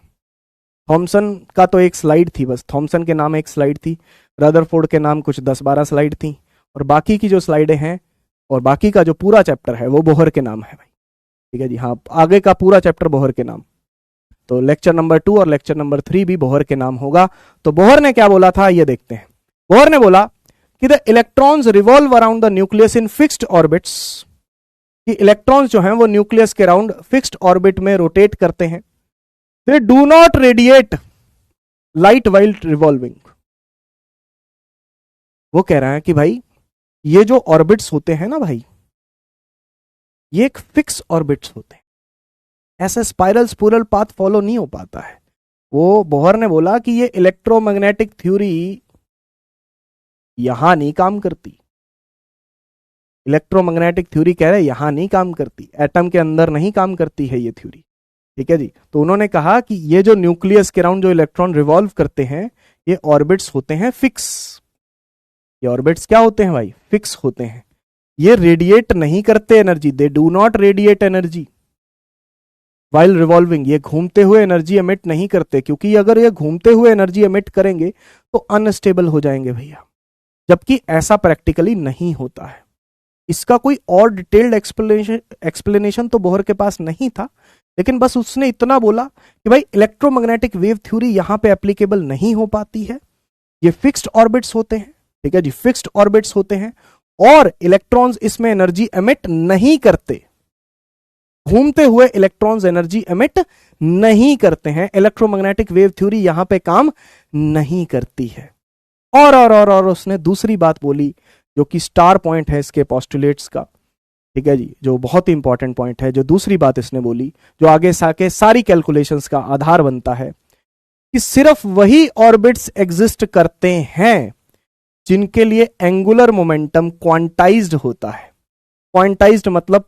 थॉमसन का तो एक स्लाइड थी, बस थॉमसन के नाम एक स्लाइड थी, रदरफोर्ड के नाम कुछ 10-12 स्लाइड थी, और बाकी की जो स्लाइडें हैं और बाकी का जो पूरा चैप्टर है वो बोहर के नाम है भाई। ठीक है जी, हाँ, आगे का पूरा चैप्टर बोहर के नाम। तो लेक्चर नंबर 2 और लेक्चर नंबर 3 भी बोहर के नाम होगा। तो बोहर ने क्या बोला था ये देखते हैं। बोहर ने बोला कि the electrons revolve around the nucleus in fixed orbits, कि इलेक्ट्रॉन्स जो हैं वो न्यूक्लियस के अराउंड फिक्स्ड ऑर्बिट में रोटेट करते हैं। They do not radiate light while revolving. वो कह रहा है कि भाई ये जो ऑर्बिट्स होते हैं ना भाई, ये एक फिक्स ऑर्बिट्स होते हैं, ऐसे स्पाइरल स्पूरल पाथ फॉलो नहीं हो पाता है। वो बोहर ने बोला कि ये इलेक्ट्रोमैग्नेटिक थ्योरी यहां नहीं काम करती। इलेक्ट्रोमैग्नेटिक थ्योरी कह रहे यहां नहीं काम करती, एटम के अंदर नहीं काम करती है ये थ्योरी। ठीक है जी। तो उन्होंने कहा कि ये जो न्यूक्लियस के अराउंड जो इलेक्ट्रॉन रिवॉल्व करते हैं, ये ऑर्बिट्स होते हैं फिक्स। ये ऑर्बिट्स क्या होते हैं भाई? फिक्स होते हैं। ये रेडिएट नहीं करते energy, they do not radiate energy while revolving. ये घूमते हुए एनर्जी एमिट नहीं करते, क्योंकि अगर ये घूमते हुए एनर्जी एमिट करेंगे तो अनस्टेबल हो जाएंगे भैया, जबकि ऐसा प्रैक्टिकली नहीं होता है। इसका कोई और डिटेल्ड एक्सप्लेनेशन तो बोहर के पास नहीं था, लेकिन बस उसने इतना बोला कि भाई इलेक्ट्रोमैग्नेटिक वेव थ्योरी यहां पे एप्लीकेबल नहीं हो पाती है, ये फिक्स्ड ऑर्बिट्स होते हैं। ठीक है जी, फिक्स्ड ऑर्बिट्स होते हैं और इलेक्ट्रॉन्स इसमें एनर्जी एमिट नहीं करते, घूमते हुए इलेक्ट्रॉन्स एनर्जी एमिट नहीं करते हैं। इलेक्ट्रोमैग्नेटिक वेव थ्योरी यहां पे काम नहीं करती है। और उसने दूसरी बात बोली जो कि स्टार पॉइंट है इसके पोस्टुलेट्स का। ठीक है जी, जो बहुत ही इंपॉर्टेंट पॉइंट है, जो दूसरी बात इसने बोली, जो आगे साके सारी कैलकुलेशंस का आधार बनता है, कि सिर्फ वही ऑर्बिट्स एग्जिस्ट करते हैं जिनके लिए एंगुलर मोमेंटम क्वांटाइज्ड होता है। क्वांटाइज्ड मतलब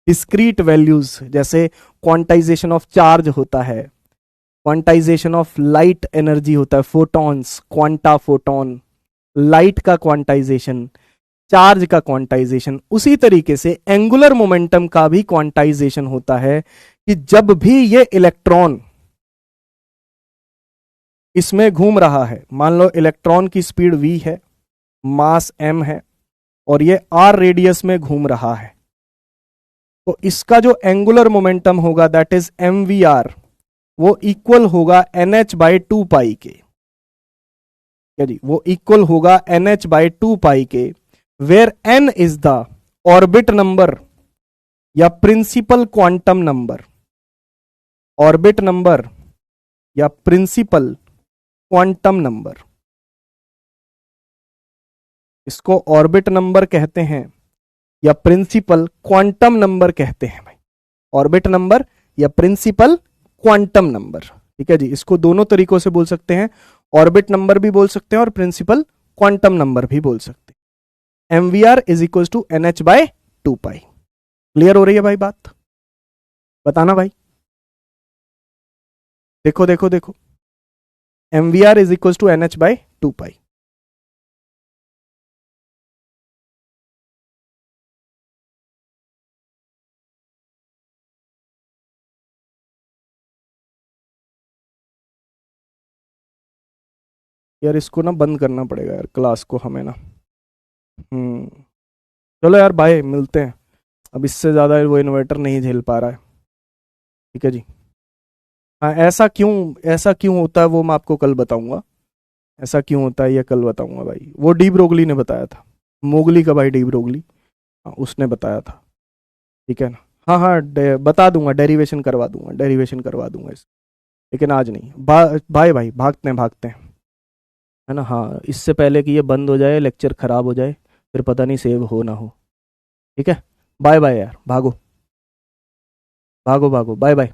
डिस्क्रीट वैल्यूज, जैसे क्वांटाइजेशन ऑफ चार्ज होता है, क्वांटाइजेशन ऑफ लाइट एनर्जी होता है, फोटॉन्स, क्वांटा फोटोन, लाइट का क्वांटाइजेशन, चार्ज का क्वांटाइजेशन। उसी तरीके से एंगुलर मोमेंटम का भी क्वांटाइजेशन होता है कि जब भी ये इलेक्ट्रॉन इसमें घूम रहा है, मान लो इलेक्ट्रॉन की स्पीड v है, मास m है, और ये r रेडियस में घूम रहा है, तो इसका जो एंगुलर मोमेंटम होगा दैट इज mvr, वो इक्वल होगा nh/2 पाई के। जी, वो इक्वल होगा nh/2 पाई के, where n is the orbit number या principal quantum number. Orbit number या प्रिंसिपल क्वांटम नंबर, इसको ऑर्बिट नंबर कहते हैं या प्रिंसिपल क्वांटम नंबर कहते हैं भाई। ऑर्बिट नंबर या प्रिंसिपल क्वांटम नंबर। ठीक है जी, इसको दोनों तरीकों से बोल सकते हैं, ऑर्बिट नंबर भी बोल सकते हैं और प्रिंसिपल क्वांटम नंबर भी बोल सकते हैं। mvr is equal to nh/2 pi. Clear हो रही है भाई बात? बताना भाई। देखो देखो देखो, mvr is equal to nh/2 pi. यार इसको ना बंद करना पड़ेगा यार, क्लास को हमें ना। चलो यार बाय, मिलते हैं। अब इससे ज़्यादा वो इन्वर्टर नहीं झेल पा रहा है। ठीक है जी। हाँ, ऐसा क्यों होता है वो मैं आपको कल बताऊंगा। ऐसा क्यों होता है ये कल बताऊंगा भाई। वो डी ब्रोगली ने बताया था, मोगली का भाई डी ब्रोगली, हाँ, उसने बताया था। ठीक है ना। हाँ हाँ, बता दूंगा, डेरिवेशन करवा दूंगा इस, लेकिन आज नहीं। बाय भाई, भागते हैं भागते हैं, है ना। हाँ, इससे पहले कि ये बंद हो जाए, लेक्चर खराब हो जाए, फिर पता नहीं सेव हो ना हो। ठीक है, बाय बाय यार, भागो भागो भागो, बाय बाय।